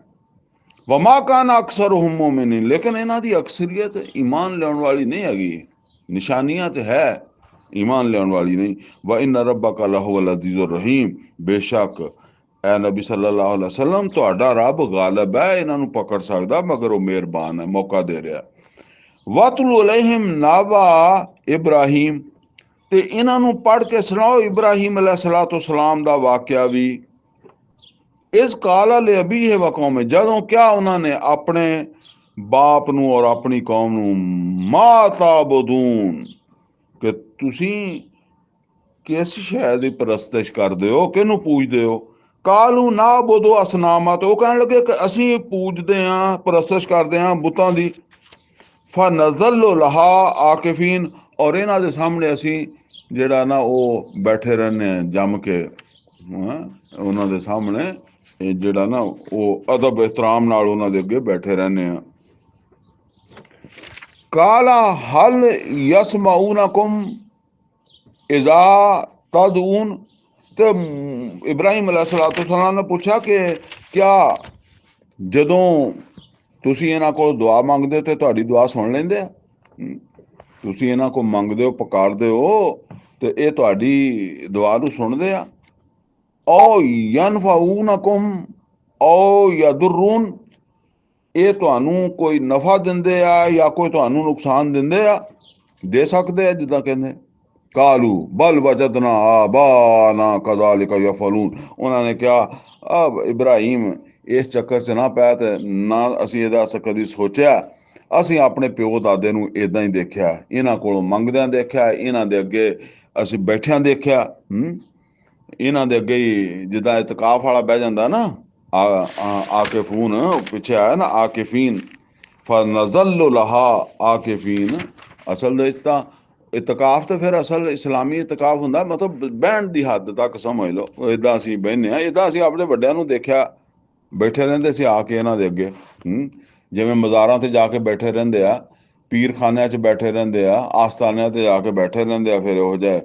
Speaker 1: ਵਮਾ ਕਾਨ ਅਕਸਰਹੁਮ ਮੁਮਿਨੀਨ, ਲੇਕਿਨ ਇਹਨਾਂ ਦੀ ਅਕਸਰੀਅਤ ਈਮਾਨ ਲਿਆਉਣ ਵਾਲੀ ਨਹੀਂ ਹੈਗੀ। ਨਿਸ਼ਾਨੀਆਂ ਤੇ ਹੈ, ਈਮਾਨ ਲਿਆਉਣ ਵਾਲੀ ਨਹੀਂ। व इन्न रब्बका लहुवल अज़ीज़ुर रहीम, बेशक ऐ नबी सल्लल्लाहु अलैहि वसल्लम ਤੁਹਾਡਾ ਰੱਬ ਗਾਲਿਬ ਹੈ, ਇਹਨਾਂ ਨੂੰ ਪਕੜ ਸਕਦਾ, ਮਗਰ ਉਹ ਮਿਹਰਬਾਨ ਹੈ, ਮੌਕਾ ਦੇ ਰਿਹਾ। ਵਤਲੂ ਅਲੈਹਿਮ ਨਾਬਾ ਇਬਰਾਹੀਮ, ਤੇ ਇਹਨਾਂ ਨੂੰ ਪੜ੍ਹ ਕੇ ਸੁਣਾਓ ਇਬਰਾਹੀਮ अलैहिस्सलाम ਦਾ ਵਾਕਿਆ ਵੀ। ਇਸ ਕਾਲਾ ਲੈ ਅਬੀਹ व ਕੌਮੇ, ਜਦੋਂ ਕਿਹਾ ਉਹਨਾਂ ਨੇ ਆਪਣੇ ਬਾਪ ਨੂੰ ਔਰ ਆਪਣੀ ਕੌਮ ਨੂੰ, ਮਾ ਤਾਬਦੂਨ, ਕਿ ਤੁਸੀਂ ਕਿਸ ਸ਼ੈ ਦੀ ਪ੍ਰਸਤਿਸ਼ ਕਰਦੇ ਹੋ, ਕਿਹਨੂੰ ਪੁੱਜਦੇ ਹੋ। ਕਾਲੂ ਨਾ ਬੁਦੋ ਅਸਨਾਮਾ, ਤੇ ਉਹ ਕਹਿਣ ਲੱਗੇ ਕਿ ਅਸੀਂ ਪੂਜਦੇ ਹਾਂ, ਪ੍ਰਸਤਿਸ਼ ਕਰਦੇ ਹਾਂ ਬੁੱਤਾਂ ਦੀ। ਫਨਜ਼ਲੁ ਲਹਾ ਆਕਿਫੀਨ, ਔਰ ਇਹਨਾਂ ਦੇ ਸਾਹਮਣੇ ਅਸੀਂ ਜਿਹੜਾ ਨਾ ਉਹ ਬੈਠੇ ਰਹਿੰਦੇ ਹਾਂ ਜੰਮ ਕੇ, ਉਹਨਾਂ ਦੇ ਸਾਹਮਣੇ ਜਿਹੜਾ ਨਾ ਉਹ ਅਦਬ ਇਹਤਰਾਮ ਨਾਲ ਉਹਨਾਂ ਦੇ ਅੱਗੇ ਬੈਠੇ ਰਹਿੰਦੇ ਹਾਂ। ਕਾਲਾ ਹਲ ਯਸਮਾਊਨਕੁਮ ਇਜ਼ਾ ਤਦਊਨ, ਤੇ ਇਬਰਾਹੀਮ अलैहिस्सलाम ਨੇ ਪੁੱਛਿਆ ਕਿ ਕਿਆ ਜਦੋਂ ਤੁਸੀਂ ਇਹਨਾਂ ਕੋਲ ਦੁਆ ਮੰਗਦੇ ਹੋ ਤੇ ਤੁਹਾਡੀ ਦੁਆ ਸੁਣ ਲੈਂਦੇ ਆ। ਤੁਸੀਂ ਇਹਨਾਂ ਕੋਲ ਮੰਗਦੇ ਹੋ, ਪੁਕਾਰਦੇ ਹੋ, ਤੇ ਇਹ ਤੁਹਾਡੀ ਦੁਆ ਨੂੰ ਸੁਣਦੇ ਆ। ਔ ਯਨਫਊਨਕੁਮ ਔ ਯਦੁਰੂਨ, ਇਹ ਤੁਹਾਨੂੰ ਕੋਈ ਨਫਾ ਦਿੰਦੇ ਆ ਜਾਂ ਕੋਈ ਤੁਹਾਨੂੰ ਨੁਕਸਾਨ ਦਿੰਦੇ ਆ, ਦੇ ਸਕਦੇ ਆ ਜਿੱਦਾਂ ਕਹਿੰਦੇ। ਕਾਲੂ ਬਲ ਵਜਦਨਾ ਆਬਾਨਾ ਕਜ਼ਾਲਿਕ ਯਫਲੂਨ, ਉਹਨਾਂ ਨੇ ਕਿਹਾ ਇਬਰਾਹੀਮ ਇਸ ਚੱਕਰ 'ਚ ਨਾ ਪੈ, ਤੇ ਨਾ ਅਸੀਂ ਇਹਦਾ ਕਦੀ ਸੋਚਿਆ, ਅਸੀਂ ਆਪਣੇ ਪਿਓ ਦਾਦੇ ਨੂੰ ਇੱਦਾਂ ਹੀ ਦੇਖਿਆ, ਇਹਨਾਂ ਕੋਲੋਂ ਮੰਗਦਿਆਂ ਦੇਖਿਆ, ਇਹਨਾਂ ਦੇ ਅੱਗੇ ਅਸੀਂ ਬੈਠਿਆਂ ਦੇਖਿਆ। ਇਹਨਾਂ ਦੇ ਅੱਗੇ ਹੀ ਜਿੱਦਾਂ ਇਤਕਾਫ ਵਾਲਾ ਬਹਿ ਜਾਂਦਾ ਨਾ, ਆਕਿਫੂਨ ਪਿੱਛੇ ਆਇਆ ਨਾ, ਆਕਿਫੀਨ। ਫਨਜ਼ਲੁ ਲਹਾ ਆਕਿਫੀਨ, ਅਸਲ ਦੇ ਵਿੱਚ ਤਾਂ ਇਤਕਾਫ ਤੇ ਫਿਰ ਅਸਲ ਇਸਲਾਮੀ ਇਤਕਾਫ ਹੁੰਦਾ, ਮਤਲਬ ਬਹਿਣ ਦੀ ਹੱਦ ਤੱਕ ਸਮਝ ਲਓ। ਇੱਦਾਂ ਅਸੀਂ ਬਹਿੰਦੇ ਹਾਂ, ਇੱਦਾਂ ਅਸੀਂ ਆਪਣੇ ਵੱਡਿਆਂ ਨੂੰ ਦੇਖਿਆ ਬੈਠੇ ਰਹਿੰਦੇ ਸੀ ਆ ਕੇ ਇਹਨਾਂ ਦੇ ਅੱਗੇ। ਜਿਵੇਂ ਮਜ਼ਾਰਾਂ ਤੇ ਜਾ ਕੇ ਬੈਠੇ ਰਹਿੰਦੇ ਆ, ਪੀਰਖਾਨਿਆਂ 'ਚ ਬੈਠੇ ਰਹਿੰਦੇ ਆ, ਆਸਤਾਨਿਆਂ ਤੇ ਜਾ ਕੇ ਬੈਠੇ ਰਹਿੰਦੇ ਆ, ਫਿਰ ਇਹੋ ਜਿਹੇ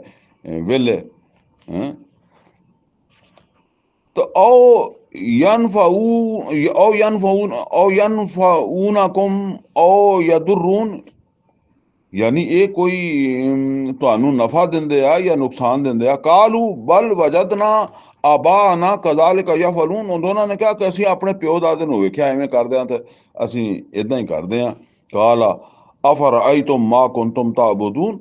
Speaker 1: ਵਿਹਲੇ। ਤਾਂ ਔ ਯਨਫਊਨਕੁਮ ਔ ਯਦੁਰੂਨ, ਯਾਨੀ ਇਹ ਕੋਈ ਤੁਹਾਨੂੰ ਨਫਾ ਦਿੰਦੇ ਆ ਜਾਂ ਨੁਕਸਾਨ ਦਿੰਦੇ ਆ। ਕਾਲੂ ਬਲ ਵਜਦਨਾ ਆਬਾਨਾ ਕਜ਼ਾਲਿਕ ਯਫਲੂਨ, ਉਹਨਾਂ ਨੇ ਕਿਹਾ ਕਿ ਅਸੀਂ ਆਪਣੇ ਪਿਓ ਦਾਦੇ ਨੂੰ ਵੇਖਿਆ ਐਵੇਂ ਕਰਦੇ ਹਾਂ, ਤੇ ਅਸੀਂ ਇੱਦਾਂ ਹੀ ਕਰਦੇ ਹਾਂ। ਕਾਲਾ अफरअयतुम मा कुंतुम ताबुदून,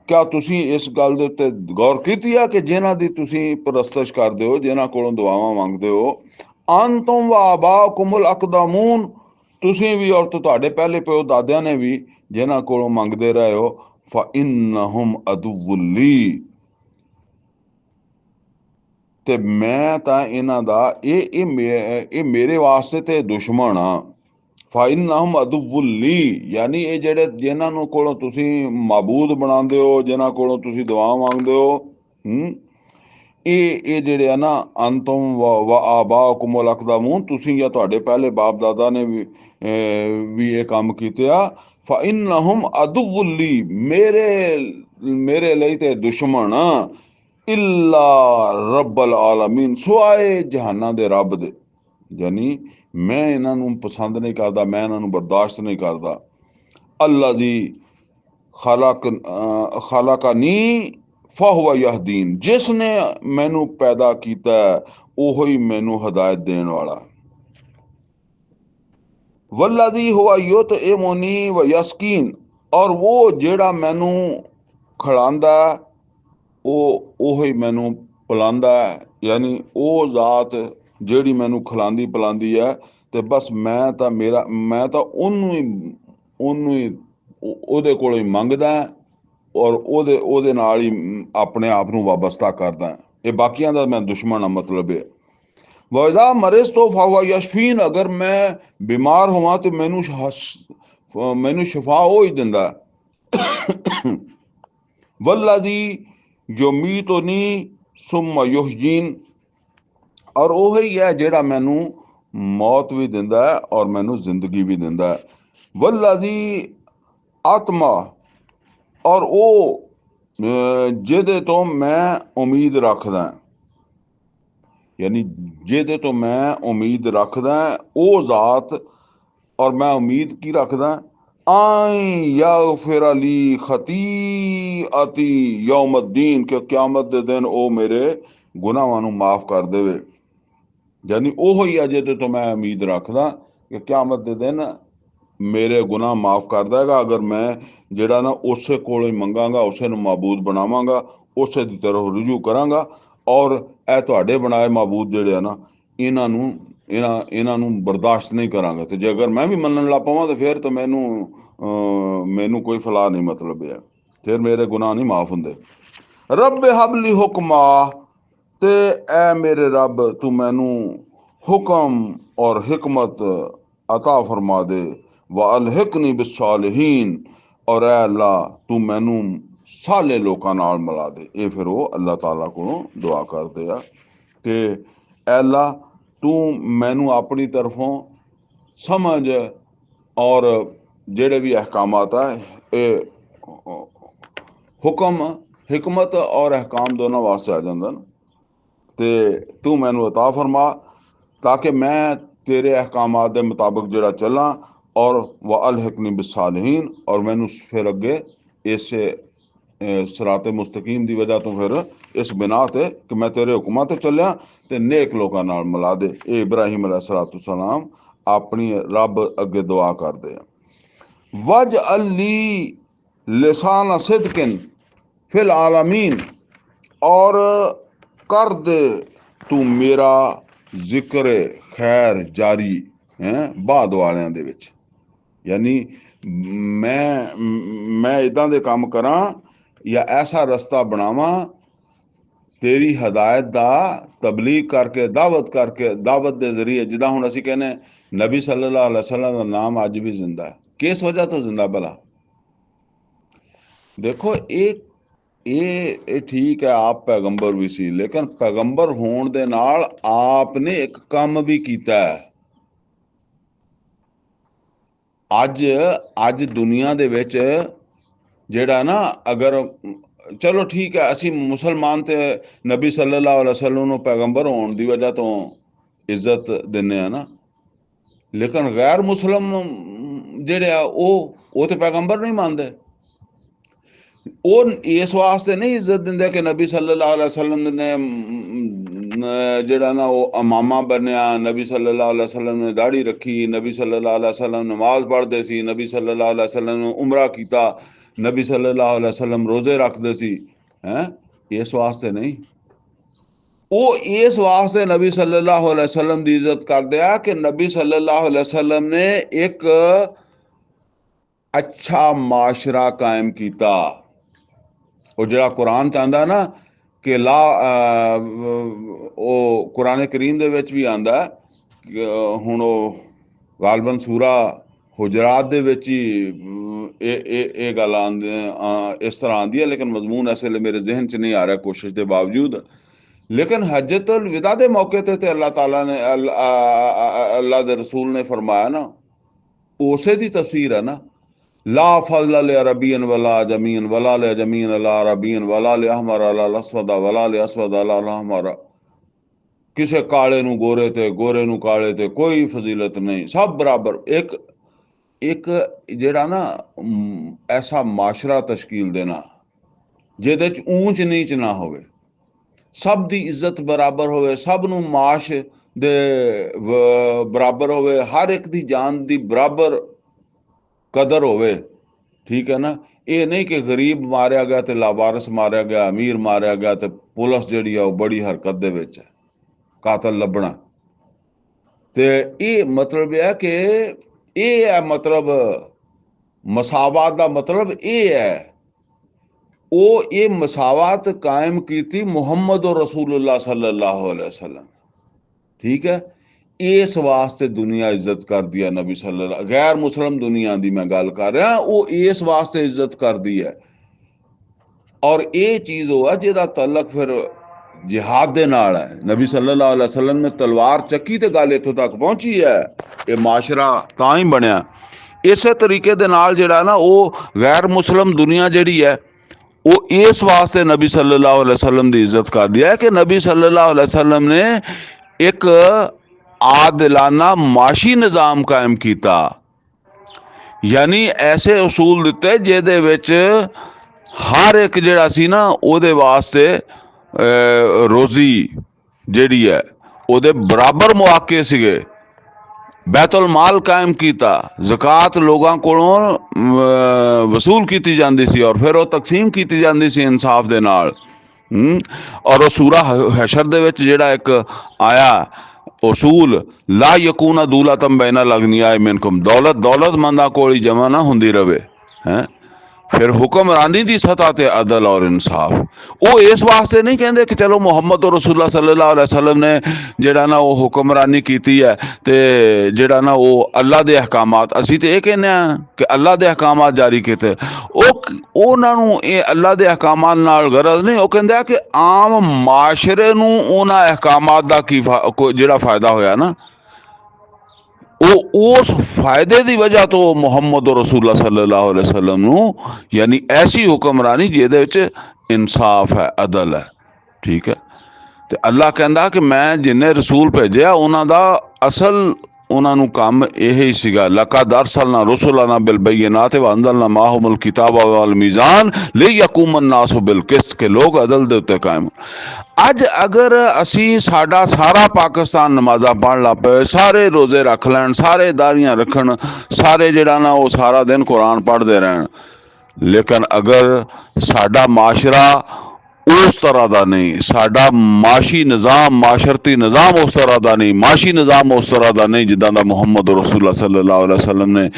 Speaker 1: क्या तुसी इस गल दे उत्ते गौर कीती है कि जिन्हां दी तुसी परस्तश करदे हो, जिन्हां कोलों दुआवां मंगदे हो, अंतुम व आबाकुमुल अकदमून, तुसी भी और तुहाडे पहले प्यो दादियां ने भी जिन्हां कोलों मंगदे रहे हो, फइन्नहुम अदुव्वुली, ते मैं तां इन्हां दा ये मेरे वास्ते ते दुश्मन आ। फाइन्नहुम अदुव्वुली, यानी ये जेड़े जिन्हां कोलों तुसी माबूद बनांदे हो, जिन्हां कोलों तुसी दुआ मंगदे हो, ये जेड़े आ ना, अंतुम व आबाकुमुल अकदमून, तुसी या तुहाडे पहले बाप दादा ने भी ये काम कीते आ। फाइन्नहुम अदुव्वुली, मेरे मेरे ਲਈ ते दुश्मन आ। इल्ला रब्बल आलमीन, सुआए जहाना दे रब दे, यानी मैं इन्हां नूं पसंद नहीं करदा, मैं इन्हां नूं बर्दाश्त नहीं करदा। अल्लाह जी खालाकनी फहुवा यहदीन, जिसने मैनू पैदा कीता ओहो ही मैनू हदायत देने वाला। वल्लज़ी हुवा युतइमुनी व यस्कीन, और वो जेड़ा मैनू खिलांदा ओहो ही मैनू पिलांदा है, यानी वो जात जेड़ी मैनू खिलांदी पिलांदी है, ते बस मैं तां ओनू ही ओदे कोलों ही मंगदा है, और ओदे नाल ही अपने आप नूं वाबस्ता करदा है। ये बाकियां दा मैं दुश्मन हाँ, मतलब है। वज़ा मरिज तो फावा यशफीन, अगर मैं बीमार होवां तो मैनू शफा हो ही दिंदा है। वल्लज़ी युमीतुनी सुम्मा युहयीन, और वही है जेड़ा मैनू मौत भी दिंदा है और मैनू जिंदगी भी दिंदा है। वल्लज़ी आत्मा, और वो जिहदे तो मैं उम्मीद रखदा, यानी जिहदे तो मैं उम्मीद रखदा वो जात, और मैं उम्मीद की रखदा, आई यगफिर अली खतीअती यौमद्दीन, के क्यामत दे दिन ओ मेरे गुनाहां नूं माफ कर देवे। यानी ओहो ही है जिहदे तो मैं उम्मीद रखदा कि क्यामत दे दिन मेरे गुनाह माफ कर देगा, अगर मैं जेड़ा ना उसे कोलों ही मंगांगा, उसे नूं माबूद बनावांगा, उसे दी तरफ रुजू करांगा, और ए तुहाडे बनाए माबूद जेड़े आ ना, इन्हां नूं बर्दाश्त नहीं करांगा। ते जे अगर मैं भी मनन लग पवां, तो फिर तो मैनू कोई फलाह नहीं, मतलब है फिर मेरे गुनाह नहीं माफ हुंदे। रब हबली हुक्मा, ते ए मेरे रब तू मैनू हुक्म और हिकमत अता फरमा दे। व अलहिकनी बिस्सालिहीन, और ए अल्लाह तू मैनू साले लोकां नाल मिला दे। ये फिर वो अल्लाह ताला कोलों दुआ करदे आ कि ए अल्लाह तू मैनू अपनी तरफों समझ और जेड़े भी अहकामात है, ये हुक्म हिकमत और अहकाम दोनों वास्ते आ जांदे न, ते तू मैनू अता फरमा, ताकि मैं तेरे अहकामात के मुताबिक जड़ा चला, और व अलहिकनी बिस्सालिहीन, और मैनू फिर अगे इस सराते मुस्तकीम की वजह तो फिर इस बिना ते कि मैं तेरे हुक्मां ते चलिया, ते नेक लोकां नाल मिला दे। ये इब्राहिम अलैहिस्सलाम अपनी रब अगे दुआ करदे आ। वज अली लिसान सिदकिन फिल आलमीन, और कर दे तू मेरा जिक्र खैर जारी है बाद वालियां दे विच, यानी मैं इदां दे काम करां या ऐसा रस्ता बनावां तेरी हदायत दा तबलीग करके, दावत दे जरिए, जिदा हुण असीं कहने नबी सल्लल्लाहु अलैहि वसल्लम दा नाम अज भी जिंदा है। किस वजह तो जिंदा भला? देखो ये ठीक है, आप पैगंबर भी सी, लेकिन पैगंबर होण दे नाल आपने एक काम भी कीता है। अज दुनिया दे विच जेड़ा ना, अगर चलो ठीक है, असी मुसलमान ते नबी सल्लल्लाहु अलैहि वसल्लम नूं पैगंबर होण दी वजह तो इज्जत दिंदे आ ना, लेकिन गैर मुसलम जेड़े आ वो ते पैगंबर नहीं मानदे। वो इस वास्ते नहीं इज्जत दिंदे कि नबी सल्लल्लाहु अलैहि वसल्लम ने ਜਿਹੜਾ ਨਾ ਉਹ ਇਮਾਮਾ ਬਣਿਆ, ਨਬੀ ਸੱਲੱਲਾਹੁ ਅਲੈहि ਵਸੱਲਮ ਨੇ ਦਾੜੀ ਰੱਖੀ, ਨਬੀ ਸੱਲੱਲਾਹੁ ਅਲੈहि ਵਸੱਲਮ ਨਮਾਜ਼ ਪੜ੍ਹਦੇ ਸੀ, ਨਬੀ ਸੱਲੱਲਾਹੁ ਅਲੈहि ਵਸੱਲਮ ਨੇ ਉਮਰਾ ਕੀਤਾ, ਨਬੀ ਸੱਲੱਲਾਹੁ ਅਲੈहि ਵਸੱਲਮ ਰੋਜ਼ੇ ਰੱਖਦੇ ਸੀ। ਇਸ ਵਾਸਤੇ ਨਹੀਂ, ਉਹ ਇਸ ਵਾਸਤੇ ਨਬੀ ਸੱਲੱਲਾਹੁ ਅਲੈहि ਵਸੱਲਮ ਦੀ ਇੱਜ਼ਤ ਕਰਦੇ ਆ ਕਿ ਨਬੀ ਸੱਲੱਲਾਹੁ ਅਲੈहि ਵਸੱਲਮ ਨੇ ਇੱਕ ਅੱਛਾ ਮਾਸ਼ਰਾ ਕਾਇਮ ਕੀਤਾ। ਉਹ ਜਿਹੜਾ ਕੁਰਾਨ ਚਾਹੁੰਦਾ ਨਾ ਕਿ ਉਹ ਕੁਰਾਨ ਕਰੀਮ ਦੇ ਵਿੱਚ ਵੀ ਆਉਂਦਾ। ਹੁਣ ਉਹ ਗਾਲਬਨ ਸੂਰਾ ਹੁਜਰਾਤ ਦੇ ਵਿੱਚ ਹੀ ਇਹ ਗੱਲ ਇਸ ਤਰ੍ਹਾਂ ਆਉਂਦੀ ਹੈ, ਲੇਕਿਨ ਮਜ਼ਮੂਨ ਇਸ ਵੇਲੇ ਮੇਰੇ ਜ਼ਿਹਨ 'ਚ ਨਹੀਂ ਆ ਰਿਹਾ ਕੋਸ਼ਿਸ਼ ਦੇ ਬਾਵਜੂਦ। ਲੇਕਿਨ ਹਜਤੁਲ ਵਿਦਾ ਦੇ ਮੌਕੇ ਤੇ ਅੱਲਾਹ ਤਾਲਾ ਨੇ ਅੱਲਾਹ ਦੇ ਰਸੂਲ ਨੇ ਫਰਮਾਇਆ ਨਾ, ਉਸੇ ਦੀ ਤਫਸੀਰ ਹੈ ਨਾ, ਲਾ ਫਜ਼ਲ li अरबियन वला जमीन वला li जमीन अला अरबियन वला li अहमर अला असवद वला li असवद अला अहमर। ਕਿਸੇ ਕਾਲੇ ਨੂੰ ਗੋਰੇ ਤੇ, ਗੋਰੇ ਨੂੰ ਕਾਲੇ ਤੇ ਕੋਈ ਫਜ਼ੀਲਤ ਨਹੀਂ, ਸਭ ਬਰਾਬਰ। ਇੱਕ ਜਿਹੜਾ ਨਾ ਐਸਾ ਮਾਸ਼ਰਾ ਤਸ਼ਕੀਲ ਦੇਣਾ ਜਿਹਦੇ 'ਚ ਊਂਚ ਨੀਚ ਨਾ ਹੋਵੇ, ਸਭ ਦੀ ਇੱਜ਼ਤ ਬਰਾਬਰ ਹੋਵੇ, ਸਭ ਨੂੰ ਮਾਸ਼ ਦੇ ਬਰਾਬਰ ਹੋਵੇ, ਹਰ ਇੱਕ ਦੀ ਜਾਨ ਦੀ ਬਰਾਬਰ ਕਦਰ ਹੋਵੇ, ਠੀਕ ਹੈ ਨਾ। ਇਹ ਨਹੀਂ ਕਿ ਗਰੀਬ ਮਾਰਿਆ ਗਿਆ ਤੇ ਲਾਵਾਰਿਸ ਮਾਰਿਆ ਗਿਆ, ਅਮੀਰ ਮਾਰਿਆ ਗਿਆ ਤੇ ਪੁਲਿਸ ਜਿਹੜੀ ਆ ਉਹ ਬੜੀ ਹਰਕਤ ਦੇ ਵਿੱਚ ਹੈ, ਕਾਤਲ ਲੱਭਣਾ। ਤੇ ਇਹ ਮਤਲਬ ਹੈ ਕਿ ਇਹ ਹੈ ਮਤਲਬ ਮਸਾਵਾਤ ਦਾ ਮਤਲਬ ਇਹ ਹੈ। ਉਹ ਇਹ ਮਸਾਵਾਤ ਕਾਇਮ ਕੀਤੀ ਮੁਹੰਮਦ ਰਸੂਲੁल्लाह सल्लल्लाहु अलैहि वसल्लम, ठीक है। इस वास्ते दुनिया इज्जत करती है नबी सल्लल्लाहु, गैर मुस्लिम दुनिया की मैं गल कर रहा, वो इस वास्ते इज्जत करती है। और ये चीज़ वो है जिहदा तलक फिर जिहाद दे नाल है। नबी सल्लल्लाहु अलैहि वसल्लम ने तलवार चक्की ते गल इत्थों तक पहुंची है, ये माशरा तां ही बनया। इस तरीके दे नाल जिहड़ा ना वो गैर मुस्लिम दुनिया जिहड़ी है वो इस वास्ते नबी सल्लल्लाहु अलैहि वसल्लम की इज्जत कर दिया है कि नबी सल्लल्लाहु अलैहि वसल्लम ने एक आदिलाना माशी निज़ाम कायम किया, यानी ऐसे उसूल दिते जिहदे विच हर एक जिहड़ा सी ना उहदे वास्ते रोज़ी जिहड़ी है उहदे बराबर मौके सीगे। बैतुल माल कायम किया, ज़कात लोगों कोलों वसूल की जाती सी और फिर वो तकसीम की जाती सी इंसाफ दे नाल। और वो सूरा हशर दे विच जिहड़ा एक आया उसूल, ला यकूना दूलतम बैना लगनिया मिनकुम, दौलतमंदा कोल ही जमा ना होंदी रवे है। फिर हुक्मरानी की सतह ते अदल और इंसाफ। वो इस वास्ते नहीं कहते कि चलो मुहम्मद रसूलुल्लाह सल्लल्लाहु अलैहि वसल्लम ने जिहड़ा ना वो हुक्मरानी की है ते जिहड़ा ना वो अल्लाह दे अहकामात, असीं ते ये कहने कि अल्लाह दे अहकामात जारी किते। उन्हां नूं ये अल्लाह दे अहकामात नाल गरज नहीं, वो कहंदे कि आम माशरे नूं उन्हां अहकामात दा की जिहड़ा फायदा होया ना, उस फायदे की वजह तो मुहम्मद रसूलुल्लाह सल्लल्लाहु अलैहि वसल्लम नूं, यानी ऐसी हुक्मरानी जिहदे विच इंसाफ है, अदल है, ठीक है। तो अल्लाह कहंदा कि मैं जिन्ने रसूल भेजे उन्हां दा असल उन्हां नूं काम यही सीगा, लक़द अरसलना रुसुलना बिल बय्यिनात व अंज़लना माहुमुल किताब वल मीज़ान लियकुमन नासु बिल क़िस्त, के लोग अदल दे उत्ते कायम। अज अगर असी साडा सारा पाकिस्तान नमाज़ा पढ़ ला पे, सारे रोज़े रख लैन, सारे दाड़ियाँ रखन, सारे जिहड़ा ना वो सारा दिन कुरान पढ़ते रहन, लेकिन अगर साडा माशरा उस तरह का नहीं, साडा माशी निज़ाम, माशरती निज़ाम उस तरह का नहीं, माशी निज़ाम उस तरह का नहीं जिद्दां दा मुहम्मद रसूलुल्लाह सल्लल्लाहु अलैहि वसल्लम ने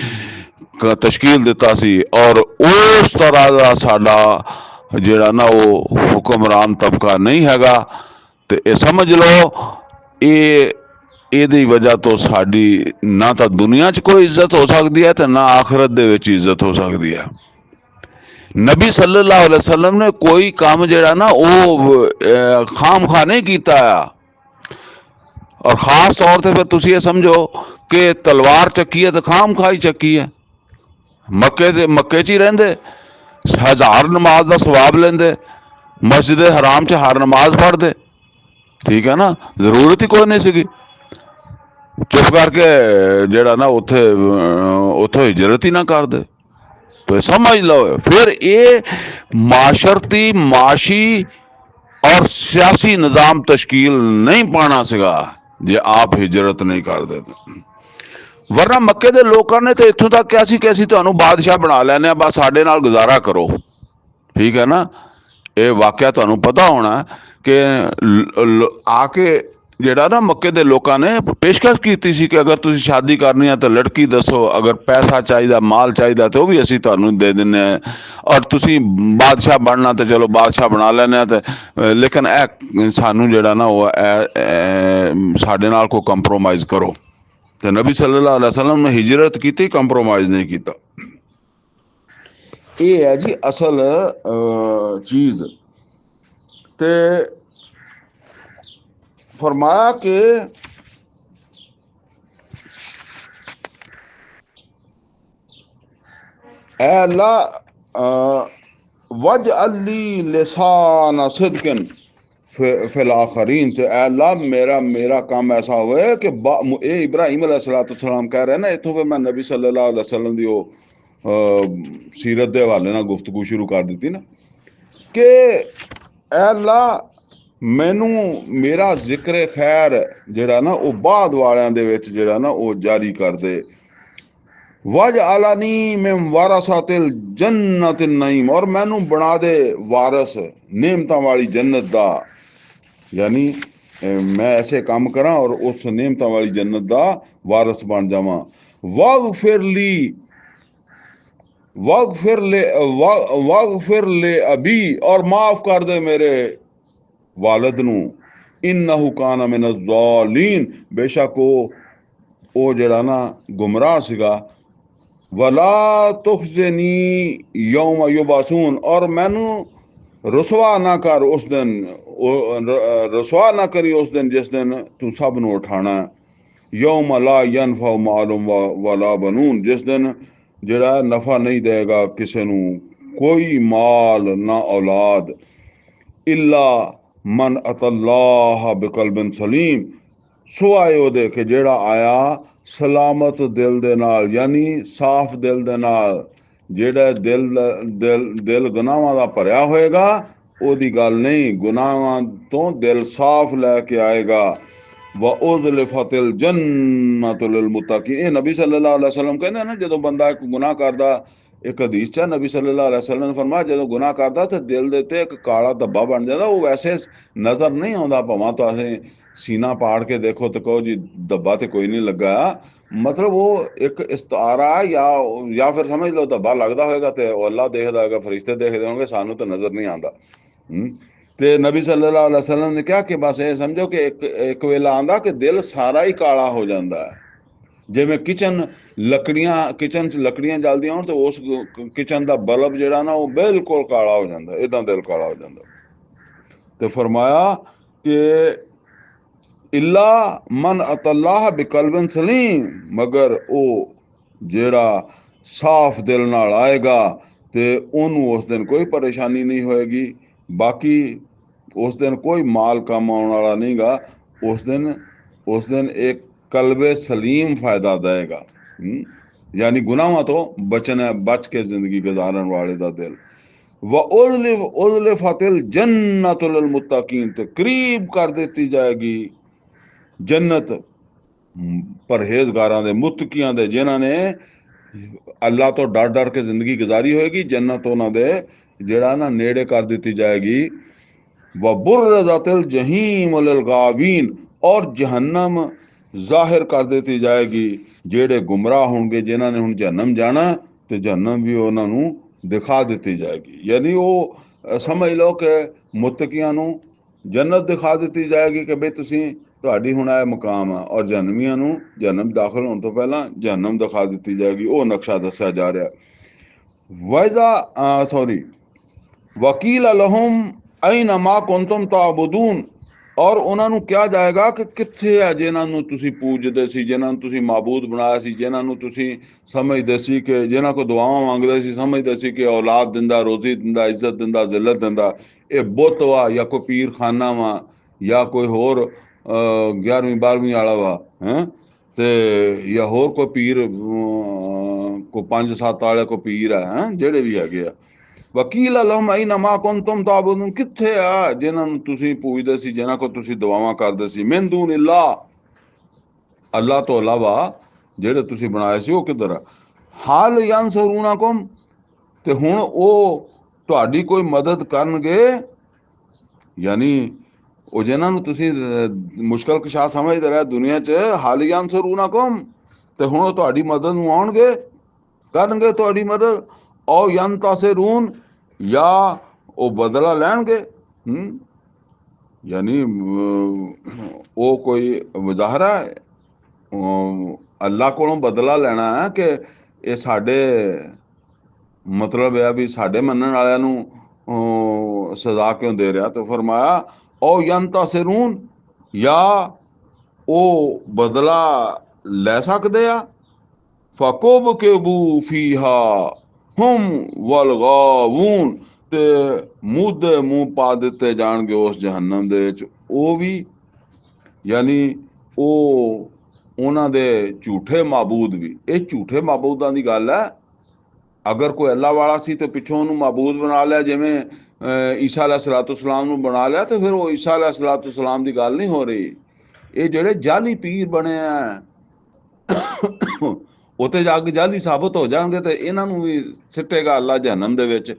Speaker 1: तशकील दिता सी, और उस तरह का साडा जिहड़ा ना वो हुक्मरान तबका नहीं हैगा, तो ये समझ लो ये वजह तो साडी ना तो दुनिया च कोई इज्जत हो सकती है तो ना आखिरत दे विच इज्जत हो सकती है। नबी सल्लल्लाहु अलैहि वसल्लम ने कोई काम जिहड़ा ना वो खाम खा नहीं कीता, और ख़ास तौर पर फिर तुसीं ये समझो कि तलवार चक्की है तो खाम खाई चक्की है। मक्के च ही रहिंदे, हज़ार नमाज का सवाब लेंदे, मस्जिद हराम च हर नमाज पढ़ते, ठीक है ना, जरूरत ही कोई नहीं सी, चुप करके जिहड़ा ना उत्थों हिजरत ही ना करते। तो समझ लो फिर ये माशरती माशी और सियासी निज़ाम तश्कील नहीं पाना सीगा जे आप हिजरत नहीं करते तो। वरना मक्के ਦੇ ਲੋਕਾਂ ਨੇ ਤਾਂ ਇੱਥੋਂ ਤੱਕ ਕਿਹਾ ਸੀ ਕਿ ਅਸੀਂ ਤੁਹਾਨੂੰ ਬਾਦਸ਼ਾਹ ਬਣਾ ਲੈਣੇ ਆ, ਬਸ ਸਾਡੇ ਨਾਲ ਗੁਜ਼ਾਰਾ ਕਰੋ। ਠੀਕ ਹੈ ਨਾ। ਇਹ ਵਾਕਿਆ ਤੁਹਾਨੂੰ ਪਤਾ ਹੋਣਾ ਕਿ ਆ ਕੇ ਜਿਹੜਾ ਨਾ ਮੱਕੇ ਦੇ ਲੋਕਾਂ ਨੇ ਪੇਸ਼ਕਸ਼ ਕੀਤੀ ਸੀ ਕਿ ਅਗਰ ਤੁਸੀਂ ਸ਼ਾਦੀ ਕਰਨੀ ਹੈ ਤਾਂ ਲੜਕੀ ਦੱਸੋ, ਅਗਰ ਪੈਸਾ ਚਾਹੀਦਾ, ਮਾਲ ਚਾਹੀਦਾ ਤੇ ਉਹ ਵੀ ਅਸੀਂ ਤੁਹਾਨੂੰ ਦੇ ਦਿੰਦੇ ਹਾਂ, ਔਰ ਤੁਸੀਂ ਬਾਦਸ਼ਾਹ ਬਣਨਾ ਤੇ ਚਲੋ ਬਾਦਸ਼ਾਹ ਬਣਾ ਲੈਂਦੇ ਆ ਤੇ ਲੇਕਿਨ ਇਹ ਸਾਨੂੰ ਜਿਹੜਾ ਨਾ ਉਹ ਸਾਡੇ ਨਾਲ ਕੋਈ ਕੰਪਰੋਮਾਈਜ਼ ਕਰੋ। ਤੇ ਨਬੀ ਸੱਲੱਲਾਹੁ ਅਲੈहि ਵਸੱਲਮ ਨੇ ਹਿਜਰਤ ਕੀਤੀ, ਕੰਪਰੋਮਾਈਜ਼ ਨਹੀਂ ਕੀਤਾ। ਇਹ ਹੈ ਜੀ ਅਸਲ ਚੀਜ਼। ਤੇ फरमाया कि अल्लाह वज अली लिसान सिद्किन फिल आखरीन। तो अल्लाह मेरा काम ऐसा होए कि इब्राहिम अलैहिस्सलाम कह रहे हैं ना, इतों फिर मैं नबी सल्लल्लाहु अलैहि वसल्लम की सीरत के हवाले नाल गुफ्तगू शुरू कर दी ना कि अल्लाह मैनू मेरा जिक्र खैर जिहड़ा ना वो बाद वालियां दे विच जिहड़ा ना वो जारी कर दे। वज आलानी में वारसातिल जन्नतिन नईम, और मैनू बना दे वारस नेमतां वाली जन्नत दा, यानी मैं ऐसे काम करा और उस नेमतां वाली जन्नत दा वारस बन जावां। वगफिर ले अबी, और माफ कर दे मेरे वालिद नू, इन्नहु काना मिन ज़ालिन, बेशक वो जिहड़ा ना गुमराह सीगा। वला तुखज़िनी यौम युबअसून, और मैनू रसवा ना कर उस दिन, रसवा ना करी उस दिन जिस दिन तू सब नू उठाना। यौम ला यनफअ मालुम वला बनून, जिस दिन जिहड़ा नफा नहीं देगा किसी नू कोई माल ना औलाद। इल्ला मन अतल्लाह बिकल्बिन सलीम, सुआए ਉਹਦੇ कि ਜਿਹੜਾ आया सलामत दिल दे नाल, यानी साफ दिल दे नाल। ਜਿਹੜਾ दिल गुनाहां ਦਾ ਭਰਿਆ ਹੋਏਗਾ ਉਹਦੀ ਗੱਲ ਨਹੀਂ, ਗੁਨਾਹਾਂ ਤੋਂ ਦਿਲ ਸਾफ ਲੈ के आएगा। व उज़लिफ़तिल जन्नतु लिल मुत्तक़ीन, ਇਹ नबी सल्लल्लाहु अलैहि वसल्लम ਕਹਿੰਦੇ ना, ਜਦੋਂ ਬੰਦਾ ਇੱਕ ਗੁਨਾਹ ਕਰਦਾ, एक हदीस च नबी सल्लल्लाहु अलैहि वसल्लम ने फरमाया जो गुनाह करता तो दिल दे उत्ते एक काला धब्बा बन जाता, वो वैसे नज़र नहीं आता, भावें तुसीं सीना पाड़ के देखो तो कहो जी धब्बा तो कोई नहीं लगा, मतलब वो एक इस्तारा या फिर समझ लो धब्बा लगता होएगा तो अल्लाह देखदा होएगा, फरिश्ते देखदे होणगे, सानू तो नज़र नहीं आता। ते नबी सल्लल्लाहु अलैहि वसल्लम ने कहा कि बस ये समझो कि एक वेला आंदा कि दिल सारा ही काला हो जाता है। जिवें किचन च लकड़ियां जलदियां होण तो उस किचन का बल्ब जिहड़ा ना वो बिल्कुल काला हो जाता, इदां दिल काला हो जाता। तो फरमाया कि इल्ला मन अतल्लाह बिकल्बिन सलीम, मगर वो जिहड़ा साफ दिल नाल आएगा तो उन्होंने उस दिन कोई परेशानी नहीं होएगी। बाकी उस दिन कोई माल कम आने वाला नहीं गा, उस दिन एक कल्बे सलीम फायदा देगा, यानी गुनाहों तो बच के जिंदगी गुजारन वाले दा दिल। व उज़लिफ़तिल जन्नतु लिल मुत्तक़ीन, ते करीब कर देती जाएगी जन्नत परहेजगारां दे, मुत्तकियां दे, जिन्हां ने अल्लाह तो डर डर के जिंदगी गुजारी होएगी, जन्नत उन्हां दे जिहड़ा ना नेड़े कर दी जाएगी। व बुर्रज़तिल जहीम लिल गावीन, और जहन्नम जाहिर कर देती जाएगी जेड़े गुमराह होंगे, जिन्हां ने हुण जहन्नम जाना तो जहन्नम भी उन्होंने दिखा दी जाएगी। यानी वो समझ लो कि मुत्तकियां नू जन्नत दिखा दी जाएगी कि भाई तुसीं तुहाडी हुण यह मुकाम है, और जहन्नमियां नू जहन्नम दाखिल होने तो पहला जहन्नम दिखा दी जाएगी। वो नक्शा दस्या जा रहा। वैज़ा सॉरी वकील लहुम ऐन मा कुंतुम ताबुदून, और उन्होंने क्या जाएगा कि कित्थे है जिन्होंने तुसी पूजदे सी, जिन्होंने तुसी माबूद बनाया सी, जिन्होंने तुसी समझदे सी कि जिन्हां को दुआवां मंगदे सी, समझदे सी कि औलाद दिंदा, रोजी दिंदा, इज्जत दिंदा, जिल्लत दिंदा, ये बुत वा या कोई पीर खाना वा या कोई होर 11वीं 12वीं वाला वा हैं, ते या होर कोई पीर को 5-7 वाले को पीर है, जेड़े भी हैगे आ, ਵਕੀਲ ਅਲਹਮ ਅਈਨ ਮਾ ਕੁੰਤੁਮ ਤਾਬੁਦੂਨ, ਕਿੱਥੇ ਆ ਜਿਨ੍ਹਾਂ ਨੂੰ ਤੁਸੀਂ ਪੂਜਦੇ ਸੀ, ਜਿਨ੍ਹਾਂ ਕੋ ਤੁਸੀਂ ਦੁਆਵਾਂ ਕਰਦੇ ਸੀ, ਮਿਨ ਦੂਨ ਅੱਲਾ, ਅੱਲਾ ਤੋਂ ਇਲਾਵਾ ਜਿਹੜੇ ਤੁਸੀਂ ਬਣਾਏ ਸੀ, ਉਹ ਕਿੱਧਰ ਆ। ਹਾਲ ਯਨਸਰੂਨਕੁਮ, ਤੇ ਹੁਣ ਉਹ ਤੁਹਾਡੀ ਕੋਈ ਮਦਦ ਕਰਨਗੇ, ਯਾਨੀ ਉਹ ਜਿਨ੍ਹਾਂ ਨੂੰ ਤੁਸੀਂ ਮੁਸ਼ਕਲ ਕੁਸ਼ਾ ਸਮਝਦੇ ਰਹੇ ਦੁਨੀਆ 'ਚ, ਹਾਲ ਯਨਸਰੂਨਕੁਮ, ਤੇ ਹੁਣ ਉਹ ਤੁਹਾਡੀ ਮਦਦ ਨੂੰ ਆਉਣਗੇ, ਕਰਨਗੇ ਤੁਹਾਡੀ ਮਦਦ। ਔ ਯਨਤਾਸਿरून, ਜਾਂ ਉਹ ਬਦਲਾ ਲੈਣਗੇ। ਯਾਨੀ ਉਹ ਕੋਈ ਮੁਜ਼ਾਹਰਾ ਹੈ ਅੱਲਾ ਕੋਲੋਂ ਬਦਲਾ ਲੈਣਾ ਹੈ ਕਿ ਇਹ ਸਾਡੇ ਮਤਲਬ ਹੈ ਵੀ ਸਾਡੇ ਮੰਨਣ ਵਾਲਿਆਂ ਨੂੰ ਸਜ਼ਾ ਕਿਉਂ ਦੇ ਰਿਹਾ। ਤੇ ਫਰਮਾਇਆ ਔ ਯਨਤਾਸਿरून, ਜਾਂ ਉਹ ਬਦਲਾ ਲੈ ਸਕਦੇ ਆ। ਫਕੁਬਕਿਬੂ ਫੀਹਾ ਹੁਮ ਵਲਗਾਵੂਨ, ਤੇ ਮੂੰਹ ਦੇ ਮੂੰਹ ਪਾ ਦਿੱਤੇ ਜਾਣਗੇ ਉਸ ਜਹੰਨਮ ਦੇ ਵਿੱਚ ਉਹ ਵੀ, ਯਾਨੀ ਉਹ ਉਹਨਾਂ ਦੇ ਝੂਠੇ ਮਾਬੂਦ ਵੀ। ਇਹ ਝੂਠੇ ਮਾਬੂਦਾਂ ਦੀ ਗੱਲ ਹੈ। ਅਗਰ ਕੋਈ ਅੱਲਾ ਵਾਲਾ ਸੀ ਤੇ ਪਿੱਛੋਂ ਉਹਨੂੰ ਮਾਬੂਦ ਬਣਾ ਲਿਆ, ਜਿਵੇਂ ਈਸਾ अलैहिस्सलाम ਨੂੰ ਬਣਾ ਲਿਆ, ਤੇ ਫਿਰ ਉਹ ਈਸਾ अलैहिस्सलाम ਦੀ ਗੱਲ ਨਹੀਂ ਹੋ ਰਹੀ। ਇਹ ਜਿਹੜੇ ਜਾਲੀ ਪੀਰ ਬਣੇ ਆ, ਉੱਥੇ ਜਾ ਕੇ ਜਾਲੀ ਸਾਬਤ ਹੋ ਜਾਣਗੇ, ਤੇ ਇਹਨਾਂ ਨੂੰ ਵੀ ਸਿੱਟੇਗਾ ਅੱਲਾ ਜਹੰਨਮ ਦੇ ਵਿੱਚ।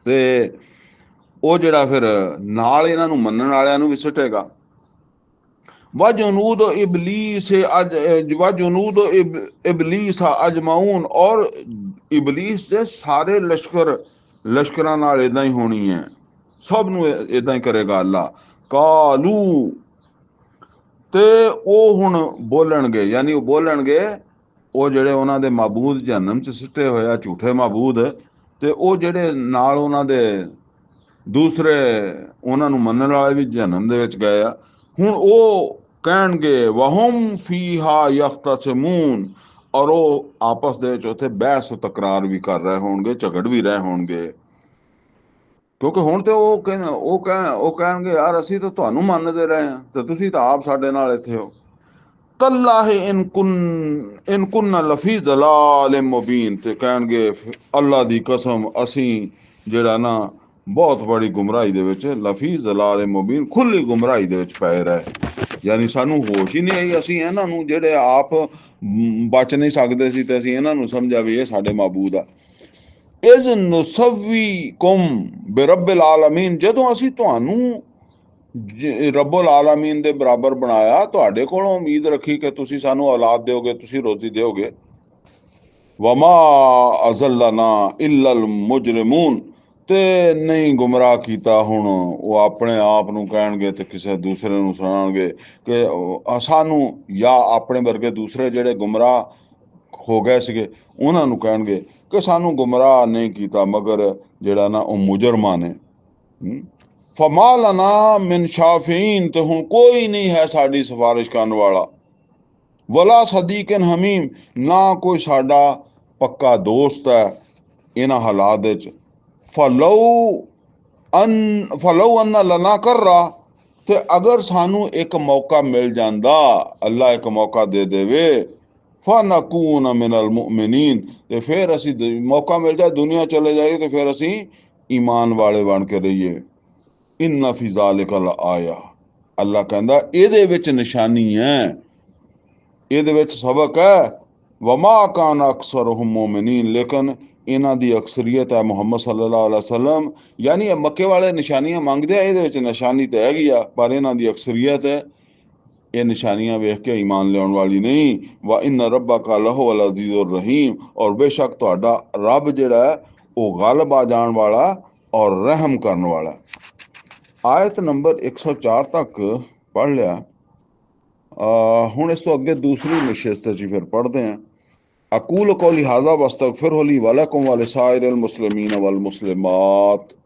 Speaker 1: ਤੇ ਉਹ ਜਿਹੜਾ ਫਿਰ ਨਾਲ ਇਹਨਾਂ ਨੂੰ ਮੰਨਣ ਵਾਲਿਆਂ ਨੂੰ ਵੀ ਸਿੱਟੇਗਾ। वजुनूद इबलीस अजमाउन, और इबलीस ਦੇ ਸਾਰੇ ਲਸ਼ਕਰਾਂ ਨਾਲ ਇਦਾਂ ਹੀ ਹੋਣੀ ਹੈ, ਸਭ ਨੂੰ ਇਦਾਂ ਹੀ ਕਰੇਗਾ ਅੱਲਾ। ਕਾਲੂ, ਤੇ ਉਹ ਹੁਣ ਬੋਲਣਗੇ, ਯਾਨੀ ਉਹ ਬੋਲਣਗੇ, ਉਹ ਜਿਹੜੇ ਉਹਨਾਂ ਦੇ ਮਾਬੂਦ ਜਹੰਨਮ 'ਚ ਸਿੱਟੇ ਹੋਇਆ ਝੂਠੇ ਮਾਬੂਦ, ਤੇ ਉਹ ਜਿਹੜੇ ਨਾਲ ਉਹਨਾਂ ਦੇ ਦੂਸਰੇ ਉਹਨਾਂ ਨੂੰ ਮੰਨਣ ਵਾਲੇ ਵੀ ਜਹੰਨਮ ਦੇ ਵਿੱਚ ਗਏ ਆ। ਹੁਣ ਉਹ ਕਹਿਣਗੇ ਵਹੁਮ ਫੀਹਾ ਯਖਤਸਿਮੂਨ, ਔਰ ਉਹ ਆਪਸ ਦੇ ਵਿੱਚ ਉੱਥੇ ਬਹਿਸ ਤਕਰਾਰ ਵੀ ਕਰ ਰਹੇ ਹੋਣਗੇ, ਝਗੜ ਵੀ ਰਹੇ ਹੋਣਗੇ। ਕਿਉਂਕਿ ਹੁਣ ਤੇ ਉਹ ਕਹਿਣਗੇ ਯਾਰ ਅਸੀਂ ਤਾਂ ਤੁਹਾਨੂੰ ਮੰਨਦੇ ਰਹੇ ਹਾਂ, ਤੇ ਤੁਸੀਂ ਤਾਂ ਆਪ ਸਾਡੇ ਨਾਲ ਇੱਥੇ ਹੋ। ਤੱਲਾਹਿ ਇਨ ਕੁੰਨਾ ਲਫੀ ਦਲਾਲ ਮੁਬੀਨ, ਤੇ ਕਹਿਣਗੇ ਅੱਲਾ ਦੀ ਕਸਮ ਅਸੀਂ ਜਿਹੜਾ ਨਾ ਬਹੁਤ ਬੜੀ ਗੁੰਮਰਾਹੀ ਦੇ ਵਿੱਚ, ਲਫੀ ਦਲਾਲ ਮੁਬੀਨ, ਖੁੱਲੀ ਗੁੰਮਰਾਹੀ ਦੇ ਵਿੱਚ ਪਏ ਰਹੇ। ਯਾਨੀ ਸਾਨੂੰ ਹੋਸ਼ ਹੀ ਨਹੀਂ ਆਈ, ਅਸੀਂ ਇਹਨਾਂ ਨੂੰ ਜਿਹੜੇ ਆਪ ਬਚ ਨਹੀਂ ਸਕਦੇ ਸੀ, ਤੇ ਅਸੀਂ ਇਹਨਾਂ ਨੂੰ ਸਮਝਿਆ ਵੀ ਇਹ ਸਾਡੇ ਮਾਬੂਦ ਆ। ਇਜ਼ ਨੁਸੱਵੀਕੁਮ ਬਿਰੱਬਿਲ ਆਲਮੀਨ, ਜਦੋਂ ਅਸੀਂ ਤੁਹਾਨੂੰ ਰੱਬੁਲ ਆਲਮੀਨ ਦੇ ਬਰਾਬਰ ਬਣਾਇਆ, ਤੁਹਾਡੇ ਕੋਲੋਂ ਉਮੀਦ ਰੱਖੀ ਕਿ ਤੁਸੀਂ ਸਾਨੂੰ ਔਲਾਦ ਦਿਓਗੇ, ਤੁਸੀਂ ਰੋਜ਼ੀ ਦਿਓਗੇ। ਵਮਾ ਅਜ਼ਲਨਾ ਇਲਲ ਮੁਜਰਿਮੂਨ, ਤੇ ਨਹੀਂ ਗੁੰਮਰਾਹ ਕੀਤਾ ਹੁਣ ਉਹ ਆਪਣੇ ਆਪ ਨੂੰ ਕਹਿਣਗੇ ਤੇ ਕਿਸੇ ਦੂਸਰੇ ਨੂੰ ਸੁਣਾਉਣਗੇ ਕਿ ਸਾਨੂੰ, ਜਾਂ ਆਪਣੇ ਵਰਗੇ ਦੂਸਰੇ ਜਿਹੜੇ ਗੁੰਮਰਾਹ ਹੋ ਗਏ ਸੀਗੇ ਉਹਨਾਂ ਨੂੰ ਕਹਿਣਗੇ ਕਿ ਸਾਨੂੰ ਗੁੰਮਰਾਹ ਨਹੀਂ ਕੀਤਾ ਮਗਰ ਜਿਹੜਾ ਨਾ ਉਹ ਮੁਜਰਮਾਂ ਨੇ। ਫਮਾ ਲਨਾ ਮਿਨ ਸ਼ਾਫੀਨ, ਤੇ ਹੁਣ ਕੋਈ ਨਹੀਂ ਹੈ ਸਾਡੀ ਸਿਫਾਰਿਸ਼ ਕਰਨ ਵਾਲਾ। ਵਲਾ ਸਦੀਕਨ ਹਮੀਮ, ਨਾ ਕੋਈ ਸਾਡਾ ਪੱਕਾ ਦੋਸਤ ਹੈ ਇਹਨਾਂ ਹਾਲਾਤ ਵਿੱਚ। ਫਲੋ ਅੰਨਾ ਲਨਾ ਕਰਰਾ, ਤੇ ਅਗਰ ਸਾਨੂੰ ਇੱਕ ਮੌਕਾ ਮਿਲ ਜਾਂਦਾ, ਅੱਲਾ ਇੱਕ ਮੌਕਾ ਦੇ ਦੇਵੇ, ਫਨਕੂਨ ਮਿਨਲ ਮੁਅਮਿਨੀਨ, ਤੇ ਫਿਰ ਅਸੀਂ ਮੌਕਾ ਮਿਲ ਜਾਏ ਦੁਨੀਆ ਚਲੇ ਜਾਈਏ, ਤੇ ਫਿਰ ਅਸੀਂ ਈਮਾਨ ਵਾਲੇ ਬਣ ਕੇ ਰਹੀਏ। ਇਨ ਫੀ ਜ਼ਾਲਿਕਾ ਲਾਇਆ, ਅੱਲਾ ਕਹਿੰਦਾ ਇਹਦੇ ਵਿੱਚ ਨਿਸ਼ਾਨੀ ਹੈ, ਇਹਦੇ ਵਿੱਚ ਸਬਕ ਹੈ। ਵਮਾ ਕਾਨ ਅਕਸਰਹੁਮ ਮੁਅਮਿਨੀਨ, ਲੇਕਿਨ ਇਹਨਾਂ ਦੀ ਅਕਸਰੀਅਤ ਹੈ ਮੁਹੰਮਦ ਸੱਲੱਲਾਹੁ ਅਲੈहि ਵਸੱਲਮ, ਯਾਨੀ ਮੱਕੇ ਵਾਲੇ ਨਿਸ਼ਾਨੀਆਂ ਮੰਗਦੇ ਆ, ਇਹਦੇ ਵਿੱਚ ਨਿਸ਼ਾਨੀ ਤਾਂ ਹੈਗੀ ਆ, ਪਰ ਇਹਨਾਂ ਦੀ ਅਕਸਰੀਅਤ ਹੈ, ਇਹ ਨਿਸ਼ਾਨੀਆਂ ਵੇਖ ਕੇ ਈਮਾਨ ਲਿਆਉਣ ਵਾਲੀ ਨਹੀਂ। ਵਾ ਇਨ ਰੱਬਕ ਲਹੁਵਲ ਅਜ਼ੀਜ਼ੁਰ ਰਹੀਮ, ਔਰ ਬੇਸ਼ੱਕ ਤੁਹਾਡਾ ਰੱਬ ਜਿਹੜਾ ਹੈ ਉਹ ਗਾਲਬ ਆ ਜਾਣ ਵਾਲਾ ਔਰ ਰਹਿਮ ਕਰਨ ਵਾਲਾ। ਆਇਤ ਨੰਬਰ 104 ਤੱਕ ਪੜ੍ਹ ਲਿਆ। ਹੁਣ ਇਸ ਤੋਂ ਅੱਗੇ ਦੂਸਰੀ ਨਸ਼ਿਸਤ ਅਸੀਂ ਫਿਰ ਪੜ੍ਹਦੇ ਹਾਂ। ਅਕੂਲ ਕੌਲੀ ਹਾਜ਼ਾ ਵਸਤਗਫਿਰਹੁ ਲੀ ਵਲकुम ਵਲਿਸਾਇਰਿਲ ਮੁਸਲਿਮੀਨ ਵਲ ਮੁਸਲਿਮਾਤ।